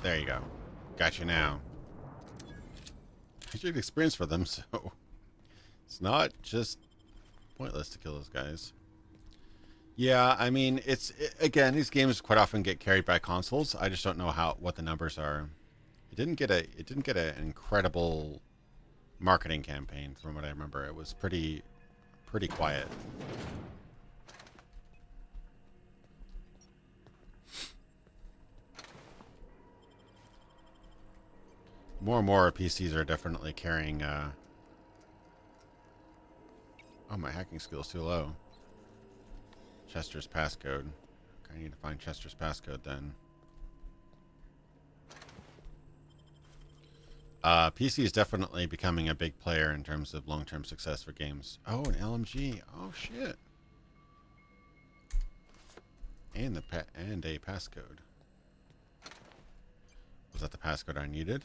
There you go. Got you now. It's a good experience for them, so it's not just pointless to kill those guys. Yeah, I mean, again, these games quite often get carried by consoles. I just don't know what the numbers are. It didn't get an incredible marketing campaign from what I remember. It was pretty quiet. More and more PCs are definitely carrying. Oh, my hacking skill's too low. Chester's passcode. I need to find Chester's passcode then. PC is definitely becoming a big player in terms of long-term success for games. Oh, an LMG. Oh shit. And a passcode. Was that the passcode I needed?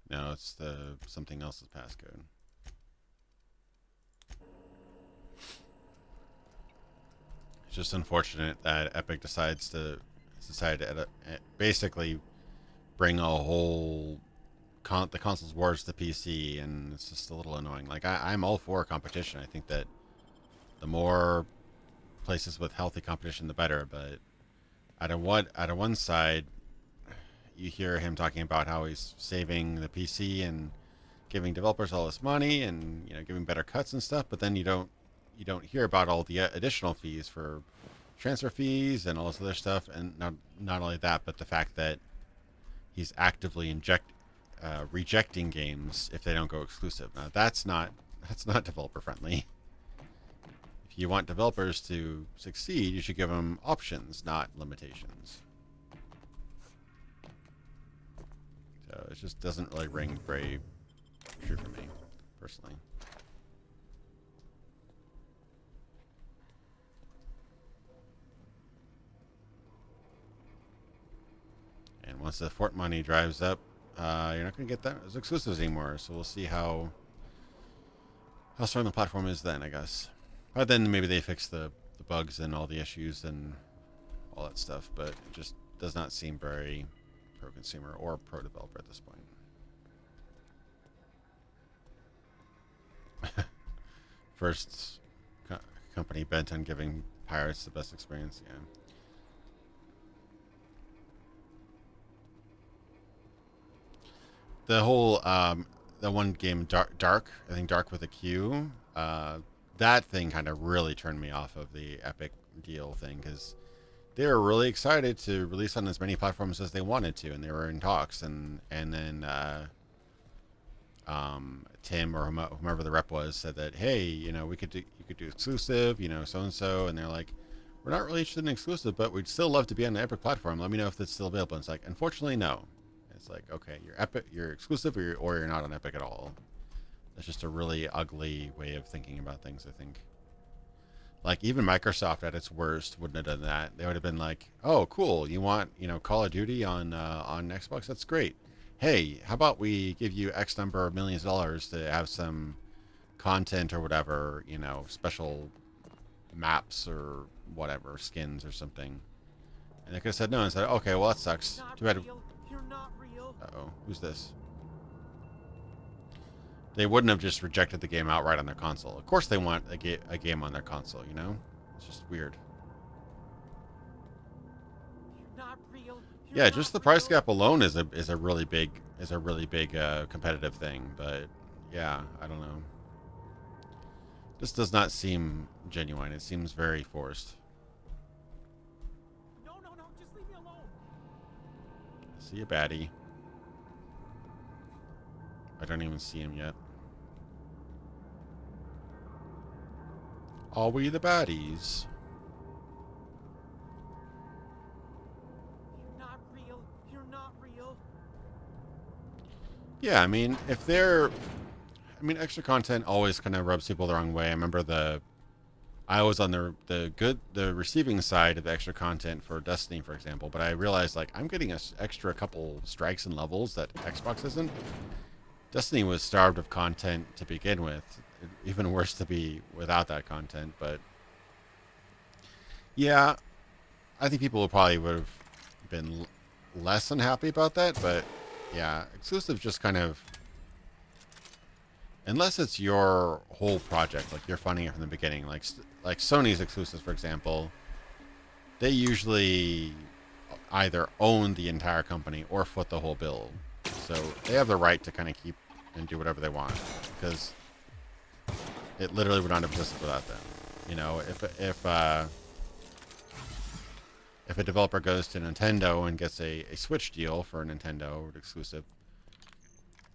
No, it's something else's passcode. It's just unfortunate that Epic decided to basically bring a whole the consoles wars to PC, and it's just a little annoying. Like I'm all for competition. I think that the more places with healthy competition, the better. But out of one side, you hear him talking about how he's saving the PC and giving developers all this money, and giving better cuts and stuff. But then you don't hear about all the additional fees for transfer fees and all this other stuff. And not only that, but the fact that he's actively rejecting games if they don't go exclusive. Now that's not developer friendly. If you want developers to succeed, you should give them options, not limitations. So it just doesn't really ring very true for me, personally. And once the Fort money drives up, you're not going to get that as exclusives anymore. So we'll see how strong the platform is then, I guess. But then maybe they fix the bugs and all the issues and all that stuff. But it just does not seem very pro-consumer or pro-developer at this point. First company bent on giving pirates the best experience, yeah. The whole, the one game, Dark, I think Dark with a Q, that thing kind of really turned me off of the Epic deal thing, because they were really excited to release on as many platforms as they wanted to, and they were in talks, and then Tim or whomever the rep was said that, hey, you could do exclusive, so and so, and they're like, we're not really interested in exclusive, but we'd still love to be on the Epic platform. Let me know if it's still available. And it's like, unfortunately, no. It's like, okay, you're exclusive, or you're not on Epic at all. That's just a really ugly way of thinking about things, I think. Like, even Microsoft at its worst wouldn't have done that. They would have been like, oh, cool, you want, Call of Duty on Xbox? That's great. Hey, how about we give you X number of millions of dollars to have some content or whatever, special maps or whatever, skins or something. And they could have said no and said, okay, well, that sucks. Too bad. Uh-oh, who's this? They wouldn't have just rejected the game outright on their console. Of course they want a game on their console, It's just weird. Yeah, just the price gap alone is a really big competitive thing, but yeah, I don't know. This does not seem genuine. It seems very forced. No, just leave me alone. See a baddie. I don't even see him yet. Are we the baddies? You're not real. Yeah, I mean, extra content always kind of rubs people the wrong way. I remember I was on the receiving side of the extra content for Destiny, for example, but I realized, like, I'm getting an extra couple strikes and levels that Xbox isn't. Destiny was starved of content to begin with. Even worse to be without that content, but yeah, I think people would have been less unhappy about that, but Yeah, exclusive just kind of, unless it's your whole project, like you're funding it from the beginning, like Sony's exclusives, for example, they usually either own the entire company or foot the whole bill. So they have the right to kind of keep and do whatever they want, because it literally would not have existed without them. You know, if a developer goes to Nintendo and gets a Switch deal for a Nintendo exclusive,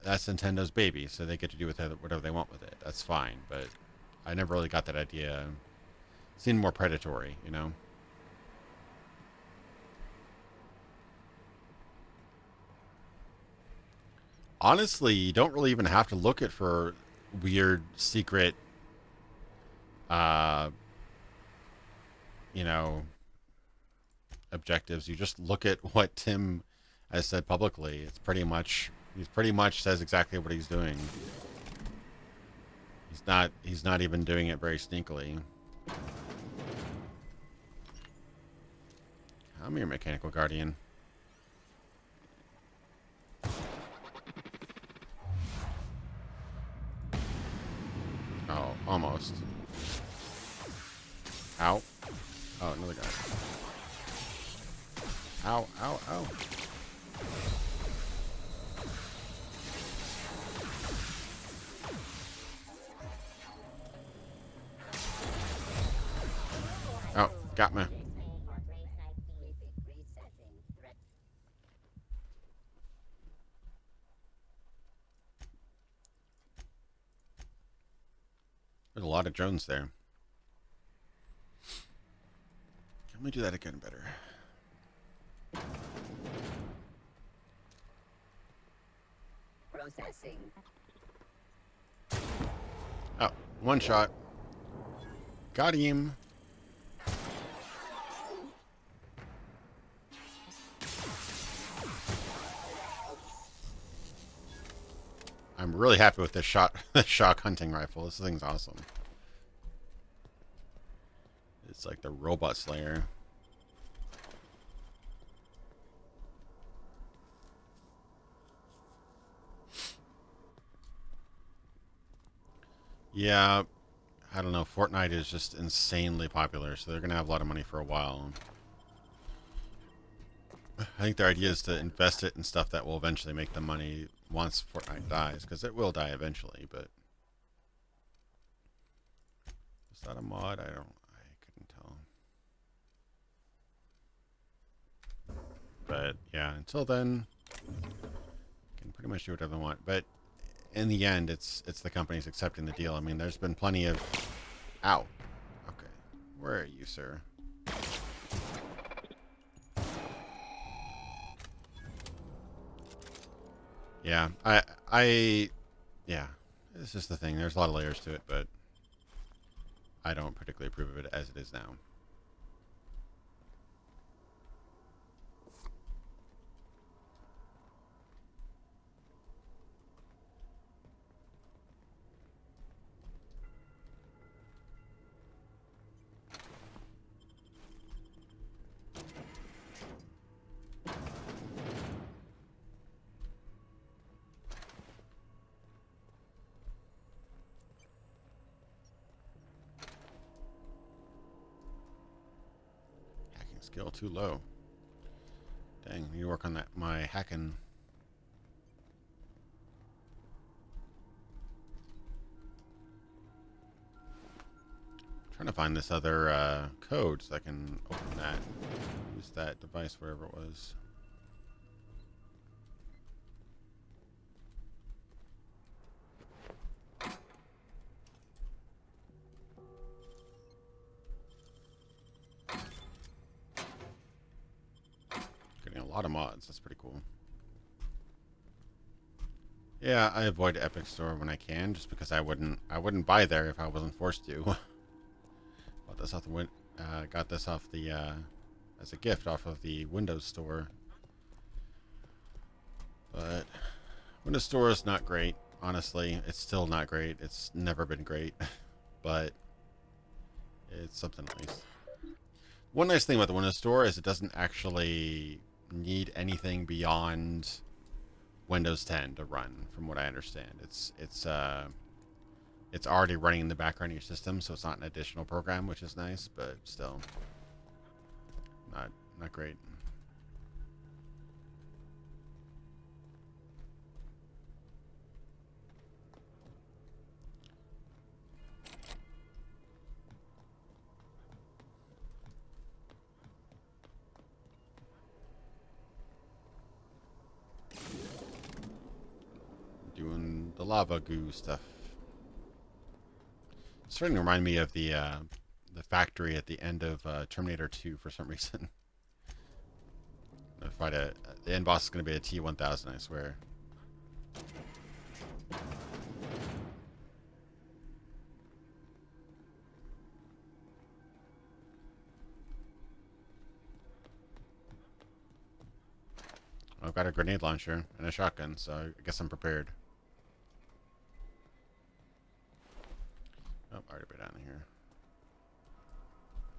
that's Nintendo's baby, so they get to do with it whatever they want with it. That's fine, but I never really got that idea. It seemed more predatory, you know? Honestly, you don't really even have to look at for weird, secret, you know, objectives. You just look at what Tim has said publicly. It's pretty much, he's pretty much says exactly what he's doing. He's not even doing it very sneakily. I'm your mechanical guardian. Oh, almost. Ow. Oh, another guy. Ow, ow, ow. Oh, got me. There's a lot of drones there. Can we do that again better? Processing. Oh, one shot. Got him. I'm really happy with this shock hunting rifle. This thing's awesome. It's like the robot slayer. Yeah, I don't know. Fortnite is just insanely popular, so they're going to have a lot of money for a while. I think their idea is to invest it in stuff that will eventually make them money once Fortnite dies, because it will die eventually, but... Is that a mod? I couldn't tell. But, yeah, until then, can pretty much do whatever they want. But in the end, it's the companies accepting the deal. I mean, there's been plenty of... Ow. Okay. Where are you, sir? Yeah, yeah, it's just the thing. There's a lot of layers to it, but I don't particularly approve of it as it is now. Skill too low. Dang, I need to work on that. My hacking. Trying to find this other code so I can open that. Use that device, whatever it was. Getting a lot of mods. That's pretty cool. Yeah, I avoid Epic Store when I can, just because I wouldn't buy there if I wasn't forced to. Bought this off the got this off the as a gift off of the Windows Store. But Windows Store is not great. Honestly, it's still not great. It's never been great, but it's something nice. One nice thing about the Windows Store is it doesn't actually need anything beyond Windows 10 to run, from what I understand. It's already running in the background of your system, so it's not an additional program, which is nice, but still not great. Doing the lava goo stuff. It's starting to remind me of the factory at the end of Terminator 2 for some reason. The end boss is going to be a T-1000, I swear. I've got a grenade launcher and a shotgun, so I guess I'm prepared. Oh, already been down here.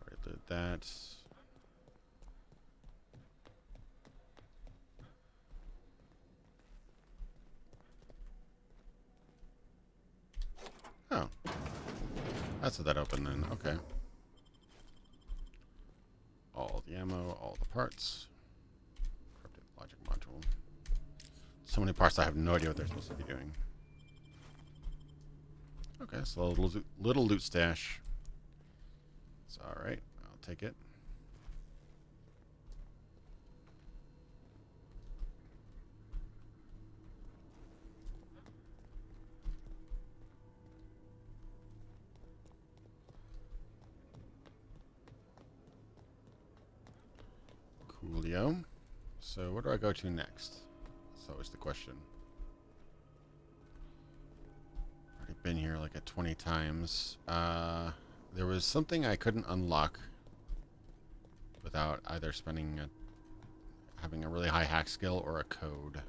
Already did that. Oh. That's what that opened then. Okay. All the ammo, all the parts. Corrupted logic module. So many parts I have no idea what they're supposed to be doing. Okay, so a little loot stash. It's alright. I'll take it. Coolio. So where do I go to next? That's always the question. Already been here like 20 times. There was something I couldn't unlock without either having a really high hack skill or a code.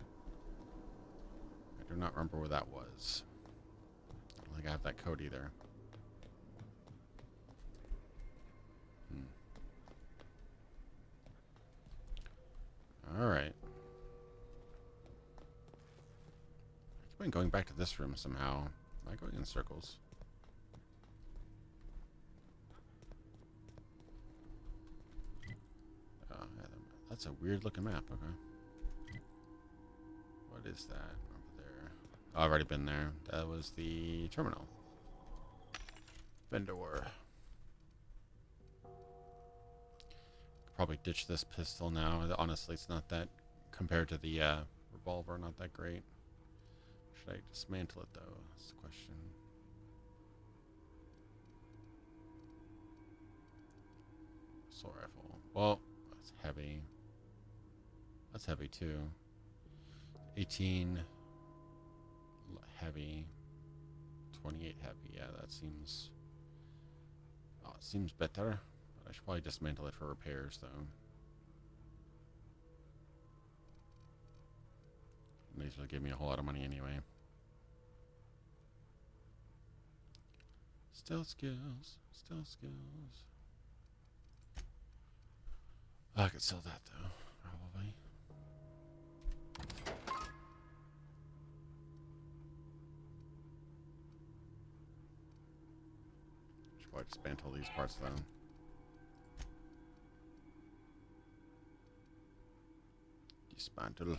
I do not remember where that was. I don't think I have that code either. Alright. I've been going back to this room somehow. Am I going in circles? Oh, yeah, that's a weird looking map. Okay. What is that over there? Oh, I've already been there. That was the terminal. Vendor. Probably ditch this pistol now. Honestly, it's not that, compared to the revolver, not that great. Should I dismantle it though? That's the question. Assault rifle. Well, that's heavy. That's heavy too. 18 heavy. 28 heavy. Yeah, that seems. Oh, it seems better. I should probably dismantle it for repairs, though. These will give me a whole lot of money anyway. Stealth skills. Stealth skills. I could sell that, though. Probably. Should probably dismantle these parts, though. Dismantle.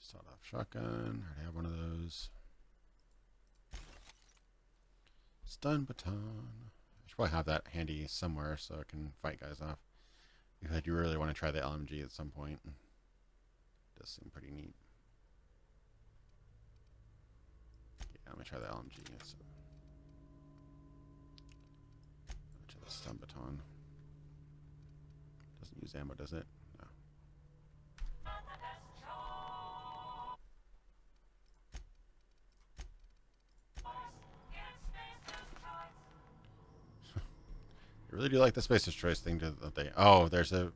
Sawed off shotgun. I have one of those. Stun baton. I should probably have that handy somewhere so I can fight guys off. If I do really want to try the LMG at some point. It does seem pretty neat. I'm gonna try the LMG. So. Try the stun baton. Doesn't use ammo, does it? No. You really do like the Spacer's Choice thing, don't they? Oh, there's a.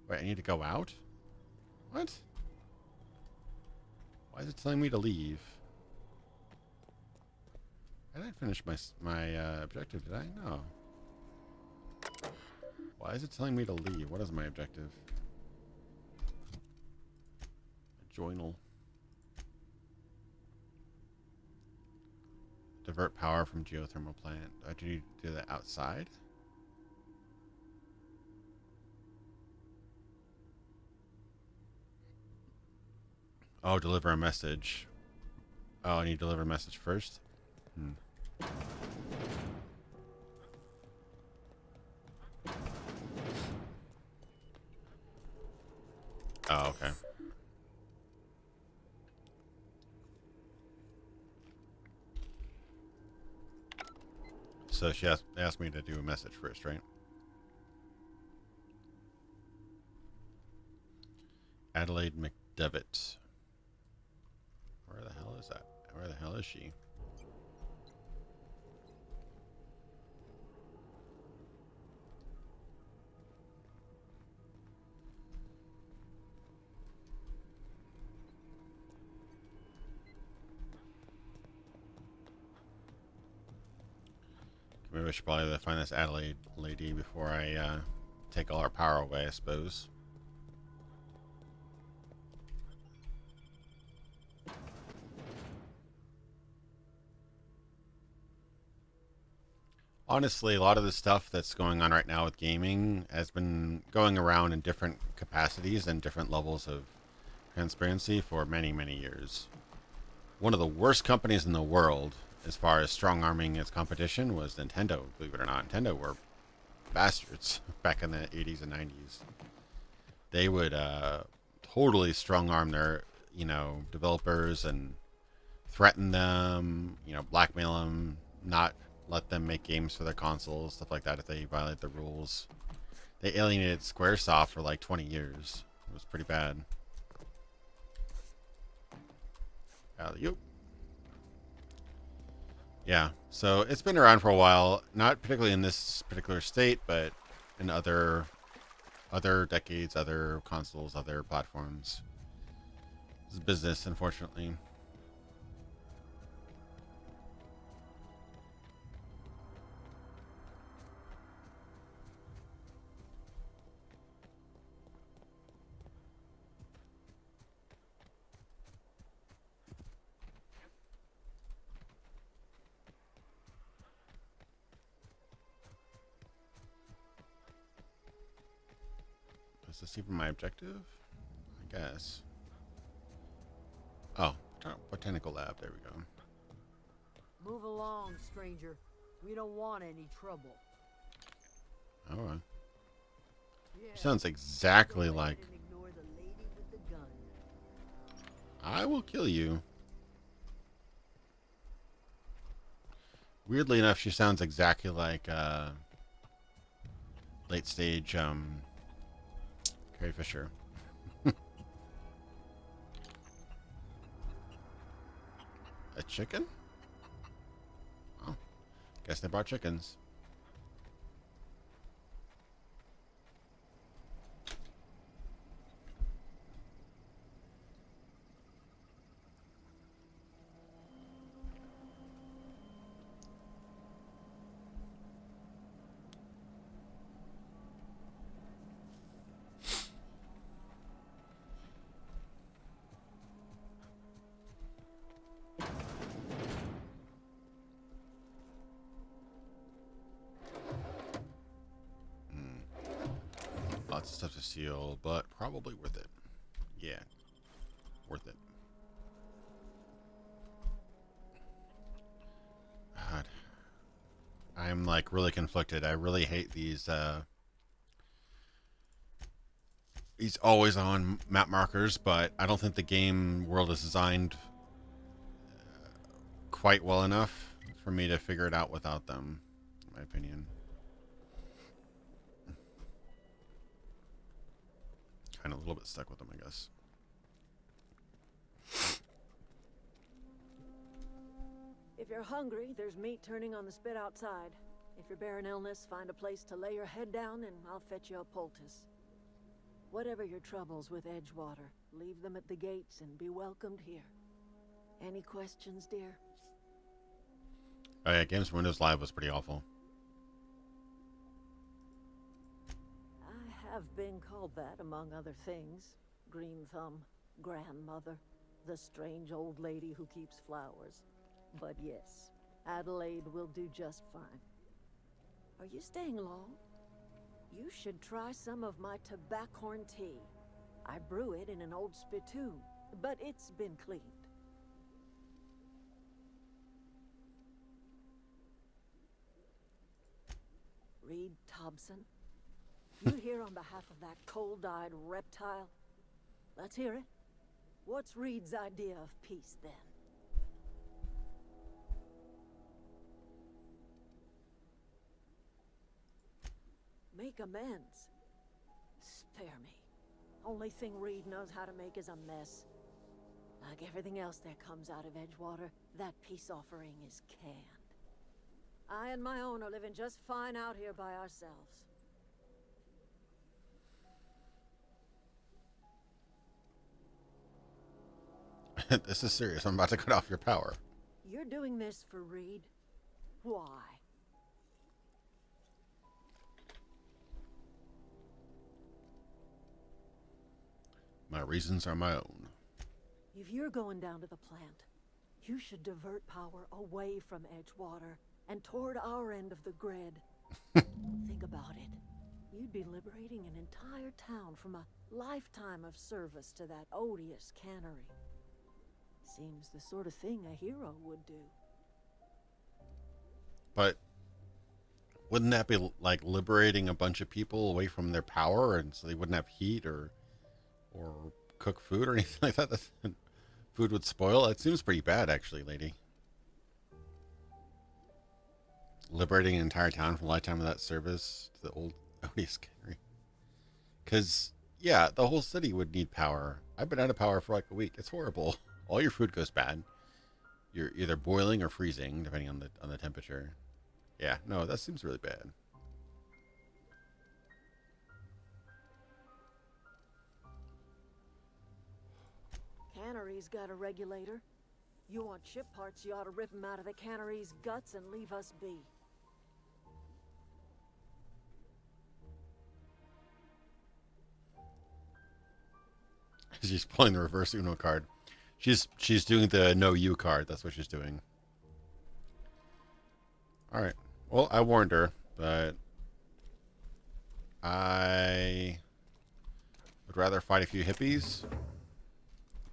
Wait, I need to go out? What? Why is it telling me to leave? I didn't finish my objective, did I? No. Why is it telling me to leave? What is my objective? Journal. Divert power from geothermal plant. Do you do that outside? Oh, deliver a message. Oh, I need to deliver a message first? Oh, okay. So she asked me to do a message first, right? Adelaide McDevitt. Where the hell is that? Where the hell is she? Maybe I should probably find this Adelaide lady before I take all our power away, I suppose. Honestly, a lot of the stuff that's going on right now with gaming has been going around in different capacities and different levels of transparency for many, many years. One of the worst companies in the world as far as strong-arming its competition was Nintendo, believe it or not. Nintendo were bastards back in the 80s and 90s. They would totally strong-arm their, developers and threaten them, blackmail them, not let them make games for their consoles, stuff like that if they violate the rules. They alienated Squaresoft for like 20 years. It was pretty bad. Alley-oop. Yeah, so it's been around for a while, not particularly in this particular state, but in other decades, other consoles, other platforms. It's business, unfortunately. Is this even my objective? I guess. Oh, botanical lab. There we go. Move along, stranger. We don't want any trouble. All right. Sounds exactly like. I will kill you. Weirdly enough, she sounds exactly like late stage Carrie Fisher. A chicken? Oh, guess they brought chickens. Lots of stuff to steal, but probably worth it. Yeah, worth it. God. I'm like really conflicted. I really hate these always on map markers, but I don't think the game world is designed quite well enough for me to figure it out without them, in my opinion. Kind of a little bit stuck with them, I guess. If you're hungry, there's meat turning on the spit outside. If you're bearing illness, find a place to lay your head down and I'll fetch you a poultice. Whatever your troubles with Edgewater, leave them at the gates and be welcomed here. Any questions, dear? Oh yeah, Games Windows Live was pretty awful. I have been called that, among other things. Green Thumb, grandmother, the strange old lady who keeps flowers. But yes, Adelaide will do just fine. Are you staying long? You should try some of my tobaccorn tea. I brew it in an old spittoon, but it's been cleaned. Reed Thompson? You here on behalf of that cold-eyed reptile? Let's hear it. What's Reed's idea of peace, then? Make amends. Spare me. Only thing Reed knows how to make is a mess. Like everything else that comes out of Edgewater, that peace offering is canned. I and my own are living just fine out here by ourselves. This is serious. I'm about to cut off your power. You're doing this for Reed? Why? My reasons are my own. If you're going down to the plant, you should divert power away from Edgewater and toward our end of the grid. Think about it. You'd be liberating an entire town from a lifetime of service to that odious cannery. Seems the sort of thing a hero would do. But wouldn't that be like liberating a bunch of people away from their power, and so they wouldn't have heat or cook food or anything like that? Food would spoil? That seems pretty bad, actually, lady. Liberating an entire town from a lifetime of that service to the old odious cannery. Because, yeah, the whole city would need power. I've been out of power for like a week. It's horrible. All your food goes bad. You're either boiling or freezing, depending on the temperature. Yeah, no, that seems really bad. Cannery's got a regulator. You want ship parts, you ought to rip them out of the cannery's guts and leave us be. She's pulling the reverse Uno card. She's doing the no you card. That's what she's doing. All right. Well, I warned her, but I would rather fight a few hippies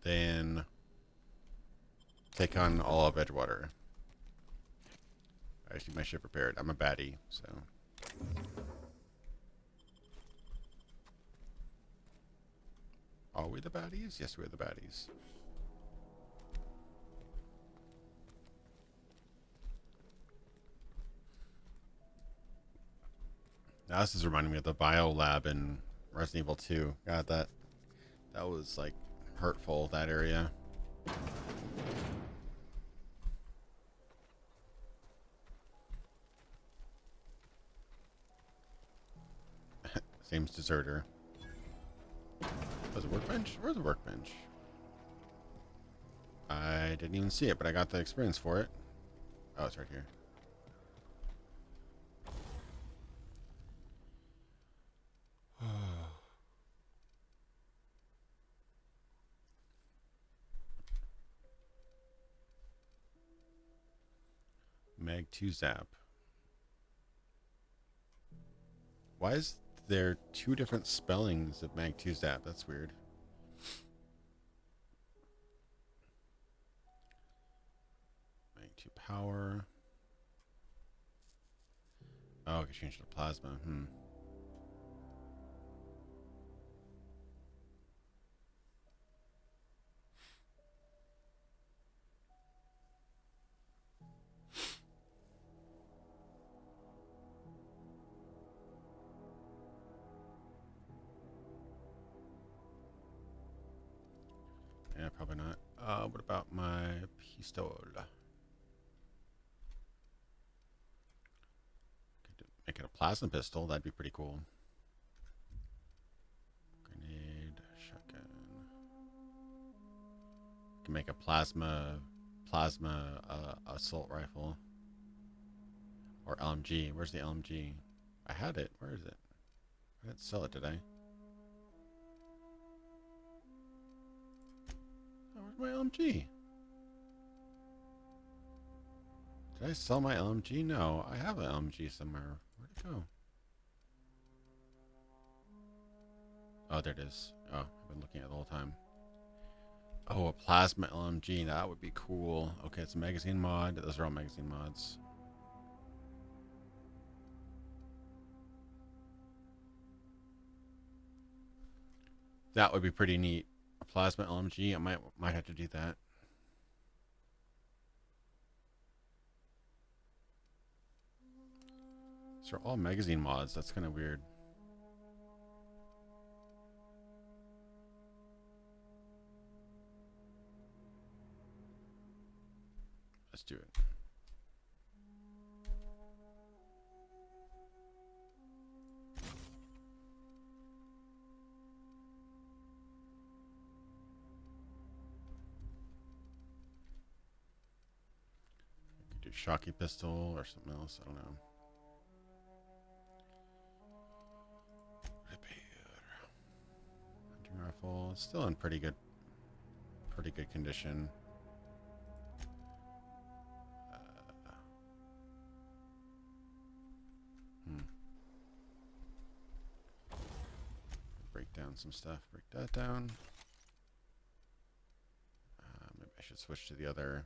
than take on all of Edgewater. I see my ship repaired. I'm a baddie, so. Are we the baddies? Yes, we're the baddies. Now this is reminding me of the bio lab in Resident Evil 2. God, that was like hurtful, that area. Seems deserter. Was it workbench? Where's the workbench? I didn't even see it, but I got the experience for it. Oh, it's right here. Mag 2 Zap. Why is there two different spellings of Mag 2 Zap? That's weird. Mag 2 Power. Oh, I can change it to Plasma. Yeah, probably not. What about my pistol? Could make it a plasma pistol. That'd be pretty cool. Grenade, shotgun. Can make a plasma assault rifle. Or LMG. Where's the LMG? I had it. Where is it? I didn't sell it, did I? Oh, where's my LMG? Did I sell my LMG? No, I have an LMG somewhere. Where'd it go? Oh, there it is. Oh, I've been looking at it the whole time. Oh, a plasma LMG. That would be cool. Okay, it's a magazine mod. Those are all magazine mods. That would be pretty neat. A plasma LMG. I might have to do that. These are all magazine mods. That's kind of weird. Let's do it. We could do shocky pistol or something else. I don't know. Hunting rifle. It's still in pretty good condition. Break down some stuff. Break that down. Maybe I should switch to the other.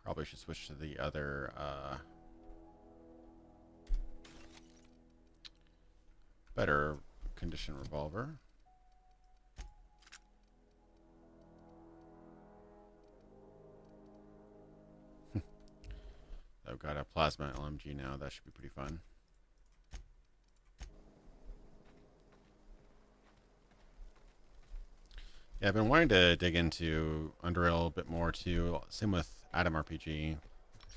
Probably should switch to the other. Better condition revolver. I've got a plasma LMG now. That should be pretty fun. Yeah, I've been wanting to dig into Unreal a bit more too. Same with Atom RPG.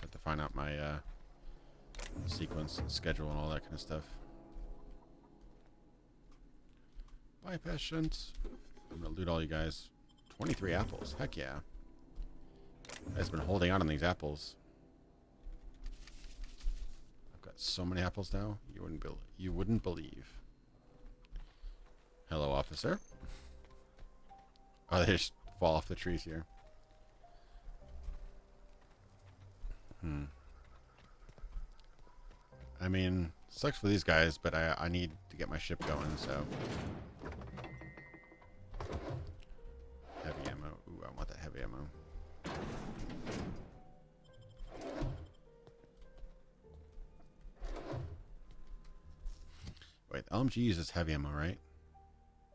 Have to find out my sequence and schedule and all that kind of stuff. Bye, patience. I'm gonna loot all you guys. 23 apples. Heck yeah. I've been holding on these apples. I've got so many apples now. You wouldn't believe. Hello, officer. Oh, they just fall off the trees here. I mean, sucks for these guys, but I need to get my ship going, so. Heavy ammo. Ooh, I want that heavy ammo. Wait, the LMG uses heavy ammo, right?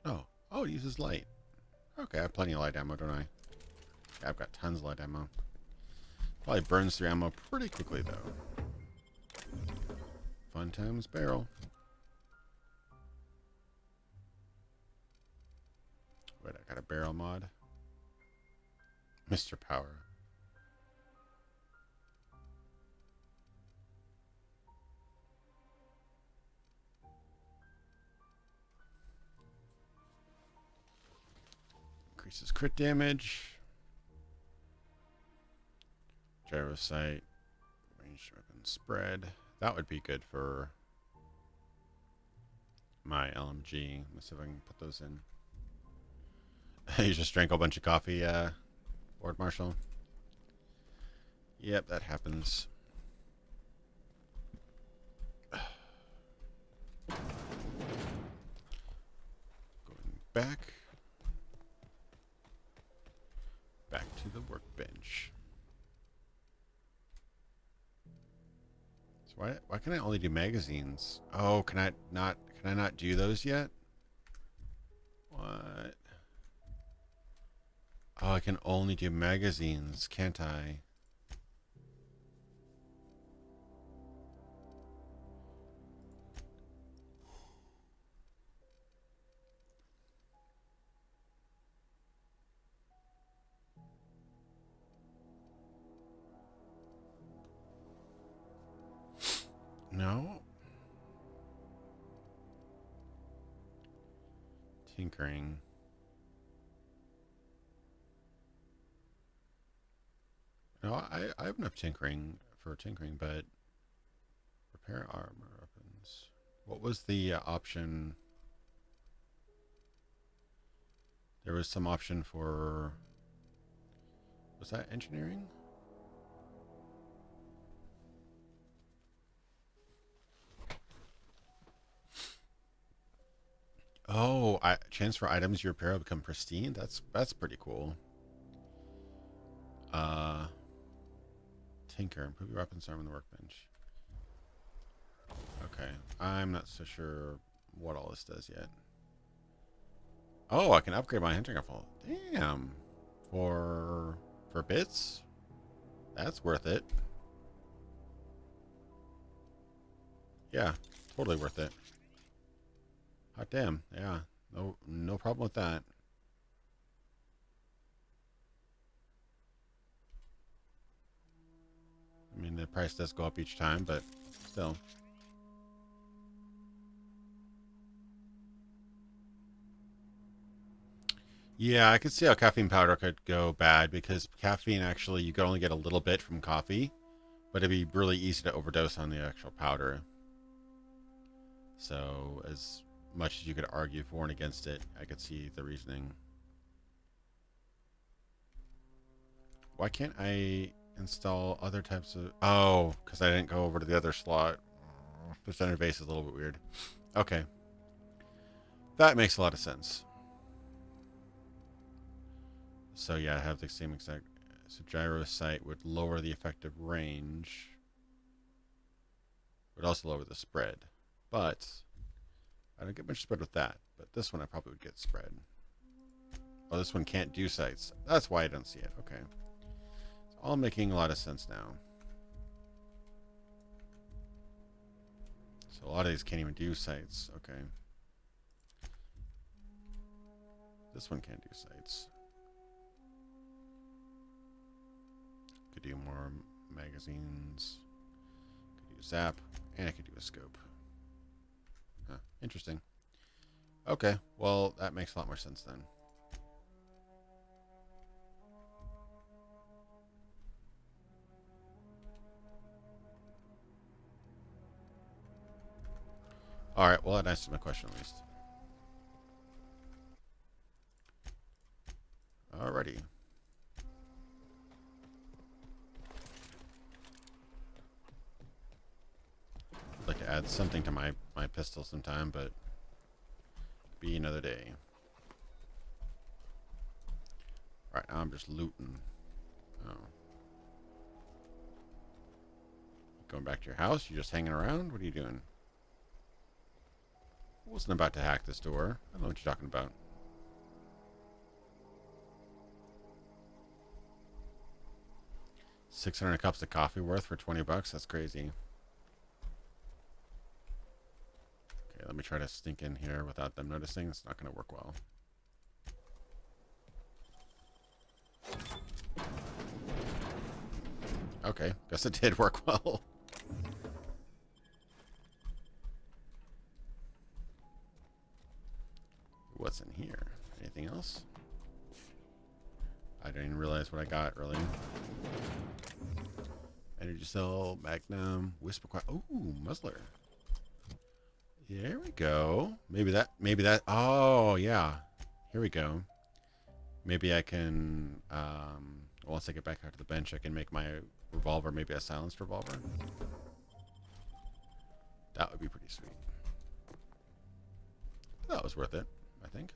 Oh, it uses light. Okay, I have plenty of light ammo, don't I? Yeah, I've got tons of light ammo. Probably burns through ammo pretty quickly, though. Fun times barrel. Wait, I got a barrel mod. Mr. Power. Increases crit damage. Gyro sight. Ranged weapon spread. That would be good for my LMG. Let's see if I can put those in. You just drank a bunch of coffee, Lord Marshal. Yep, that happens. Going back to the workbench. So why can I only do magazines? Oh, can I not do those yet? What? Oh, I can only do magazines, can't I? No. Tinkering. No, I have enough tinkering for tinkering, but repair armor weapons. What was the option? There was some option for. Was that engineering? Oh, transfer items you repair become pristine. That's pretty cool. Tinker, improve your weapons arm on the workbench. Okay, I'm not so sure what all this does yet. Oh, I can upgrade my hunting rifle. Damn, for bits, that's worth it. Yeah, totally worth it. Hot damn, yeah, no problem with that. I mean, the price does go up each time, but still. Yeah, I could see how caffeine powder could go bad because caffeine actually you could only get a little bit from coffee, but it'd be really easy to overdose on the actual powder. So as much as you could argue for and against it, I could see the reasoning. Why can't I install other types of... Oh, because I didn't go over to the other slot. The center base is a little bit weird. Okay. That makes a lot of sense. So yeah, I have the same exact... So gyro sight would lower the effective range. Would also lower the spread. But I don't get much spread with that. But this one I probably would get spread. Oh, this one can't do sights. That's why I don't see it. Okay. It's all making a lot of sense now. So a lot of these can't even do sights. Okay. This one can't do sights. Could do more magazines. Could do zap. And I could do a scope. Huh. Interesting. Okay. Well, that makes a lot more sense then. Alright, well that answers my question at least. Alrighty. I'd like to add something to my pistol sometime, but be another day. Alright, now I'm just looting. Oh. Going back to your house? You just hanging around? What are you doing? I wasn't about to hack this door. I don't know what you're talking about. $600 cups of coffee worth for $20? That's crazy. Okay, let me try to sneak in here without them noticing. It's not going to work well. Okay, guess it did work well. What's in here? Anything else? I didn't even realize what I got, really. Energy cell, magnum, whisper quiet. Ooh, muzzler. There we go. Maybe that. Oh, yeah. Here we go. Maybe I can, once I get back out to the bench, I can make my revolver maybe a silenced revolver. That would be pretty sweet. That was worth it, I think.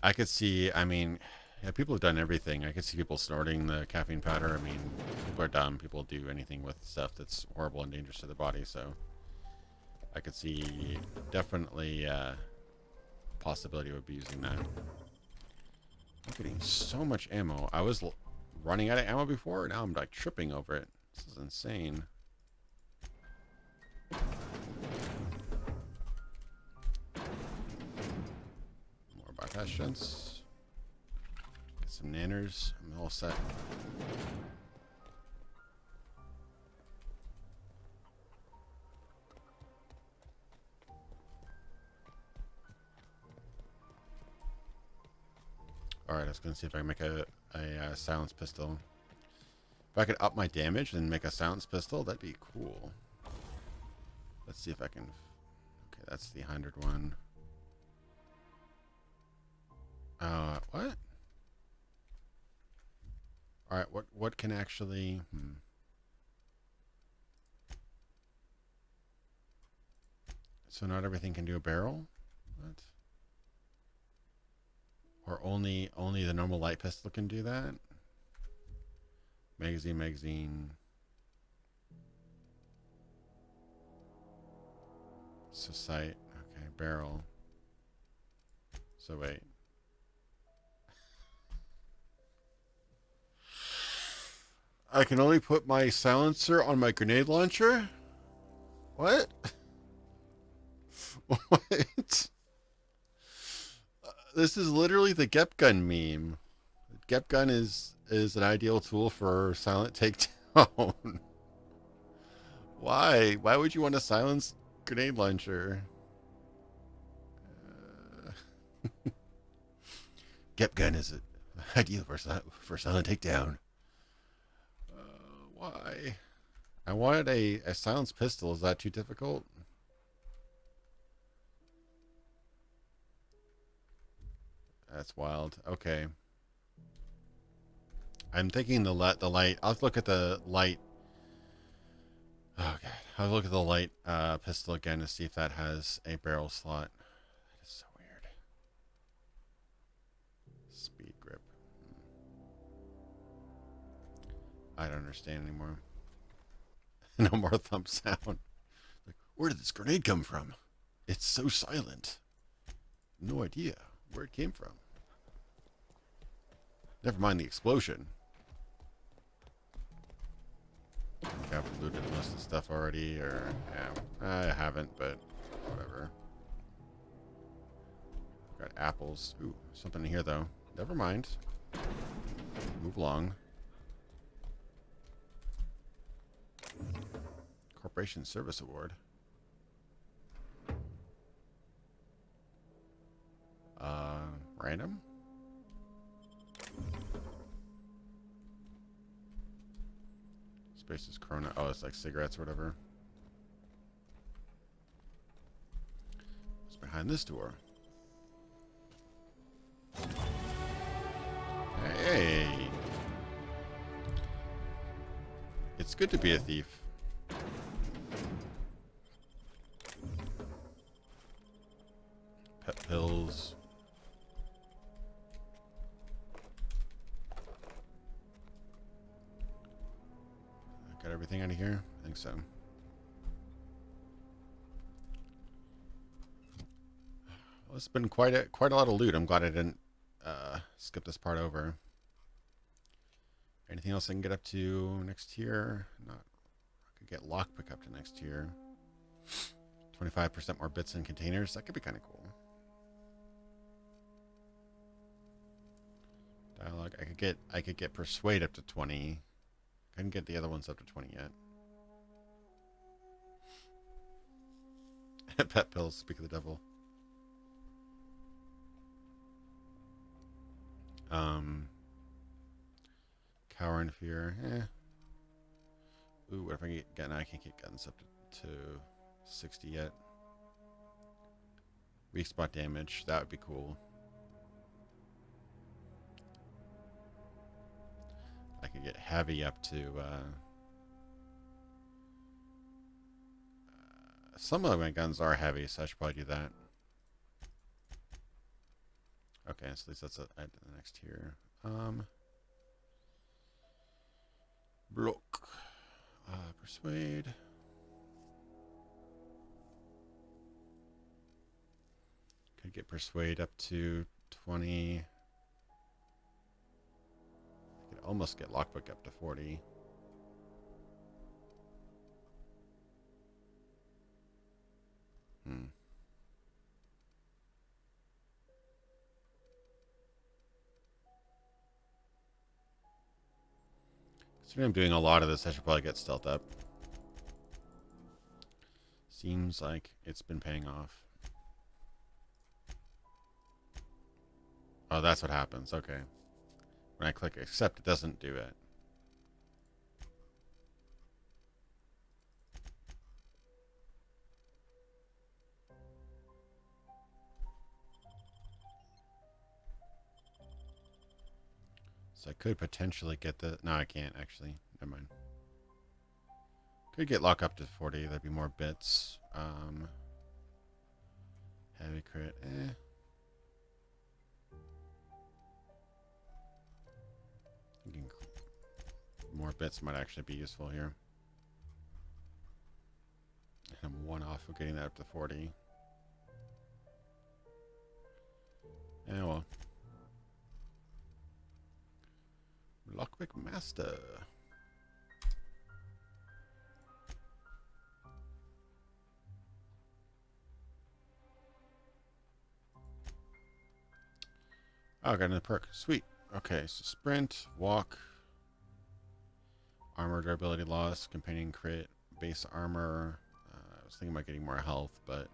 I could see, I mean, yeah, people have done everything. I could see people snorting the caffeine powder. I mean, people are dumb. People do anything with stuff that's horrible and dangerous to their body, so I could see definitely possibility of abusing that. I'm getting so much ammo. I was running out of ammo before. Now I'm like tripping over it. This is insane. More bypass shunts. Get some nanners. I'm all set. Alright, I was going to see if I can make a silence pistol. If I could up my damage and make a silence pistol, that'd be cool. Let's see if I can... Okay, that's the 100 one. What? Alright, what can actually... So not everything can do a barrel? What? Or only the normal light pistol can do that? Magazine. So sight. Okay, barrel. So wait. I can only put my silencer on my grenade launcher? What? What? This is literally the Gep gun meme. Gep gun is an ideal tool for silent takedown. Why? Why would you want a silence grenade launcher? Gep gun is ideal for silent takedown. Why? I wanted a silence pistol. Is that too difficult? That's wild. Okay. I'm thinking the light. I'll look at the light. Oh god. I'll look at the light pistol again to see if that has a barrel slot. That is so weird. Speed grip. I don't understand anymore. No more thump sound. Like, where did this grenade come from? It's so silent. No idea where it came from. Never mind the explosion. I think I've looted most of the stuff already, or yeah, I haven't, but whatever. Got apples. Ooh, something in here though. Never mind. Move along. Corporation Service Award. Random? Space is Corona. Oh, it's like cigarettes or whatever. What's behind this door? Hey! It's good to be a thief. Pet pills. Got everything out of here? I think so. Well, it's been quite a lot of loot. I'm glad I didn't skip this part over. Anything else I can get up to next tier? Not. I could get lockpick up to next tier. 25% more bits in containers. That could be kind of cool. Dialogue. I could get persuade up to 20. Couldn't get the other ones up to 20 yet. Pet pills, speak of the devil. Cower in fear. Ooh, what if I get gun? I can't get guns up to 60 yet. Weak spot damage. That would be cool. I could get heavy up to some of my guns are heavy, so I should probably do that. Okay, so at least that's at the next tier. Block. Persuade. Could get persuade up to 20. I could almost get lockpick up to 40. Considering I'm doing a lot of this, I should probably get stealth up. Seems like it's been paying off. Oh, that's what happens. Okay. When I click accept, it doesn't do it. So I could potentially get the... No, I can't, actually. Never mind. Could get lock up to 40. That'd be more bits. Heavy crit. Thinking more bits might actually be useful here. I'm one off of getting that up to 40. Yeah, well. Lockpick Master. Oh, I got another perk. Sweet. Okay, so sprint, walk, armor durability loss, companion crit, base armor. I was thinking about getting more health, but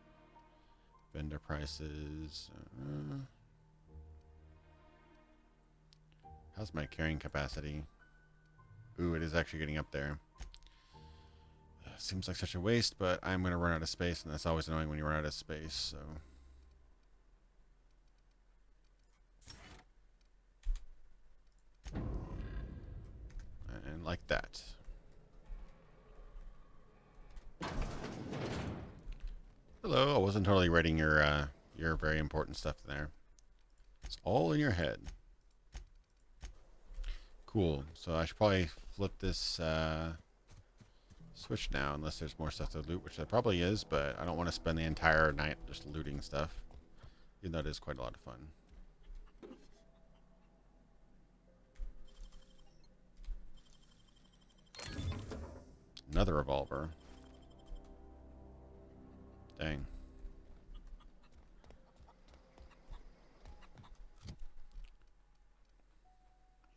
vendor prices. How's my carrying capacity? Ooh, it is actually getting up there. Seems like such a waste, but I'm going to run out of space, and that's always annoying when you run out of space, so... And like that. Hello, I wasn't totally reading your very important stuff there. It's all in your head. Cool. So I should probably flip this switch now, unless there's more stuff to loot, which there probably is, but I don't want to spend the entire night just looting stuff, even though it is quite a lot of fun. Another revolver. Dang.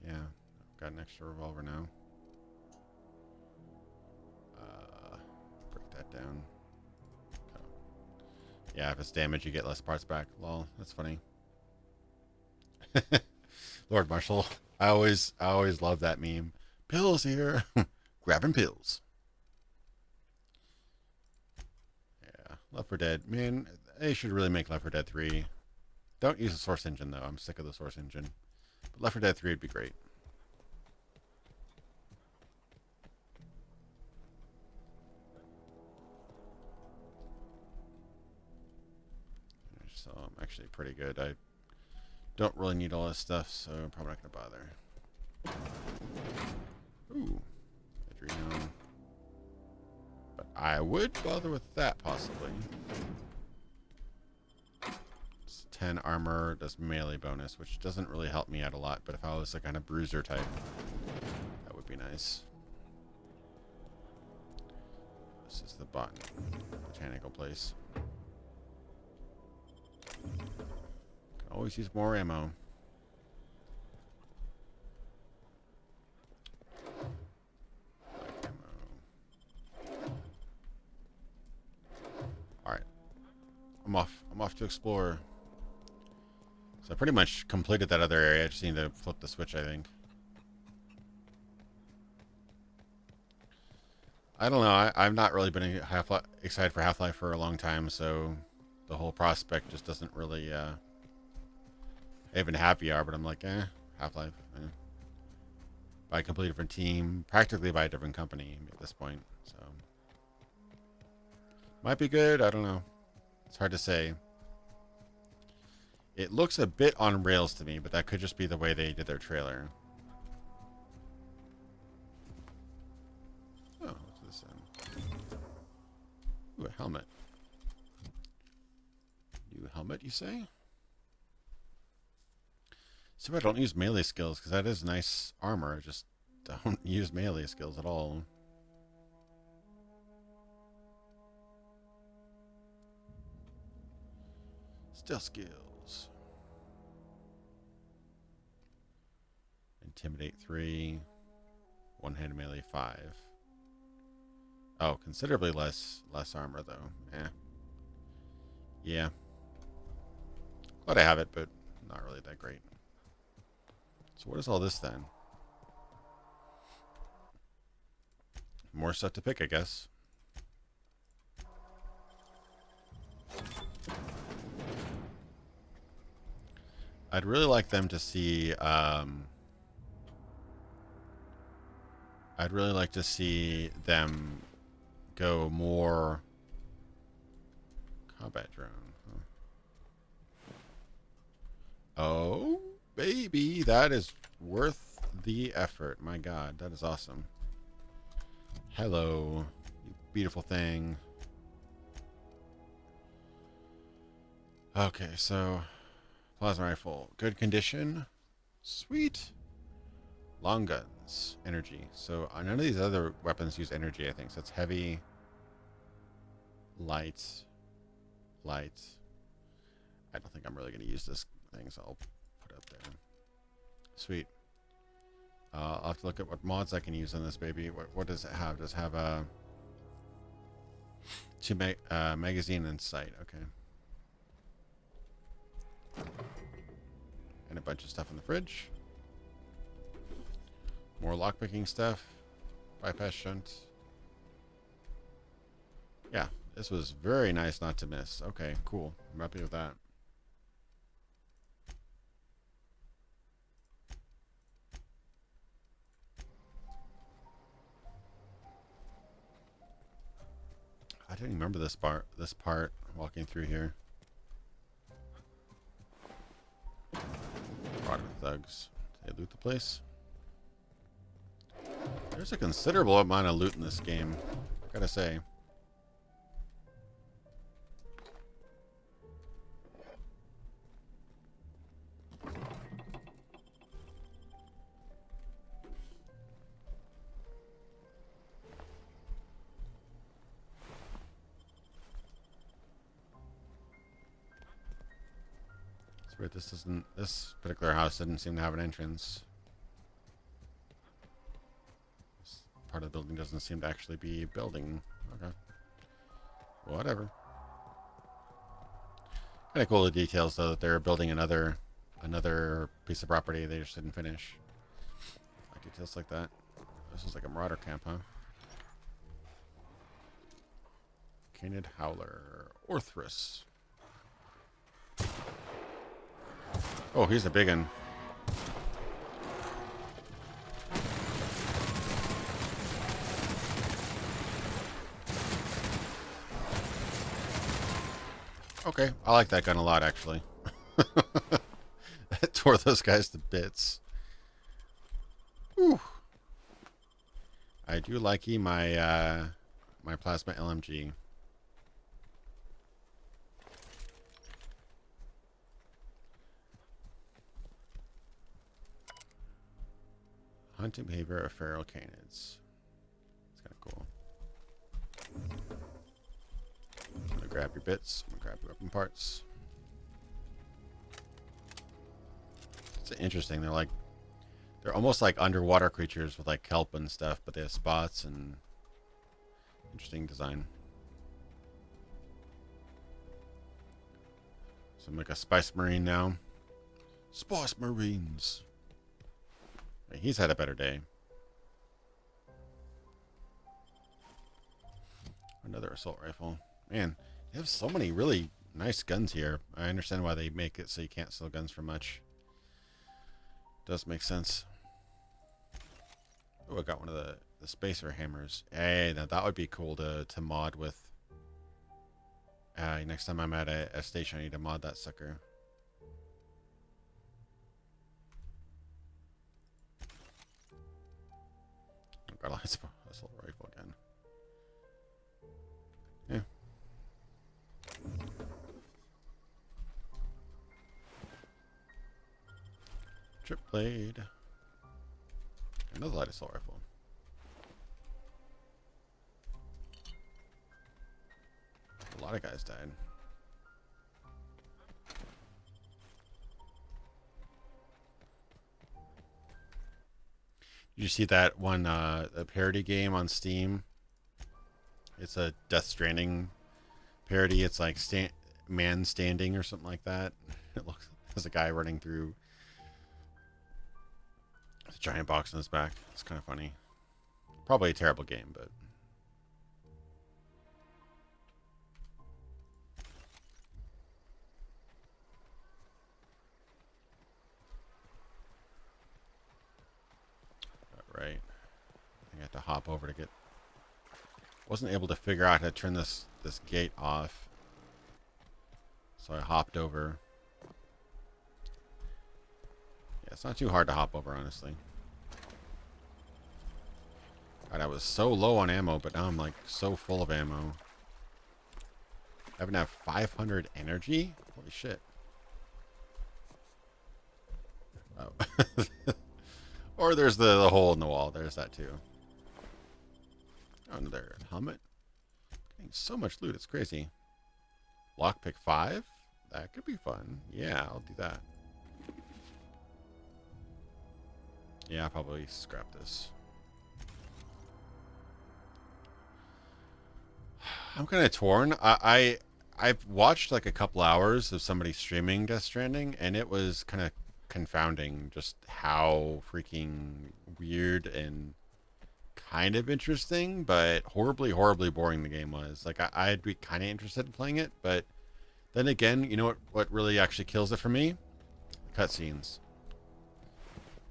Yeah, I've got an extra revolver now. Break that down. Oh. Yeah, if it's damaged, you get less parts back. Lol, that's funny. Lord Marshall, I always love that meme. Pills here, grabbing pills. Yeah, Left 4 Dead. Man, they should really make Left 4 Dead 3. Don't use the Source Engine though. I'm sick of the Source Engine. But Left 4 Dead 3 would be great. So I'm actually pretty good. I don't really need all this stuff, so I'm probably not going to bother. Ooh. Adreno. But I would bother with that, possibly. It's 10 armor, does melee bonus, which doesn't really help me out a lot, but if I was a kind of bruiser type, that would be nice. This is the botanical place. Can always use more ammo. Alright. I'm off to explore. So I pretty much completed that other area. I just need to flip the switch, I think. I don't know. I've not really been excited for Half-Life for a long time, so the whole prospect just doesn't really... I even have VR, but I'm like, Half-Life. By a completely different team, practically by a different company at this point. So might be good. I don't know. It's hard to say. It looks a bit on rails to me, but that could just be the way they did their trailer. Oh, what's this? Ooh, a helmet. New helmet, you say? So I don't use melee skills, because that is nice armor. I just don't use melee skills at all. Stealth skills. Intimidate 3. One-handed melee 5. Oh, considerably less armor, though. Yeah. Glad I have it, but not really that great. So what is all this then? More stuff to pick, I guess. I'd really like them to see, I'd really like to see them go more combat drone. Huh? Oh, baby, that is worth the effort. My God, that is awesome. Hello, you beautiful thing. Okay, so plasma rifle, good condition, sweet. Long guns, energy. So none of these other weapons use energy, I think. So it's heavy, light, light. I don't think I'm really going to use this thing, so I'll put it up there. Sweet. I'll have to look at what mods I can use on this baby. What does it have? Does it have a magazine and sight? Okay. And a bunch of stuff in the fridge. More lockpicking stuff. Bypass shunt. Yeah, this was very nice not to miss. Okay, cool. I'm happy with that. I didn't remember this part walking through here. Product thugs. Did they loot the place? There's a considerable amount of loot in this game, gotta say. It's weird, this particular house didn't seem to have an entrance. Part of the building doesn't seem to actually be a building. Okay. Whatever. Kind of cool the details though that they're building another piece of property they just didn't finish. Like details like that. This is like a marauder camp, huh? Canid Howler. Orthrus. Oh, he's a big one. Okay, I like that gun a lot, actually. That tore those guys to bits. Whew. I do like my my plasma LMG. Hunting behavior of feral canids. It's kind of cool. I'm gonna grab your bits. I'm gonna grab your weapon parts. It's interesting. They're almost like underwater creatures with like kelp and stuff, but they have spots and interesting design. So I'm like a Spice Marine now. Spice Marines. He's had a better day. Another assault rifle. Man, you have so many really nice guns here. I understand why they make it so you can't sell guns for much. Does make sense. Oh, I got one of the spacer hammers. Hey, now that would be cool to mod with. Next time I'm at a station, I need to mod that sucker. Got a assault rifle again. Yeah. Trip blade. Another light assault rifle. A lot of guys died. Did you see that one a parody game on Steam? It's a Death Stranding parody. It's like Man Standing or something like that. It looks there's a guy running through With a giant box on his back. It's kind of funny. Probably a terrible game, but... Right. I think I have to hop over to get... Wasn't able to figure out how to turn this gate off. So I hopped over. Yeah, it's not too hard to hop over, honestly. God, I was so low on ammo, but now I'm like so full of ammo. I haven't have 500 energy? Holy shit. Oh. Or there's the hole in the wall. There's that too. Oh, another helmet. Getting so much loot. It's crazy. Lockpick 5? That could be fun. Yeah, I'll do that. Yeah, I'll probably scrap this. I'm kind of torn. I've watched like a couple hours of somebody streaming Death Stranding, and it was kind of confounding just how freaking weird and kind of interesting, but horribly, horribly boring the game was. Like, I'd be kind of interested in playing it, but then again, you know what really actually kills it for me? Cutscenes.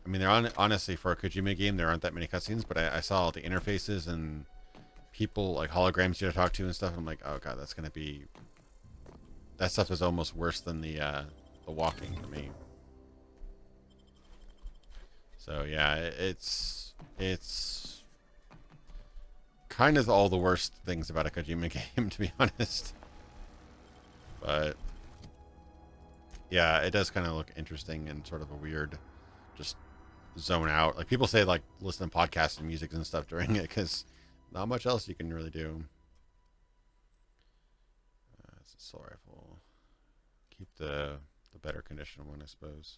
I mean, honestly, for a Kojima game, there aren't that many cutscenes, but I saw all the interfaces and people, like holograms you have to talk to and stuff, and I'm like, oh god, that's going to be... That stuff is almost worse than the walking for me. So yeah, it's kind of all the worst things about a Kojima game, to be honest. But yeah, it does kind of look interesting and sort of a weird, just zone out. Like people say, like listen to podcasts and music and stuff during it because not much else you can really do. It's a assault rifle. Keep the better condition one, I suppose.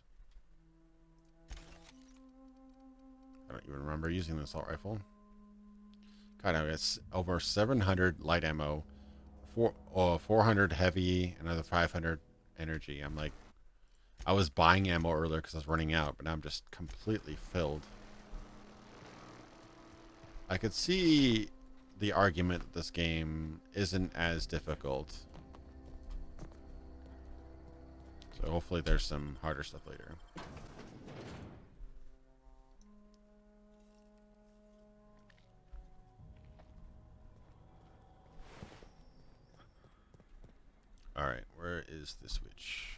I don't even remember using the assault rifle. God, it's over 700 light ammo, 400 heavy, another 500 energy. I'm like, I was buying ammo earlier because I was running out, but now I'm just completely filled. I could see the argument that this game isn't as difficult. So hopefully there's some harder stuff later. Alright, where is the switch?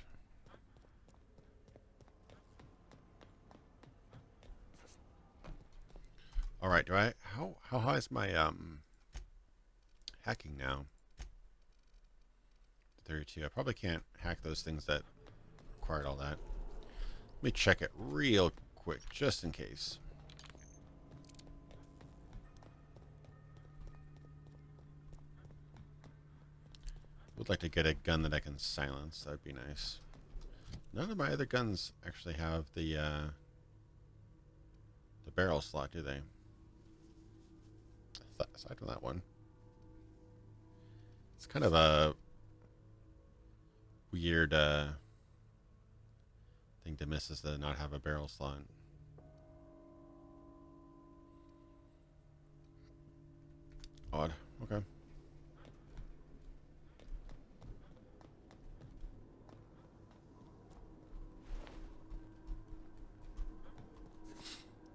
Alright, do I... How high is my, hacking now? 32. I probably can't hack those things that required all that. Let me check it real quick, just in case. Would like to get a gun that I can silence. That'd be nice. None of my other guns actually have the barrel slot, do they? Aside from that one. It's kind of a weird thing to miss, is to not have a barrel slot. Odd. Okay.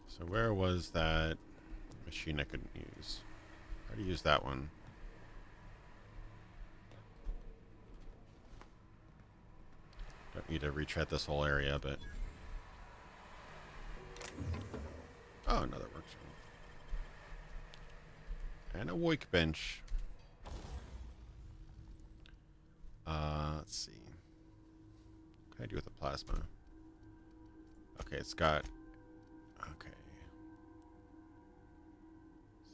So where was that machine I couldn't use? I already used that one. Don't need to retread this whole area, but... Oh, another workshop. And a workbench. Let's see. What can I do with the plasma? Okay, it's got... Okay.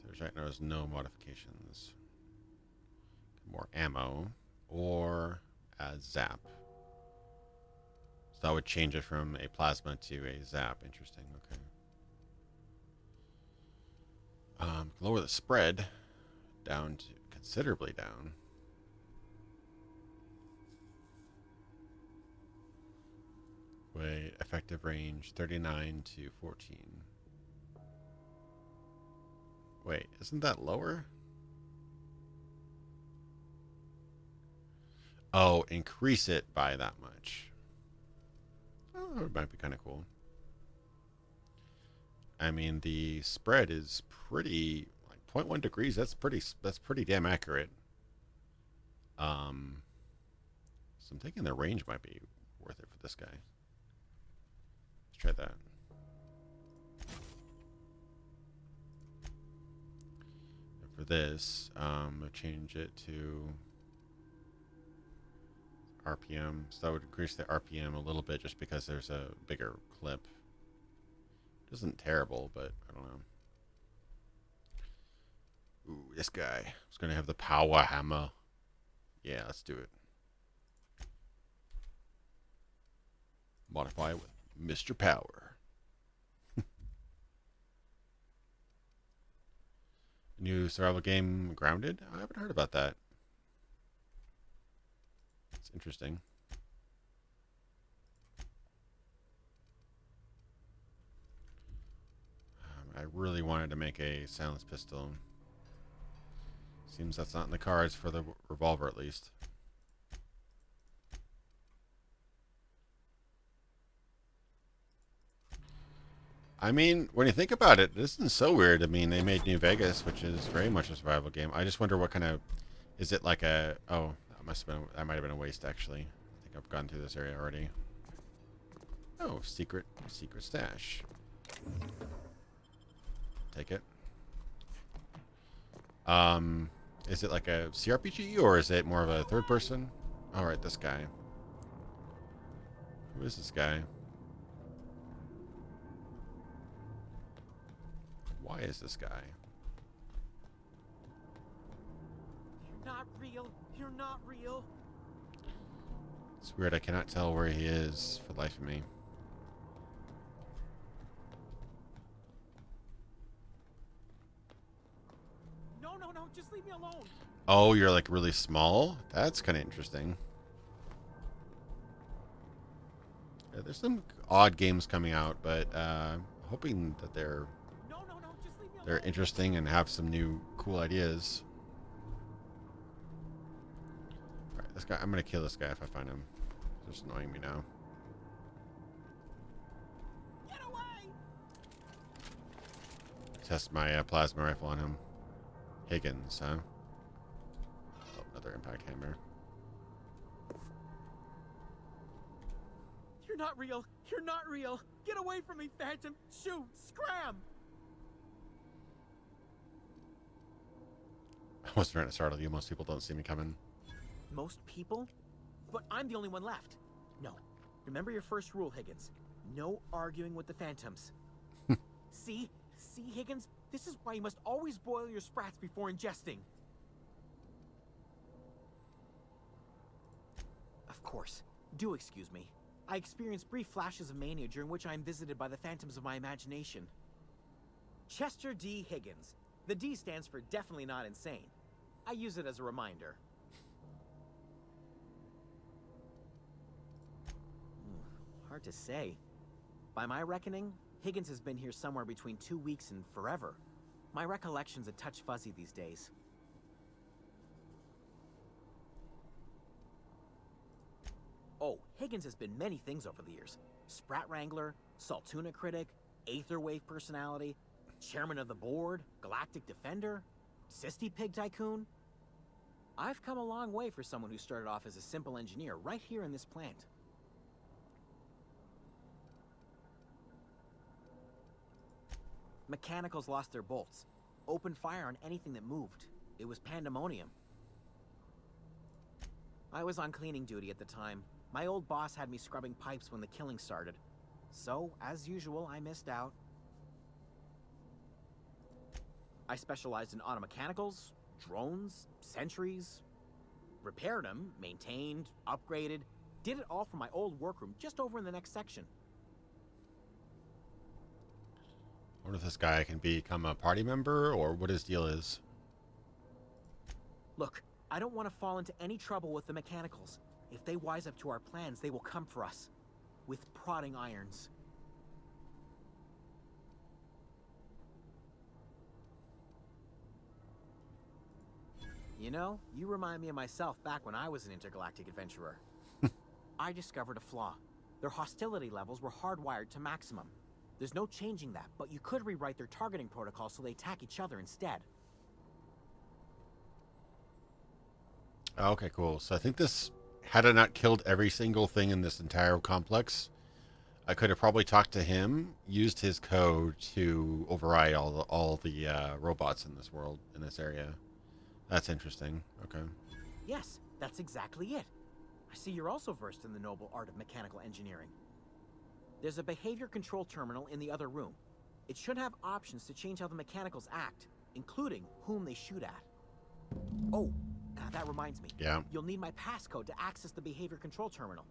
So right now there's no modifications. More ammo. Or a zap. So that would change it from a plasma to a zap. Interesting, okay. Lower the spread down to considerably down. Wait, effective range 39 to 14. Wait, isn't that lower? Oh, increase it by that much. Oh, it might be kind of cool. I mean, the spread is pretty, like 0.1 degrees. That's pretty damn accurate. So I'm thinking the range might be worth it for this guy. Let's try that. And for this, I'll change it to RPM. So that would increase the RPM a little bit just because there's a bigger clip. It isn't terrible, but I don't know. Ooh, this guy is going to have the power hammer. Yeah, let's do it. Modify it with Mr. Power. New survival game, Grounded? I haven't heard about that. It's interesting. I really wanted to make a silenced pistol. Seems that's not in the cards for the revolver, at least. I mean, when you think about it, this isn't so weird. I mean, they made New Vegas, which is very much a survival game. I just wonder what kind of... Is it like a... Oh, that might have been a waste, actually. I think I've gone through this area already. Oh, secret stash. Take it. Is it like a CRPG, or is it more of a third person? All right, this guy. Who is this guy? Why is this guy? You're not real. You're not real. It's weird. I cannot tell where he is for the life of me. No, just leave me alone. Oh, you're like really small? That's kind of interesting. Yeah, there's some odd games coming out, but hoping that they're interesting and have some new cool ideas. All right, this guy. I'm gonna kill this guy if I find him. He's just annoying me now. Get away! Test my plasma rifle on him. Higgins, huh? Oh, another impact hammer. You're not real. You're not real. Get away from me, Phantom. Shoot. Scram. I wasn't trying to startle you. Most people don't see me coming. Most people? But I'm the only one left. No. Remember your first rule, Higgins. No arguing with the Phantoms. See? See, Higgins? This is why you must always boil your sprats before ingesting. Of course. Do excuse me. I experience brief flashes of mania during which I am visited by the phantoms of my imagination. Chester D. Higgins. The D stands for definitely not insane. I use it as a reminder. Hard to say. By my reckoning, Higgins has been here somewhere between 2 weeks and forever. My recollection's a touch fuzzy these days. Oh, Higgins has been many things over the years. Sprat Wrangler, Saltuna Critic, Aetherwave Personality, Chairman of the Board, Galactic Defender, Sisty Pig Tycoon. I've come a long way for someone who started off as a simple engineer right here in this plant. Mechanicals lost their bolts. Opened fire on anything that moved. It was pandemonium. I was on cleaning duty at the time. My old boss had me scrubbing pipes when the killing started. So, as usual, I missed out. I specialized in automechanicals, drones, sentries. Repaired them, maintained, upgraded. Did it all from my old workroom just over in the next section. I wonder if this guy can become a party member or what his deal is. Look, I don't want to fall into any trouble with the mechanicals. If they wise up to our plans, they will come for us. with prodding irons. You know, you remind me of myself back when I was an intergalactic adventurer. I discovered a flaw. Their hostility levels were hardwired to maximum. There's no changing that, but you could rewrite their targeting protocol so they attack each other instead. Okay, cool. So I think this, had I not killed every single thing in this entire complex, I could have probably talked to him, used his code to override all the robots in this world, in this area. That's interesting. Okay. Yes, that's exactly it. I see you're also versed in the noble art of mechanical engineering. There's a behavior control terminal in the other room. It should have options to change how the mechanicals act, including whom they shoot at. Oh, that reminds me. Yeah. You'll need my passcode to access the behavior control terminal.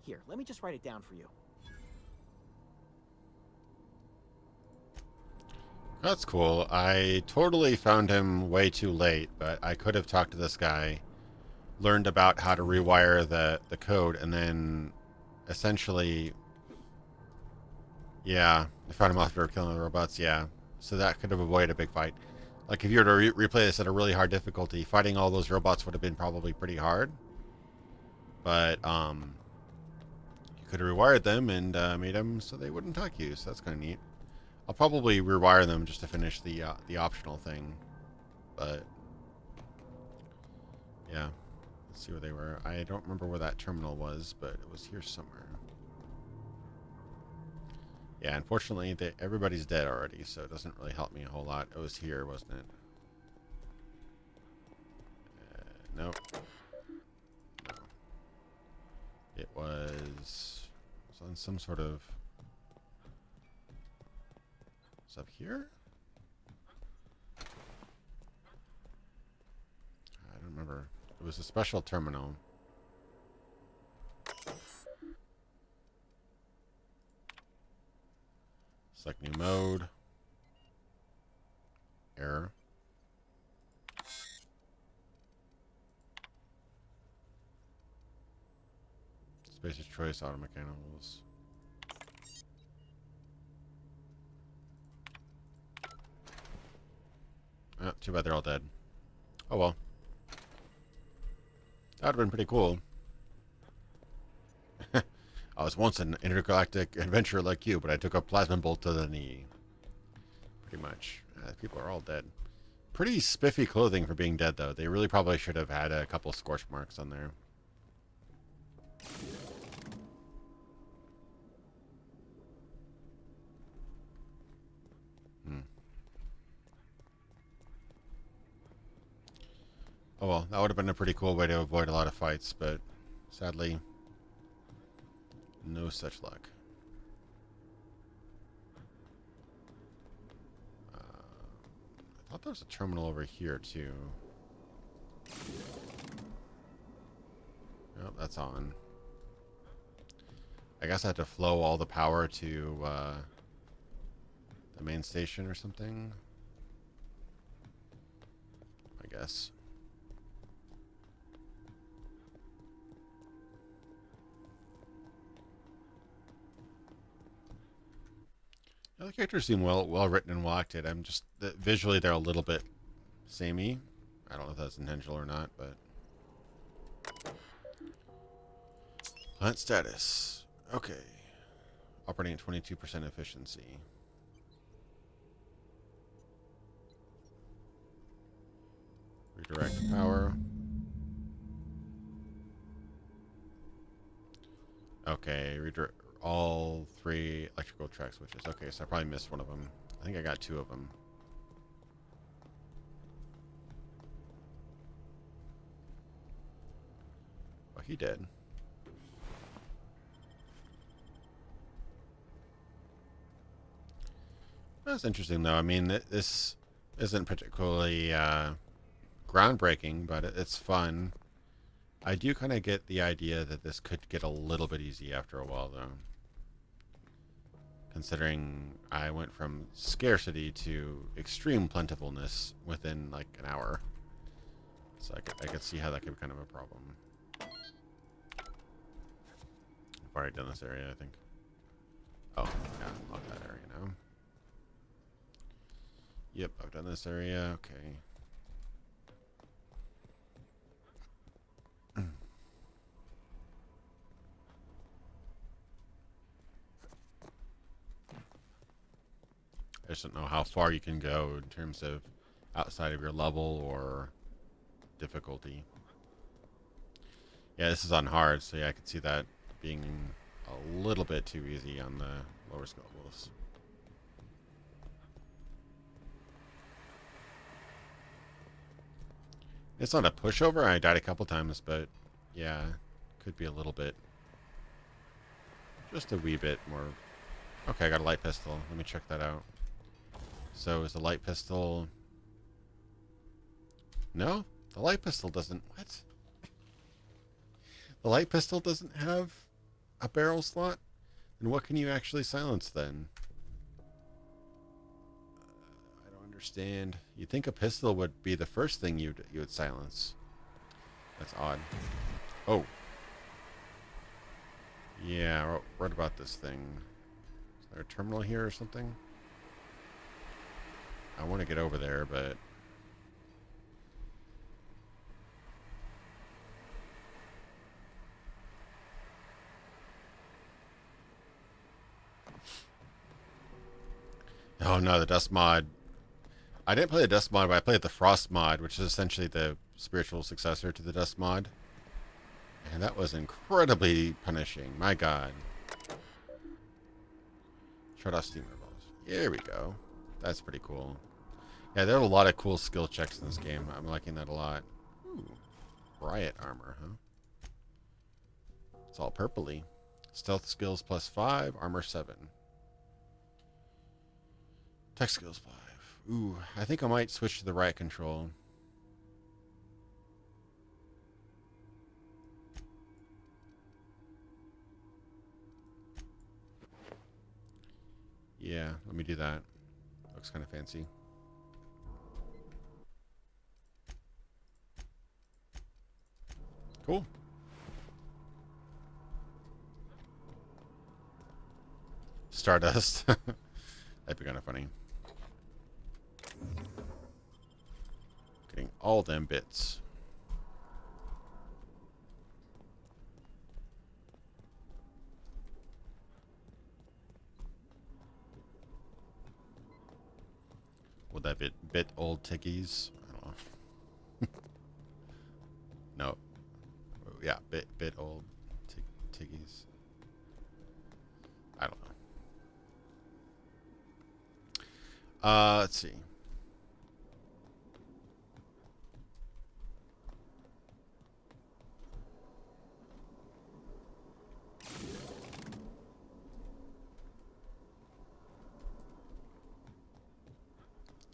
Here, let me just write it down for you. That's cool. I totally found him way too late, but I could have talked to this guy, learned about how to rewire the code, and then essentially, yeah, I found him after killing the robots, yeah. So that could have avoided a big fight. Like, if you were to replay this at a really hard difficulty, fighting all those robots would have been probably pretty hard. But, you could have rewired them and made them so they wouldn't attack you, so that's kind of neat. I'll probably rewire them just to finish the optional thing, but yeah, let's see where they were. I don't remember where that terminal was, but it was here somewhere. Yeah, unfortunately, everybody's dead already, so it doesn't really help me a whole lot. It was here, wasn't it? Nope. No. It was on some sort of... It's up here? I don't remember. It was a special terminal. Select new mode. Error. Spacer's choice, auto mechanicals. Oh, too bad they're all dead. Oh well. That would have been pretty cool. I was once an intergalactic adventurer like you, but I took a plasma bolt to the knee. Pretty much. People are all dead. Pretty spiffy clothing for being dead, though. They really probably should have had a couple scorch marks on there. Oh well, that would have been a pretty cool way to avoid a lot of fights, but sadly, no such luck. I thought there was a terminal over here, too. Oh, that's on. I guess I had to flow all the power to the main station or something. I guess. The characters seem well written and well acted. I'm just visually they're a little bit samey. I don't know if that's intentional or not, but plant status. Okay, operating at 22% efficiency. Redirect power. Okay, redirect. All 3 electrical track switches. Okay, so I probably missed one of them. I think I got 2 of them. Oh, he did. That's interesting, though. I mean, this isn't particularly groundbreaking, but it's fun. I do kind of get the idea that this could get a little bit easy after a while, though. Considering I went from scarcity to extreme plentifulness within like an hour. So I could see how that could be kind of a problem. I've already done this area, I think. Oh, yeah, unlock that area now. Yep, I've done this area. Okay. I just don't know how far you can go in terms of outside of your level or difficulty. Yeah, this is on hard, so yeah, I could see that being a little bit too easy on the lower skill levels. It's not a pushover. I died a couple times, but yeah, could be a little bit. Just a wee bit more. Okay, I got a light pistol. Let me check that out. So is the light pistol... No? The light pistol doesn't... What? The light pistol doesn't have a barrel slot? And what can you actually silence then? I don't understand. You'd think a pistol would be the first thing you would silence. That's odd. Oh. Yeah, what about this thing? Is there a terminal here or something? I want to get over there, but... Oh no, the dust mod. I didn't play the dust mod, but I played the frost mod, which is essentially the spiritual successor to the dust mod. And that was incredibly punishing. My god. Shut off steam revolves. Here we go. That's pretty cool. Yeah, there are a lot of cool skill checks in this game. I'm liking that a lot. Ooh. Riot armor, huh? It's all purpley. Stealth skills +5, armor 7. Tech skills 5. Ooh, I think I might switch to the riot control. Yeah, let me do that. Looks kind of fancy. Cool. Stardust. That'd be kind of funny. Getting all them bits. Would that bit old tickies? I don't know. No. Yeah, bit old tickies. I don't know. Let's see.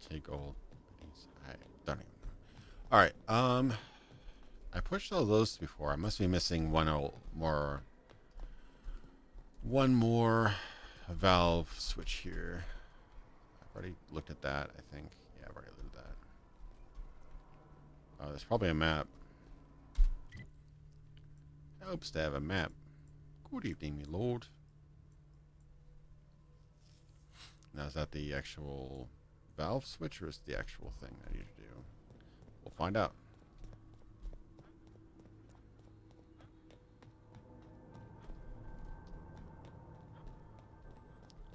Take gold. I don't even know. All right. I pushed all those before. I must be missing one more valve switch here. I've already looked at that, I think. Yeah, I've already looked at that. Oh, there's probably a map. Helps to have a map. Good evening, me lord. Now, is that the actual valve switch, or is it the actual thing I need to do? We'll find out.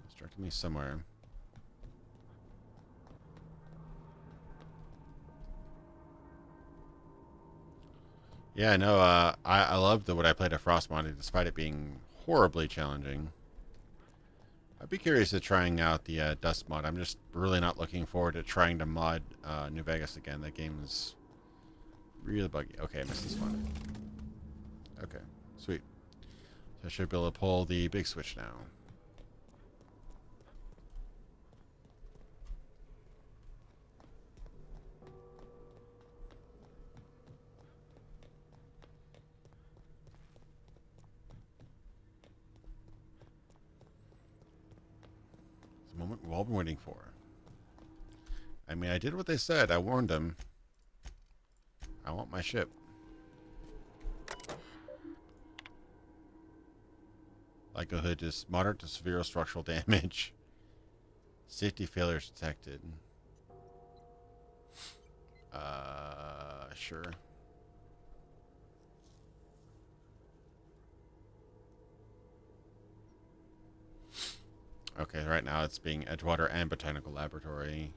It's directing me somewhere. Yeah, I know. I loved what I played at Frost mod, despite it being horribly challenging. I'd be curious to trying out the Dust mod. I'm just really not looking forward to trying to mod New Vegas again. That game is really buggy. Okay, I missed this one. Okay, sweet. So I should be able to pull the big switch now. The moment we've all been waiting for. I mean, I did what they said. I warned them. I want my ship. likelihood is moderate to severe structural damage. Safety failures detected. Sure. Okay, right now it's being Edgewater and Botanical Laboratory.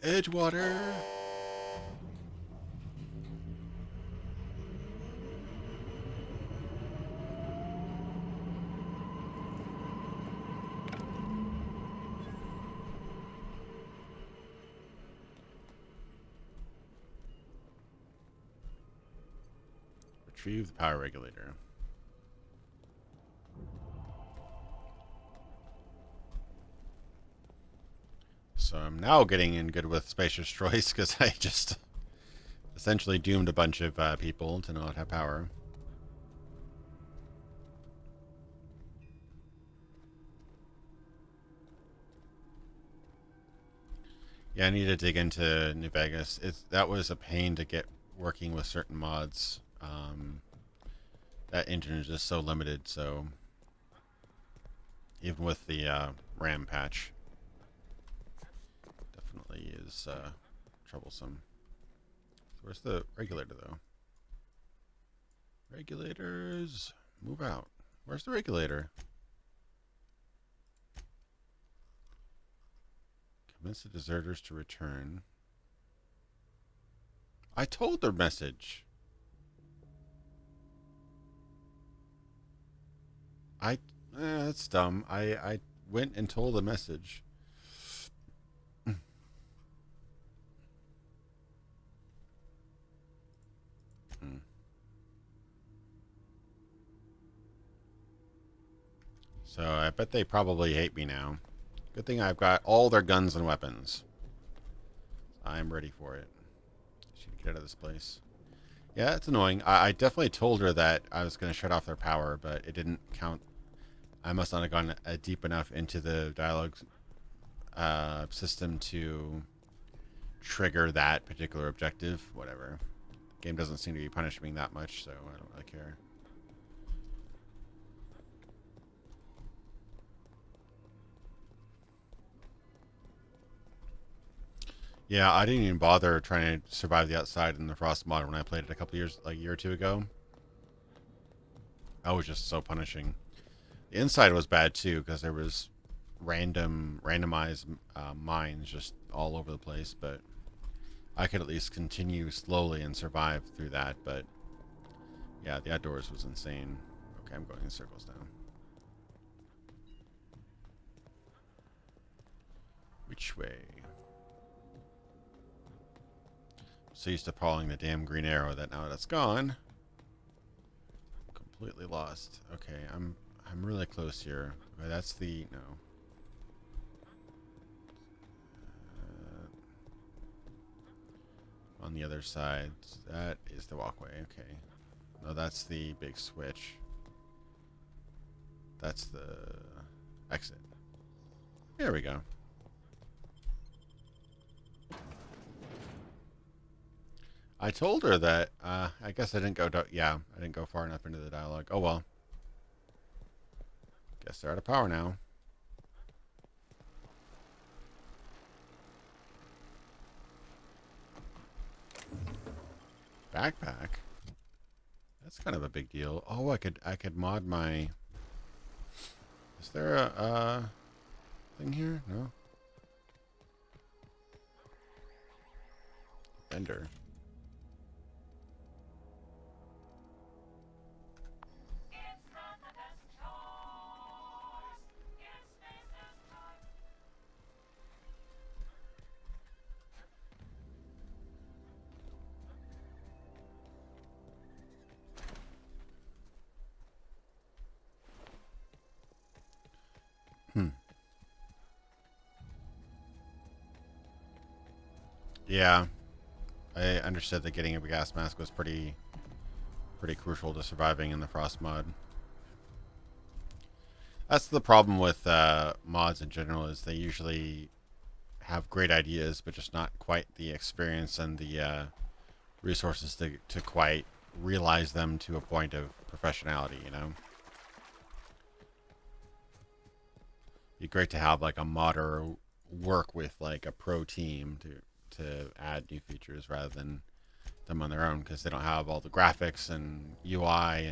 Edgewater! Retrieve the power regulator. So I'm now getting in good with spacious choice because I just essentially doomed a bunch of people to not have power. Yeah, I need to dig into New Vegas. That was a pain to get working with certain mods. That engine is just so limited, so even with the RAM patch, definitely is troublesome. So where's the regulator, though? Regulators, move out. Where's the regulator? Convince the deserters to return. I told their message. That's dumb. I went and told the message. So I bet they probably hate me now. Good thing I've got all their guns and weapons. I'm ready for it. She can get out of this place. Yeah, it's annoying. I definitely told her that I was going to shut off their power, but it didn't count. I must not have gone deep enough into the dialogue system to trigger that particular objective. Whatever. The game doesn't seem to be punishing me that much, so I don't really care. Yeah, I didn't even bother trying to survive the outside in the Frost mod when I played it a couple years, like a year or two ago. That was just so punishing. The inside was bad too because there was randomized mines just all over the place, but I could at least continue slowly and survive through that. But yeah, the outdoors was insane. Okay, I'm going in circles now. Which way? So used to following the damn green arrow that now that's gone. I'm completely lost. Okay, I'm really close here. Okay, that's the no. On the other side, that is the walkway. Okay, no, that's the big switch. That's the exit. There we go. I told her that, I guess I didn't go, I didn't go far enough into the dialogue. Oh well. Guess they're out of power now. Backpack? That's kind of a big deal. Oh, I could mod my... Is there a, thing here? No? Vendor. Yeah, I understood that getting a gas mask was pretty crucial to surviving in the Frost mod. That's the problem with mods in general, is they usually have great ideas, but just not quite the experience and the resources to quite realize them to a point of professionality, you know? be great to have like a modder work with like a pro team to add new features rather than them on their own, because they don't have all the graphics and UI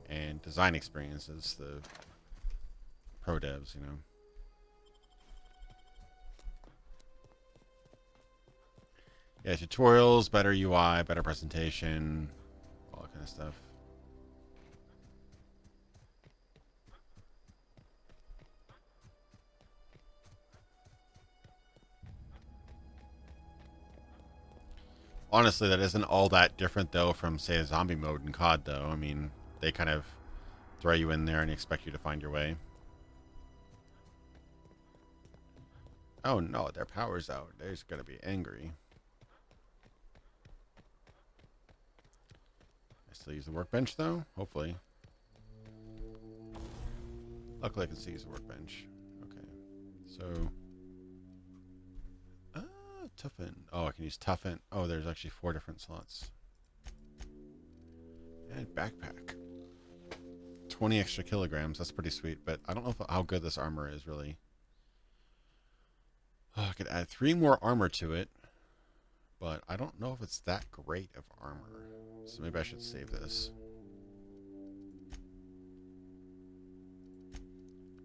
and design experiences the pro devs, you know. Yeah, tutorials, better UI, better presentation, all that kind of stuff. Honestly, that isn't all that different, though, from, say, a zombie mode in COD, though. I mean, they kind of throw you in there and expect you to find your way. Oh, no, their power's out. They're just going to be angry. I still use the workbench, though? Hopefully. Luckily, I can still use the workbench. Okay. So... toughen. Oh, I can use toughen. Oh, there's actually 4 different slots. And backpack. 20 extra kilograms. That's pretty sweet, but I don't know how good this armor is, really. Oh, I could add 3 more armor to it, but I don't know if it's that great of armor. So maybe I should save this.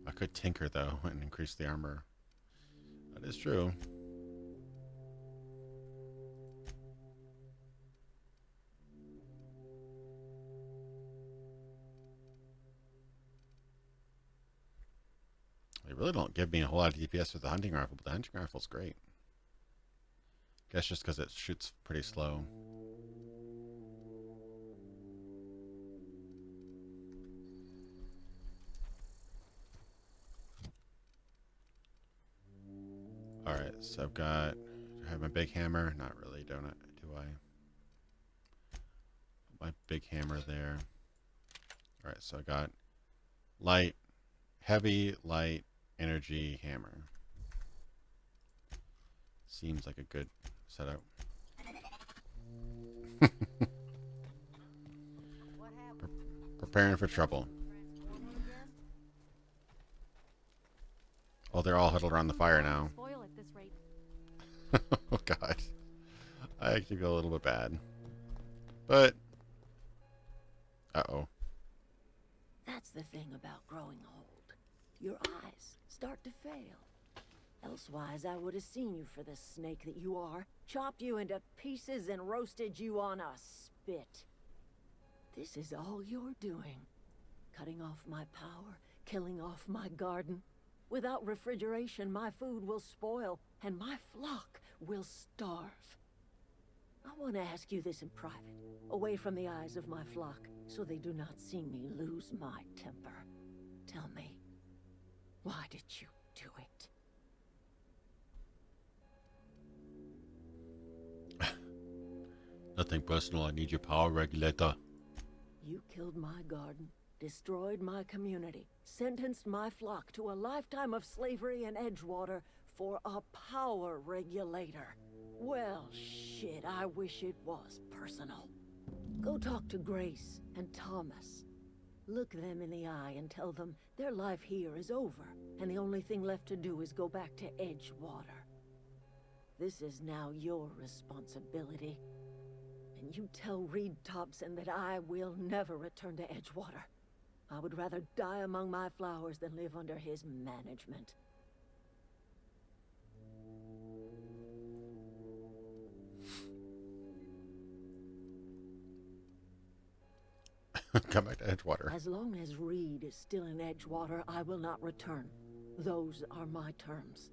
I could tinker, though, and increase the armor. That is true. They really don't give me a whole lot of DPS with the hunting rifle, but the hunting rifle's great. Guess just because it shoots pretty slow. Alright, so I've got... I have my big hammer. Not really, do I? My big hammer there. Alright, so I got light, heavy, light, energy, hammer. Seems like a good setup. Preparing for trouble. Oh, they're all huddled around the fire now. Oh, God. I actually feel a little bit bad. But... Uh-oh. That's the thing about growing old. Your eyes start to fail. Elsewise, I would have seen you for the snake that you are, chopped you into pieces and roasted you on a spit. This is all you're doing. Cutting off my power, killing off my garden. Without refrigeration, my food will spoil, and my flock will starve. I want to ask you this in private, away from the eyes of my flock, so they do not see me lose my temper. Tell me, why did you do it? Nothing personal. I need your power regulator. You killed my garden, destroyed my community, sentenced my flock to a lifetime of slavery in Edgewater for a power regulator. Well, shit, I wish it was personal. Go talk to Grace and Thomas. Look them in the eye and tell them their life here is over, and the only thing left to do is go back to Edgewater. This is now your responsibility. And you tell Reed Thompson that I will never return to Edgewater. I would rather die among my flowers than live under his management. Come back to Edgewater. As long as Reed is still in Edgewater, I will not return. Those are my terms.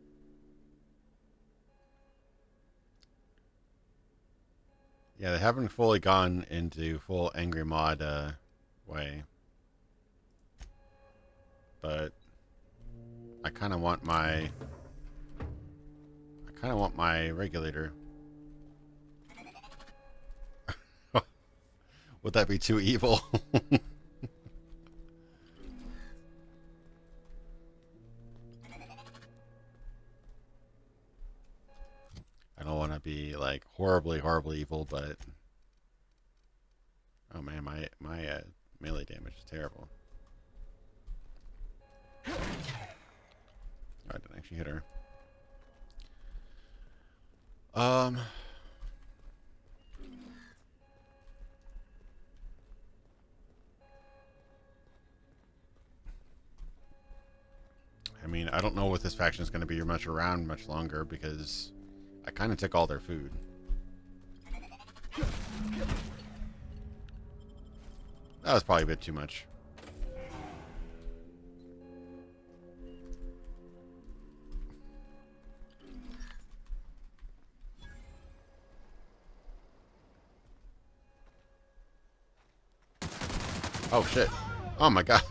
Yeah, they haven't fully gone into full angry mod way. But I kind of want my regulator. Would that be too evil? I don't want to be like horribly evil, but oh man, my melee damage is terrible. I didn't actually hit her. I mean, I don't know if this faction is going to be much around much longer because I kind of took all their food. That was probably a bit too much. Oh shit. Oh my god.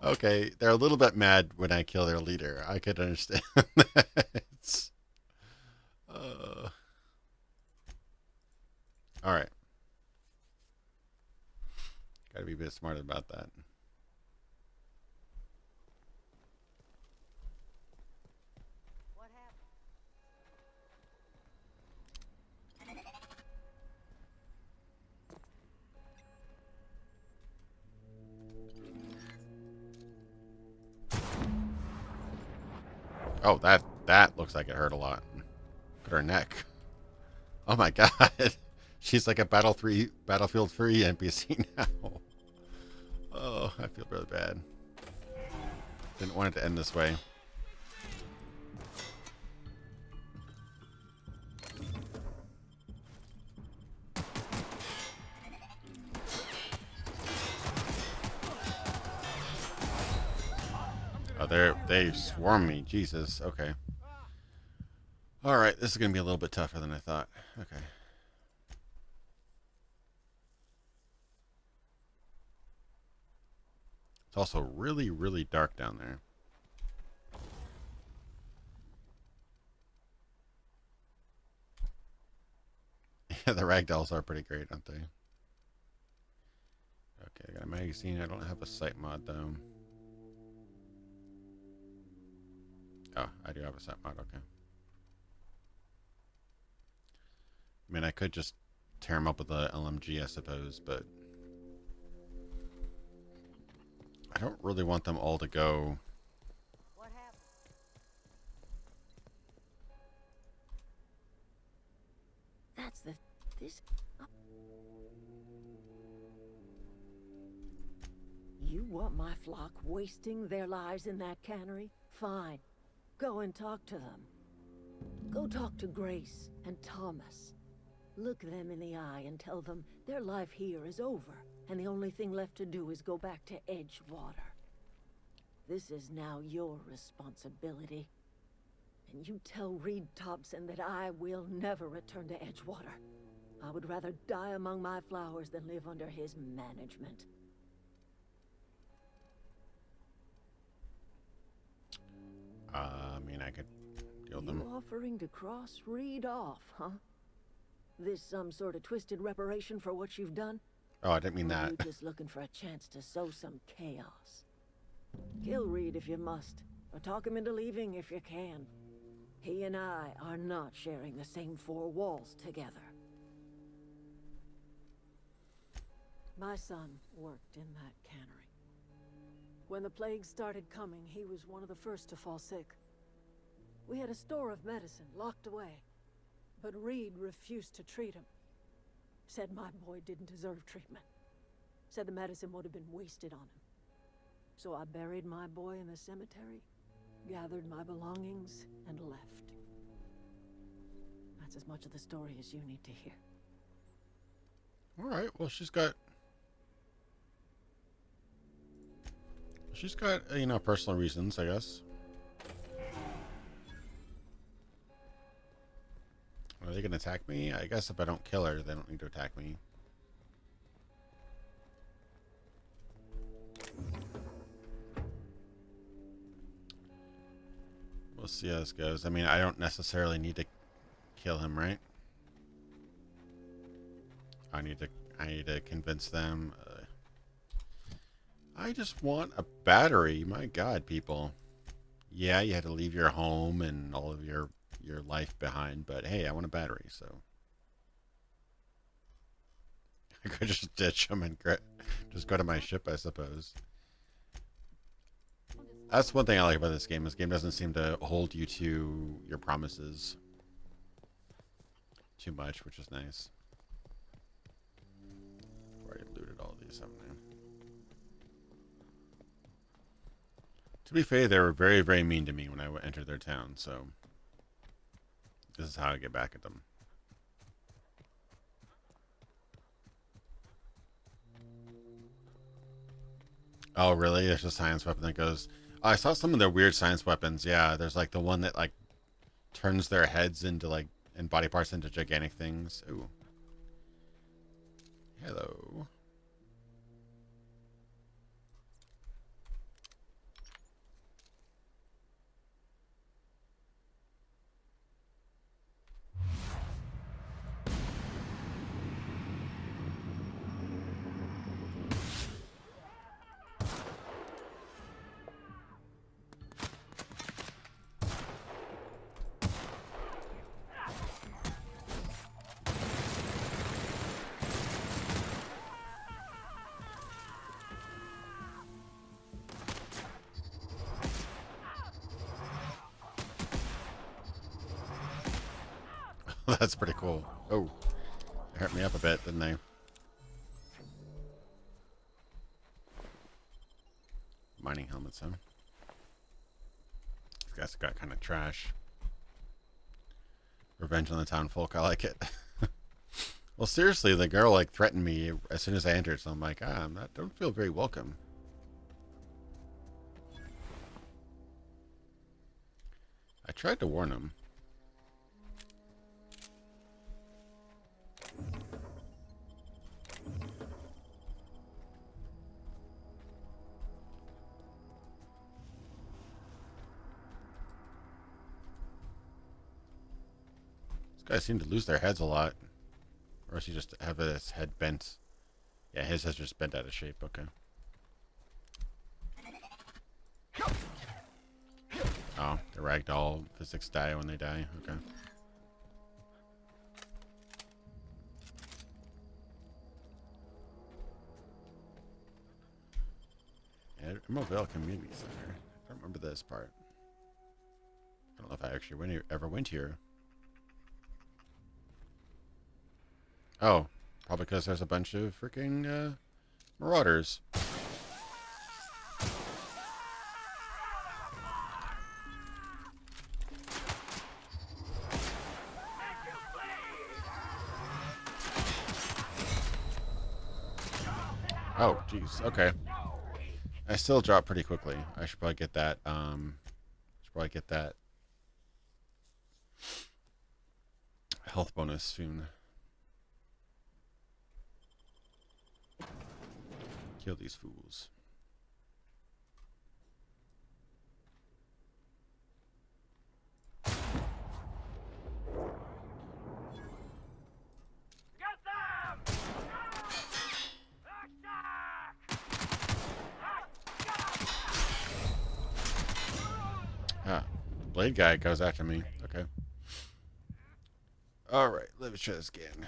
Okay, they're a little bit mad when I kill their leader. I could understand that. Alright. Gotta be a bit smarter about that. Oh, that looks like it hurt a lot. Look at her neck. Oh my god. She's like a Battlefield 3 NPC now. Oh, I feel really bad. Didn't want it to end this way. Oh, they swarm me. Jesus. Okay. Alright, this is going to be a little bit tougher than I thought. Okay. It's also really, really dark down there. Yeah, the ragdolls are pretty great, aren't they? Okay, I got a magazine. I don't have a sight mod, though. Oh, I do have a sight mod, okay. I mean, I could just tear them up with the LMG, I suppose, but I don't really want them all to go. What happened? That's this. You want my flock wasting their lives in that cannery? Fine. Go and talk to them. Go talk to Grace and Thomas. Look them in the eye and tell them their life here is over, and the only thing left to do is go back to Edgewater. This is now your responsibility. And you tell Reed Thompson that I will never return to Edgewater. I would rather die among my flowers than live under his management. I mean, I could deal them. You offering to cross Reed off, huh? This some sort of twisted reparation for what you've done? Oh, I didn't mean that. Or you just looking for a chance to sow some chaos? Kill Reed if you must, or talk him into leaving if you can. He and I are not sharing the same four walls together. My son worked in that cannery. When the plague started coming, he was one of the first to fall sick. We had a store of medicine locked away, but Reed refused to treat him. Said my boy didn't deserve treatment. Said the medicine would have been wasted on him. So I buried my boy in the cemetery, gathered my belongings, and left. That's as much of the story as you need to hear. All right. Well, she's got, you know, personal reasons, I guess. Are they going to attack me? I guess if I don't kill her, they don't need to attack me. We'll see how this goes. I mean, I don't necessarily need to kill him, right? I need to convince them. I just want a battery. My God, people. Yeah, you had to leave your home and all of your life behind, but hey, I want a battery, so I could just ditch them and just go to my ship, I suppose. That's one thing I like about this game. This game doesn't seem to hold you to your promises too much, which is nice. Already looted all these, haven't I? To be fair, they were very, very mean to me when I entered their town, so this is how I get back at them. Oh, really? There's a science weapon that goes... Oh, I saw some of their weird science weapons. Yeah, there's like the one that like turns their heads into like, and body parts into gigantic things. Ooh. Hello. That's pretty cool. Oh, they hurt me up a bit, didn't they? Mining helmets, huh? These guys got kind of trash. Revenge on the town folk. I like it. Well, seriously, the girl like threatened me as soon as I entered, so I'm like, I don't feel very welcome. I tried to warn him. These guys seem to lose their heads a lot. Or does he just have his head bent? Yeah, his head's just bent out of shape. Okay. Oh, the ragdoll physics die when they die. Okay. Emeraldvale Community Center. I don't remember this part. I don't know if I actually ever went here. Oh, probably because there's a bunch of freaking marauders. Oh, jeez. Okay. I still drop pretty quickly. I should probably get that. Health bonus soon. Kill these fools. Ah, blade guy goes after me. Okay. All right, let me try this again.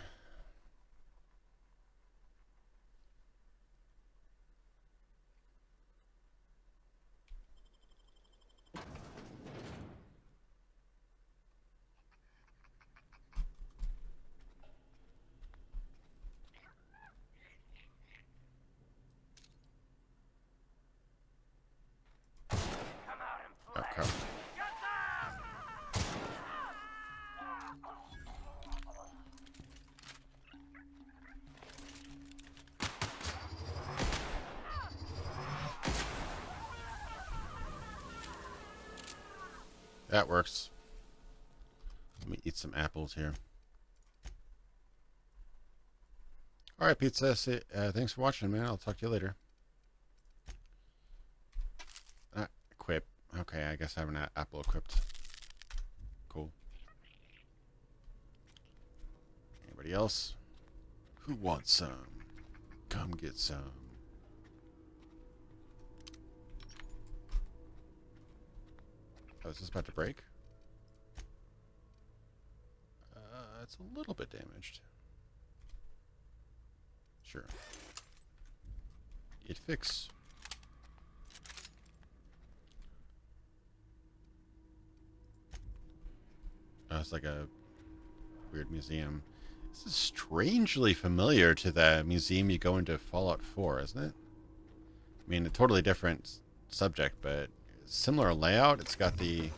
Okay. That works. Let me eat some apples here. All right, Pizza. Thanks for watching, man. I'll talk to you later. Equip. Okay, I guess I have an apple equipped. Cool. Anybody else? Who wants some? Come get some. Oh, is this about to break? It's a little bit damaged. Sure. It fix. Oh, it's like a weird museum. This is strangely familiar to the museum you go into Fallout 4, isn't it? I mean, a totally different subject, but similar layout. It's got the...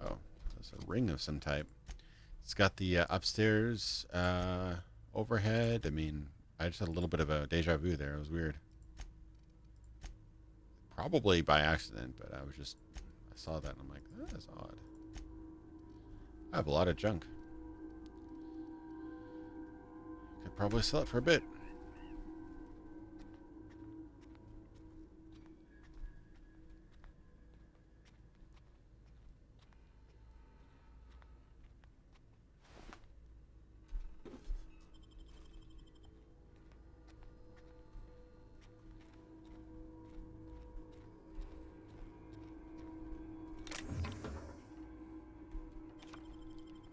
Oh, it's a ring of some type. It's got the upstairs overhead. I mean, I just had a little bit of a deja vu there. It was weird. Probably by accident, but I saw that and I'm like, that is odd. I have a lot of junk. Could probably sell it for a bit.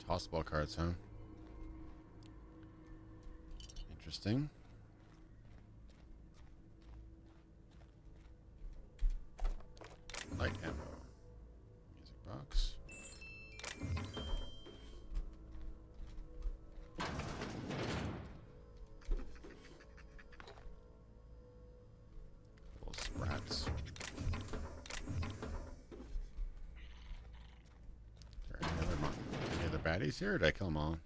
Tossball cards, huh? Interesting. Light ammo. Music box. Little sprats. Are there any other baddies here, or did I kill them all?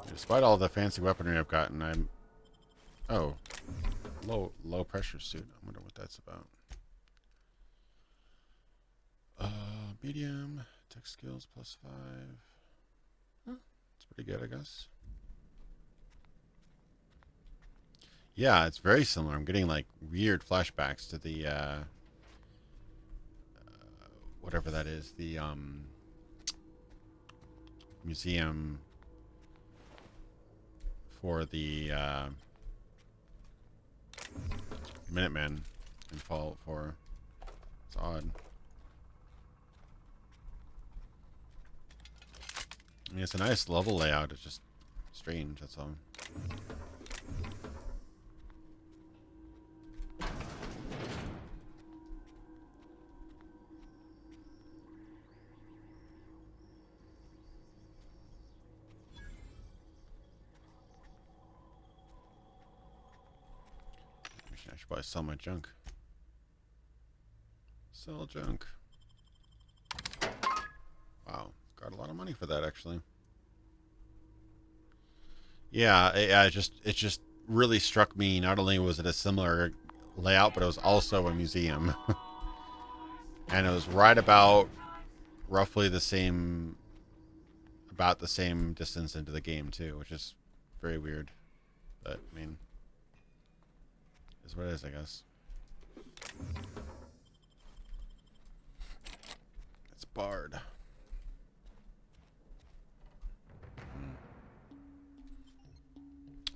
Despite all the fancy weaponry I've gotten, I'm... Oh. Low pressure suit. I wonder what that's about. Medium. Tech skills +5. Huh, it's pretty good, I guess. Yeah, it's very similar. I'm getting like weird flashbacks to the whatever that is, the museum for the Minutemen in Fallout 4. It's odd. I mean, it's a nice level layout. It's just strange, that's all. I should probably sell my junk. Sell junk. Wow, got a lot of money for that actually. Yeah, it just really struck me. Not only was it a similar layout, but it was also a museum, and it was right about roughly the same, about the same distance into the game too, which is very weird. But I mean, is what it is, I guess. It's barred.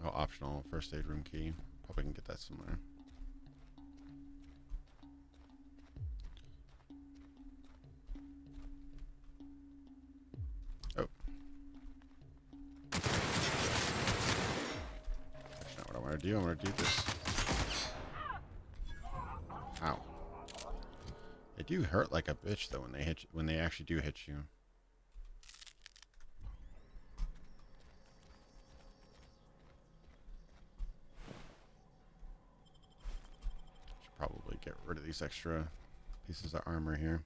Oh, optional first aid room key. Probably can get that somewhere. Oh. That's not what I want to do. I want to do this. Ow. They do hurt like a bitch though when they hit you, when they actually do hit you. Should probably get rid of these extra pieces of armor here.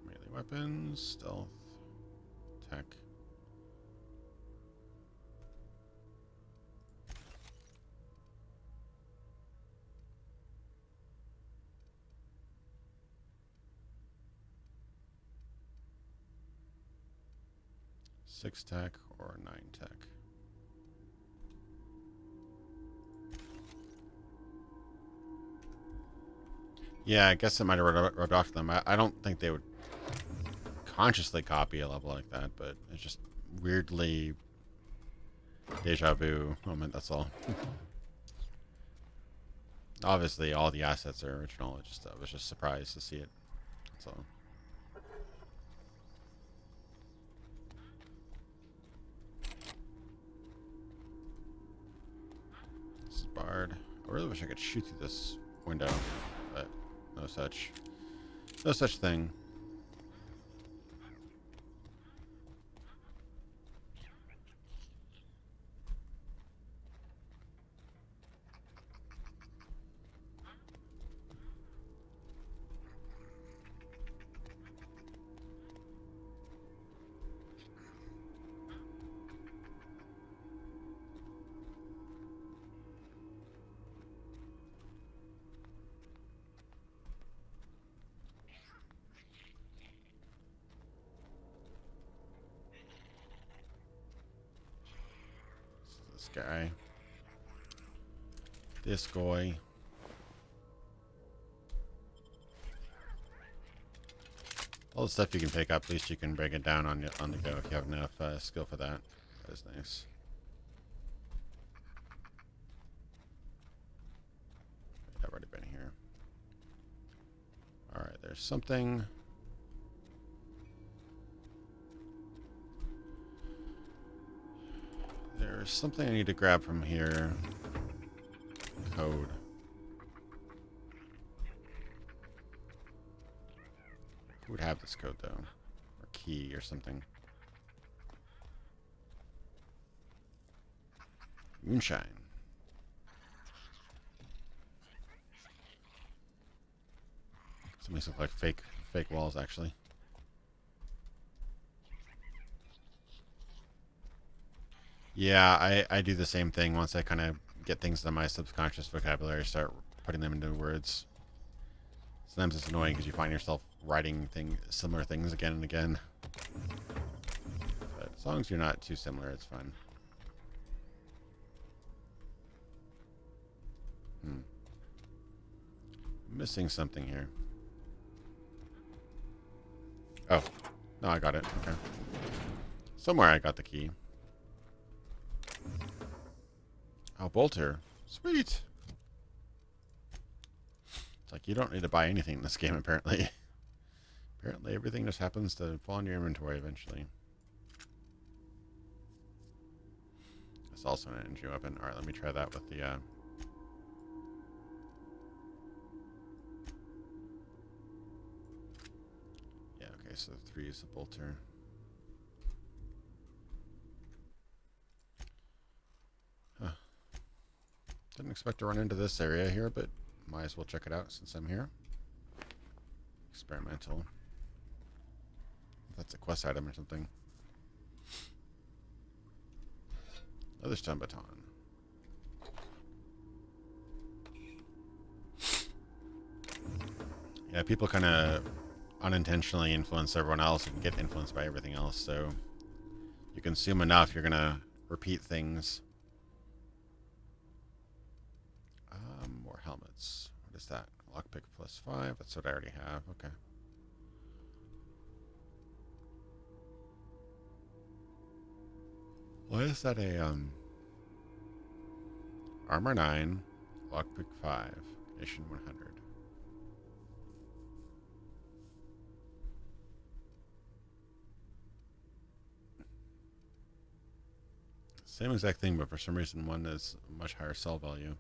Melee weapons, stealth, tech. Six tech or 9 tech. Yeah, I guess I might have rubbed off them. I don't think they would consciously copy a level like that, but it's just weirdly deja vu moment, that's all. Obviously, all the assets are original. I was just surprised to see it. That's all. This is barred. I really wish I could shoot through this window, but no such thing. This guy. This guy. All the stuff you can pick up, at least you can break it down on the go if you have enough skill for that. That is nice. I've already been here. Alright, there's something. There's something I need to grab from here. Code. Who would have this code, though? Or key or something. Moonshine. Some of these look like fake walls, actually. Yeah, I do the same thing. Once I kind of get things in my subconscious vocabulary, start putting them into words. Sometimes it's annoying because you find yourself writing similar things again and again. But as long as you're not too similar, it's fine. I'm missing something here. Oh. No, I got it. Okay. Somewhere I got the key. Oh, bolter. Sweet. It's like you don't need to buy anything in this game, apparently. Apparently everything just happens to fall in your inventory eventually. It's also an energy weapon. Alright, let me try that with the... Yeah, okay, so 3 is a bolter. Huh. Didn't expect to run into this area here, but might as well check it out since I'm here. Experimental. That's a quest item or something. Another stun baton. Yeah, people kind of unintentionally influence everyone else and get influenced by everything else, so you consume enough, you're gonna repeat things. More helmets. What is that? Lockpick +5. That's what I already have. Okay. Why is that a armor 9, lockpick 5, condition 100? Same exact thing, but for some reason one is a much higher sell value.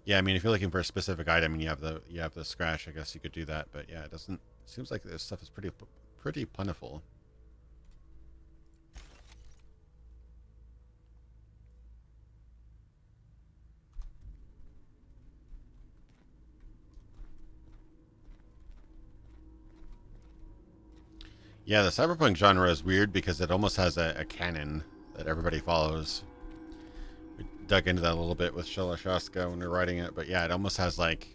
Yeah, I mean, if you're looking for a specific item and you have the scratch, I guess you could do that. But yeah, it doesn't. Seems like this stuff is pretty plentiful. Yeah, the cyberpunk genre is weird because it almost has a canon that everybody follows. We dug into that a little bit with Shaska when we were writing it, but yeah, it almost has like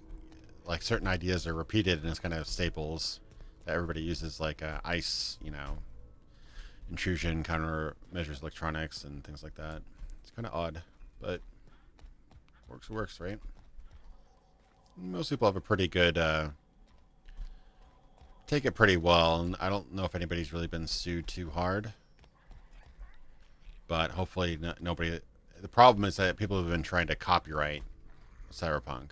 certain ideas are repeated and it's kind of staples that everybody uses, like ICE, intrusion, countermeasures electronics, and things like that. It's kind of odd, but works, right? Most people have a pretty good take it pretty well, and I don't know if anybody's really been sued too hard. But hopefully nobody... The problem is that people have been trying to copyright Cyberpunk.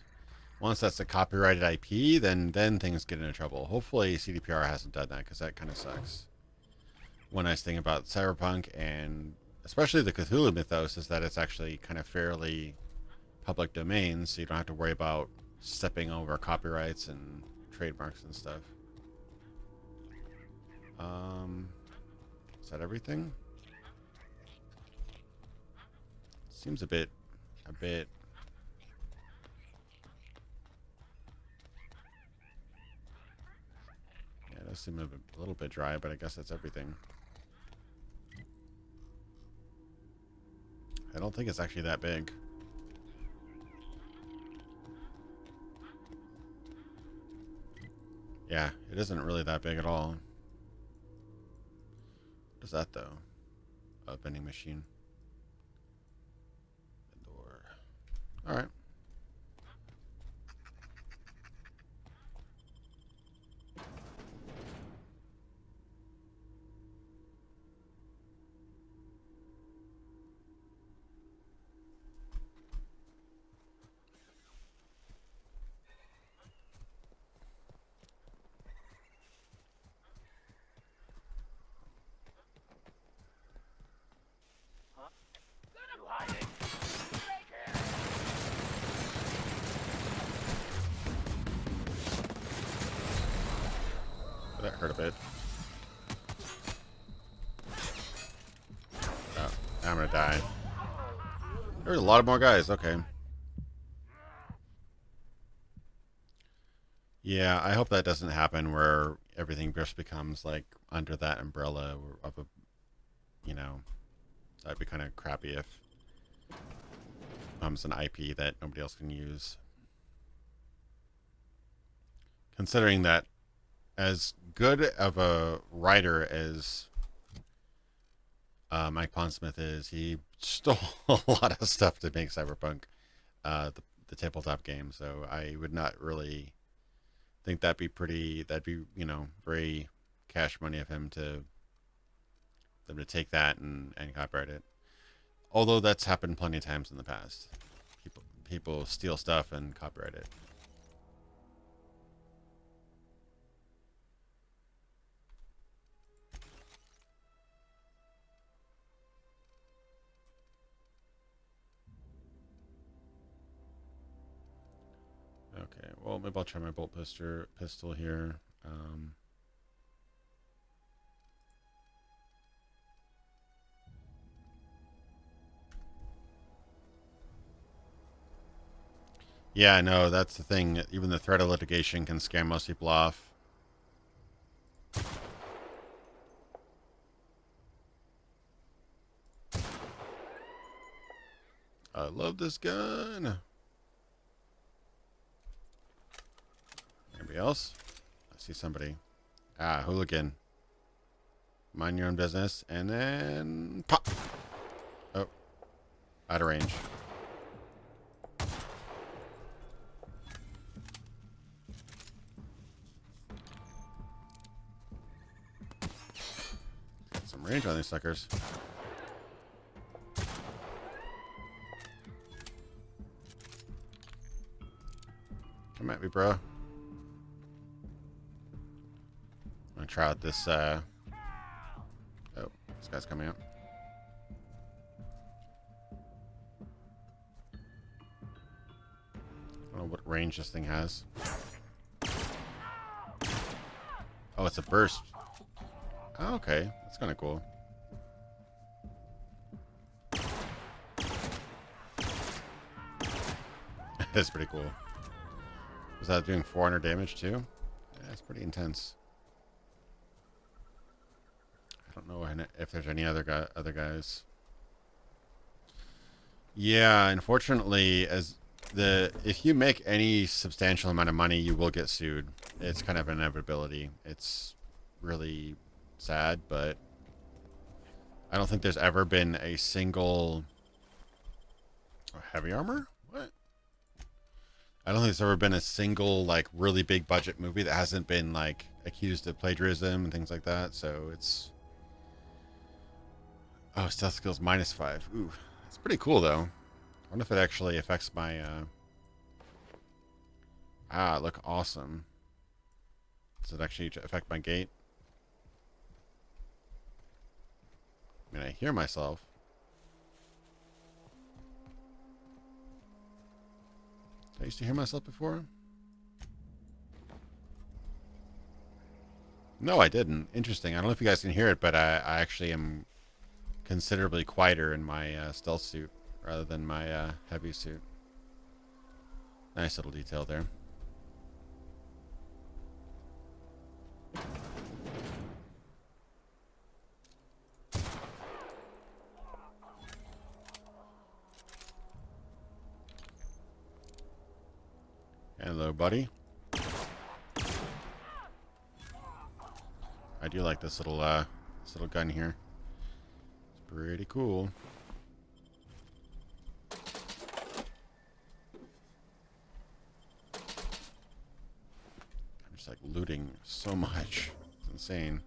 Once that's a copyrighted IP, then things get into trouble. Hopefully CDPR hasn't done that, because that kind of sucks. One nice thing about Cyberpunk, and especially the Cthulhu mythos, is that it's actually kind of fairly public domain, so you don't have to worry about stepping over copyrights and trademarks and stuff. Is that everything? Seems a bit... Yeah, it does seem a little bit dry, but I guess that's everything. I don't think it's actually that big. Yeah, it isn't really that big at all. What is that, though? A vending machine. Door. Alright. That hurt a bit. Oh, I'm gonna die. There's a lot of more guys. Okay. Yeah, I hope that doesn't happen where everything just becomes like under that umbrella of a, you know, that'd be kind of crappy if it becomes an IP that nobody else can use. Considering that as good of a writer as Mike Pondsmith is, he stole a lot of stuff to make Cyberpunk, the tabletop game. So I would not really think that'd be, you know, very cash money of him to take that and copyright it. Although that's happened plenty of times in the past. People steal stuff and copyright it. Okay, well, maybe I'll try my bolt pistol here. Yeah, no, that's the thing. Even the threat of litigation can scare most people off. I love this gun. Anybody else? I see somebody. Ah, hooligan. Mind your own business. And then pop. Oh. Out of range. Some range on these suckers. Come at me, bro. I'm gonna try out this, oh, this guy's coming up. I don't know what range this thing has. Oh, it's a burst. Oh, okay. That's kind of cool. That's pretty cool. Was that doing 400 damage too? Yeah, that's pretty intense. I don't know if there's any other guys. Yeah, unfortunately, if you make any substantial amount of money, you will get sued. It's kind of an inevitability. It's really sad, but I don't think there's ever been a single heavy armor. What? I don't think there's ever been a single like really big budget movie that hasn't been like accused of plagiarism and things like that. So it's stealth skills -5. Ooh, it's pretty cool though. I wonder if it actually affects my look awesome. Does it actually affect my gait? I mean, I hear myself. I used to hear myself before. No, I didn't. Interesting. I don't know if you guys can hear it, but I actually am considerably quieter in my stealth suit rather than my heavy suit. Nice little detail there. Hello, buddy. I do like this little gun here. It's pretty cool. I'm just like looting so much. It's insane.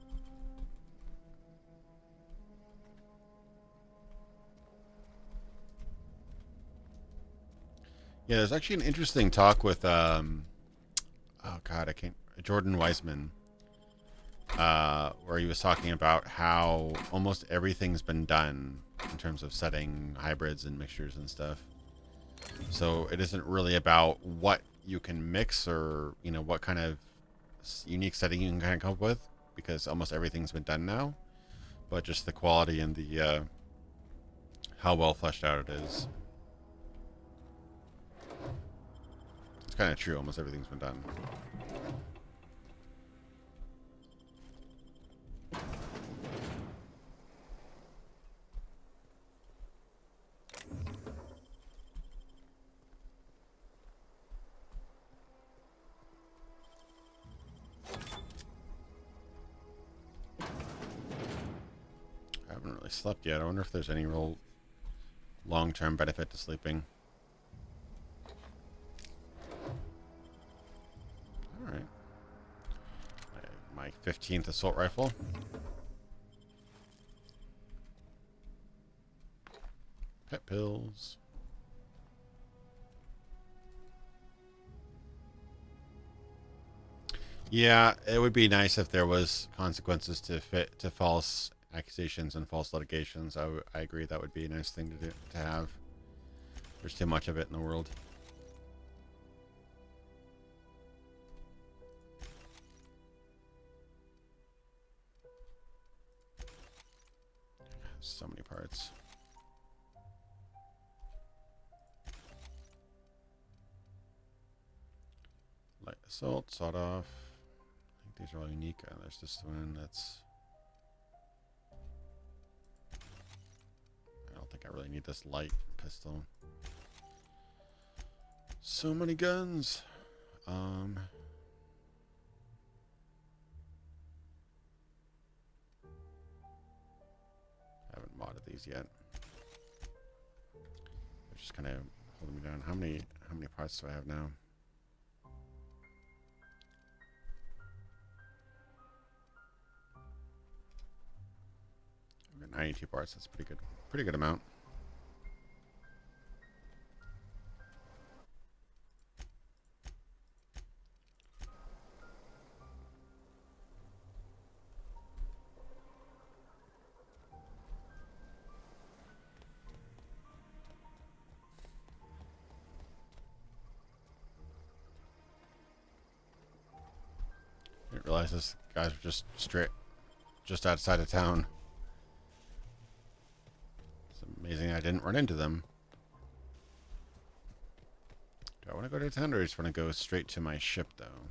Yeah, there's actually an interesting talk with oh god, Jordan Weisman, where he was talking about how almost everything's been done in terms of setting hybrids and mixtures and stuff. So it isn't really about what you can mix or, you know, what kind of unique setting you can kind of come up with, because almost everything's been done now, but just the quality and the how well fleshed out it is. It's kind of true. Almost everything's been done. I haven't really slept yet. I wonder if there's any real long-term benefit to sleeping. Alright. My 15th assault rifle. Pet pills. Yeah, it would be nice if there was consequences to false accusations and false litigations. I agree that would be a nice thing to have. There's too much of it in the world. So many parts. Light assault, sawed off. I think these are all unique. There's this one that's... I don't think I really need this light pistol. So many guns. Haven't modded these yet. They're just kind of holding me down. How many parts do I have now? I've got 92 parts. That's pretty good. Pretty good amount. Didn't realize this guys were just outside of town. It's amazing I didn't run into them. Do I want to go to town, or just want to go straight to my ship, though?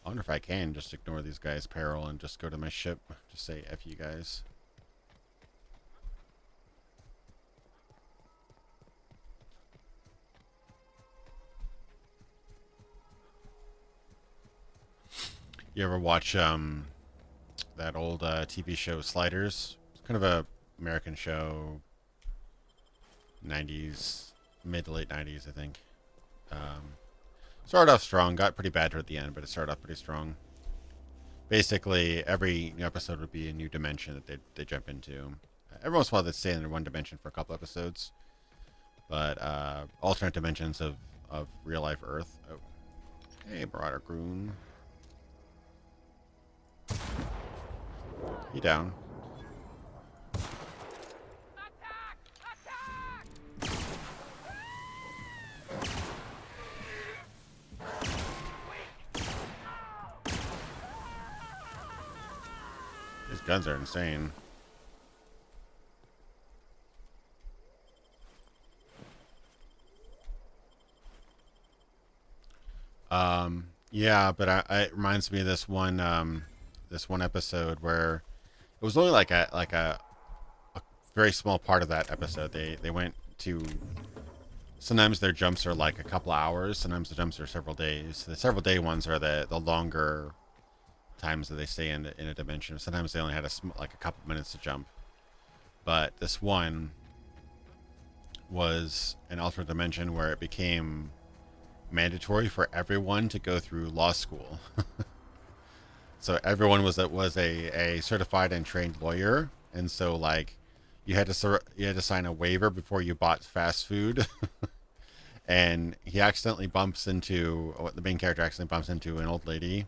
I wonder if I can just ignore these guys' peril and just go to my ship. Just say, F you guys. You ever watch that old TV show Sliders? It's kind of a American show, 90s, mid to late 90s, I think. Started off strong, got pretty bad toward the end, but it started off pretty strong. Basically, every new episode would be a new dimension that they jump into. Every once in a while, they'd stay in one dimension for a couple episodes, but alternate dimensions of real life Earth. Oh, hey, Marauder Groon. He down. These guns are insane. Yeah, but it reminds me of this one episode where it was only like a very small part of that episode. They went to, sometimes their jumps are like a couple hours, sometimes the jumps are several days. The several day ones are the longer times that they stay in a dimension. Sometimes they only had like a couple minutes to jump. But this one was an alternate dimension where it became mandatory for everyone to go through law school. So everyone was a certified and trained lawyer, and so like you had to sign a waiver before you bought fast food. And he accidentally bumps into, the main character accidentally bumps into an old lady.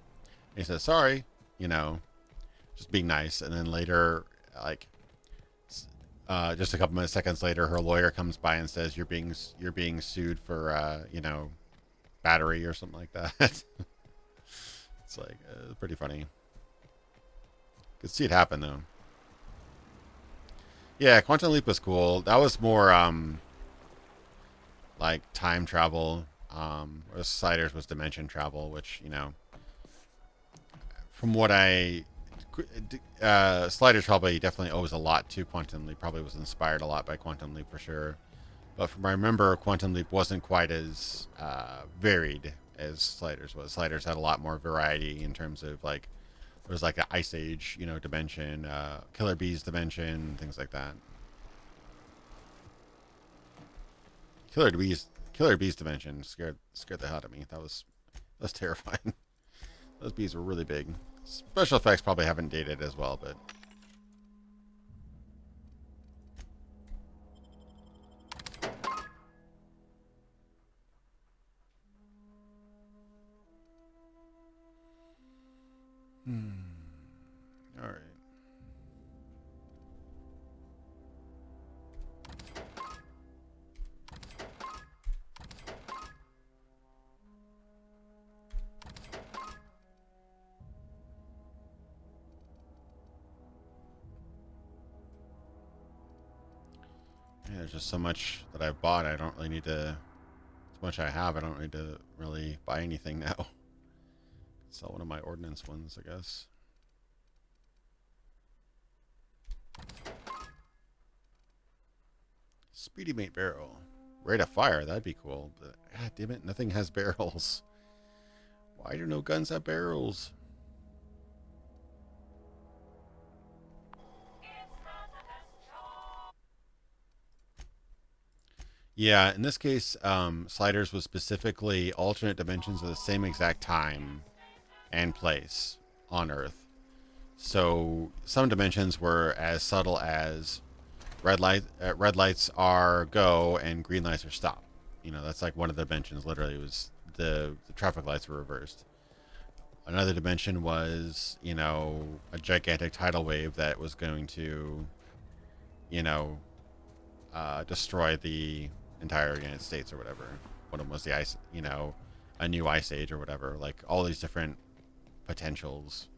And he says, sorry, just being nice. And then later, like, just a couple seconds later, her lawyer comes by and says, you're being sued for, battery or something like that. It's like, pretty funny. Could see it happen, though. Yeah, Quantum Leap was cool. That was more, like time travel. Whereas Sliders was dimension travel, which, from what Sliders probably definitely owes a lot to Quantum Leap. Probably was inspired a lot by Quantum Leap for sure. But from what I remember, Quantum Leap wasn't quite as varied as Sliders was. Sliders had a lot more variety in terms of like, there was like an Ice Age, dimension, Killer Bees dimension, things like that. Killer Bees dimension scared the hell out of me. That was terrifying. Those bees were really big. Special effects probably haven't dated as well, but all right. Yeah, there's just so much that I've bought. I don't really need to. So much I have. I don't need to really buy anything now. Sell one of my ordnance ones, I guess. Speedy Mate barrel. Rate of fire. That'd be cool. But god damn it, nothing has barrels. Why do no guns have barrels? Yeah, in this case, Sliders was specifically alternate dimensions of the same exact time and place on Earth. So some dimensions were as subtle as red lights are go and green lights are stop. That's like one of the dimensions. Literally, it was the traffic lights were reversed. Another dimension was, a gigantic tidal wave that was going to, destroy the entire United States or whatever. One of them was the ice, a new ice age or whatever. Like all these different potentials.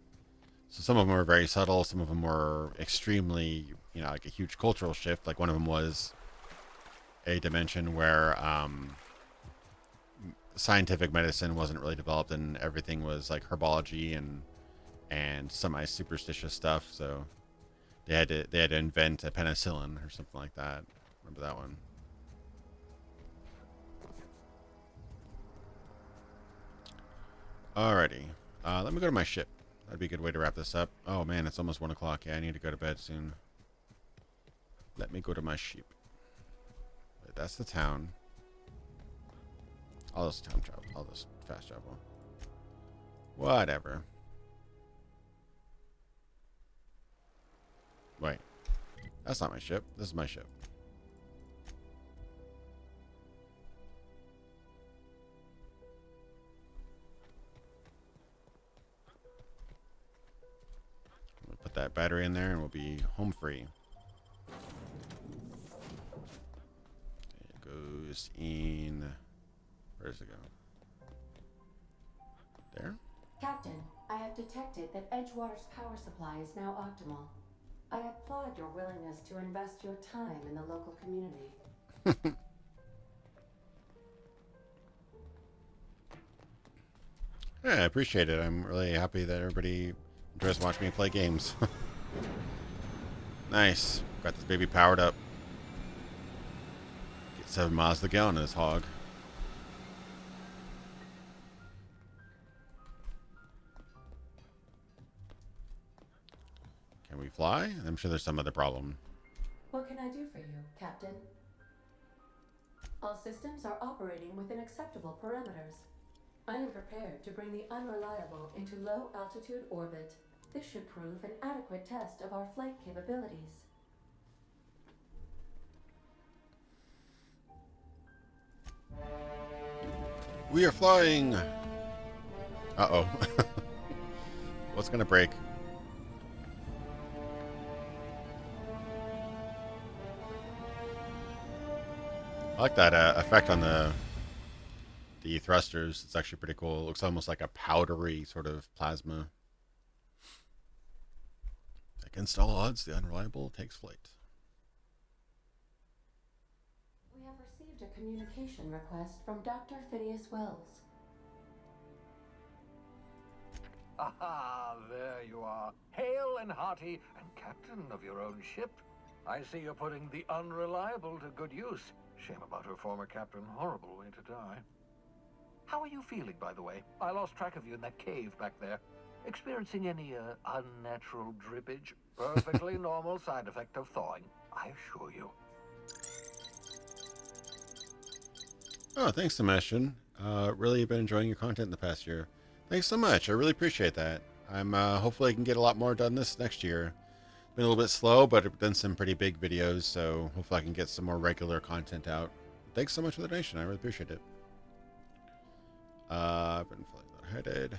So some of them were very subtle. Some of them were extremely, like a huge cultural shift. Like one of them was a dimension where scientific medicine wasn't really developed and everything was like herbology and semi-superstitious stuff. So they had to invent a penicillin or something like that. Remember that one? Alrighty. Let me go to my ship. That'd be a good way to wrap this up. Oh man, it's almost 1 o'clock. Yeah, I need to go to bed soon. Let me go to my ship. Wait, that's the town. All this time travel. All this fast travel. Whatever. Wait. That's not my ship. This is my ship. We'll put that battery in there and we'll be home free. It goes in... Where does it go? There? Captain, I have detected that Edgewater's power supply is now optimal. I applaud your willingness to invest your time in the local community. Yeah, I appreciate it. I'm really happy that everybody enjoys watching me play games. Nice. Got this baby powered up. Get 7 miles to the gallon in this hog. Can we fly? I'm sure there's some other problem. What can I do for you, Captain? All systems are operating within acceptable parameters. I am prepared to bring the unreliable into low-altitude orbit. This should prove an adequate test of our flight capabilities. We are flying! Uh-oh. What's gonna break? I like that effect on the thrusters. It's actually pretty cool. It looks almost like a powdery sort of plasma. Against all odds, the unreliable takes flight. We have received a communication request from Dr. Phineas Wells. Aha, there you are. Hale and hearty and captain of your own ship. I see you're putting the unreliable to good use. Shame about her former captain. Horrible way to die. How are you feeling, by the way? I lost track of you in that cave back there. Experiencing any unnatural drippage? Perfectly normal side effect of thawing, I assure you. Oh, thanks, Sebastian. Really been enjoying your content in the past year. Thanks so much. I really appreciate that. I'm hopefully I can get a lot more done this next year. Been a little bit slow, but I've done some pretty big videos, so hopefully I can get some more regular content out. Thanks so much for the donation. I really appreciate it. I've been headed.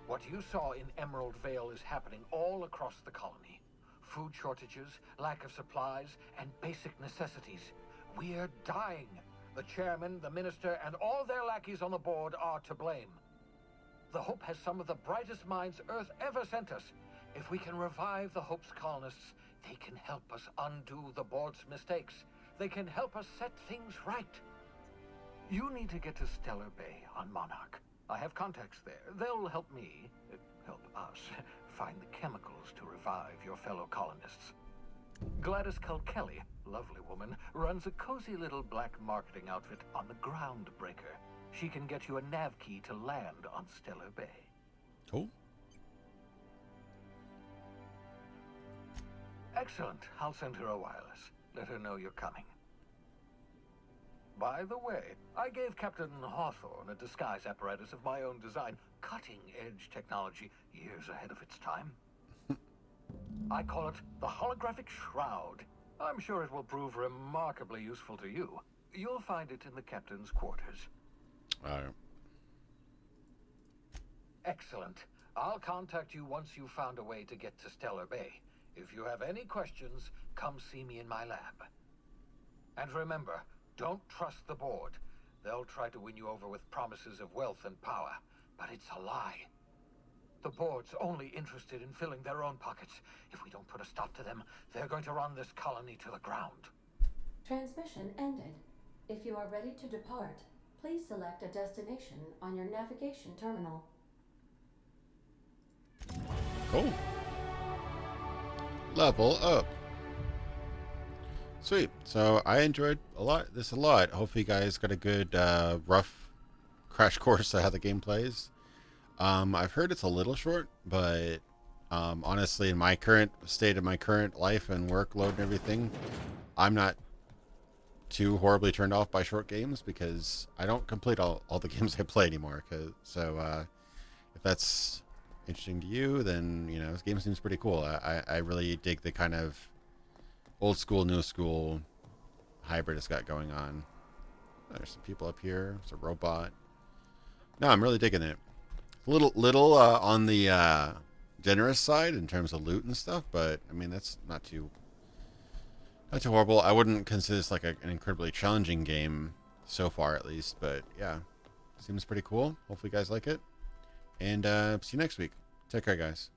What you saw in Emerald Vale is happening all across the colony. Food shortages, lack of supplies, and basic necessities. We're dying. The chairman, the minister, and all their lackeys on the board are to blame. The Hope has some of the brightest minds Earth ever sent us. If we can revive the Hope's colonists, they can help us undo the board's mistakes. They can help us set things right. You need to get to Stellar Bay on Monarch. I have contacts there. They'll help me, help us, find the chemicals to revive your fellow colonists. Gladys Kelly, lovely woman, runs a cozy little black marketing outfit on the Groundbreaker. She can get you a nav key to land on Stellar Bay. Cool. Excellent. I'll send her a wireless. Let her know you're coming. By the way, I gave Captain Hawthorne a disguise apparatus of my own design, cutting-edge technology, years ahead of its time. I call it the Holographic Shroud. I'm sure it will prove remarkably useful to you. You'll find it in the captain's quarters. Excellent. I'll contact you once you've found a way to get to Stellar Bay. If you have any questions, come see me in my lab. And remember, don't trust the board. They'll try to win you over with promises of wealth and power, but it's a lie. The board's only interested in filling their own pockets. If we don't put a stop to them, they're going to run this colony to the ground. Transmission ended. If you are ready to depart, please select a destination on your navigation terminal. Cool. Level up. Sweet. So I enjoyed this a lot. Hopefully you guys got a good rough crash course of how the game plays. I've heard it's a little short, but honestly, in my current state of my current life and workload and everything, I'm not too horribly turned off by short games because I don't complete all the games I play anymore. If that's interesting to you, then this game seems pretty cool. I really dig the kind of old school, new school hybrid it's got going on. There's some people up here. There's a robot. No, I'm really digging it. Little on the generous side in terms of loot and stuff, but I mean that's not too horrible. I wouldn't consider this like an incredibly challenging game so far, at least. But yeah, seems pretty cool. Hopefully, you guys like it. And see you next week. Take care, guys.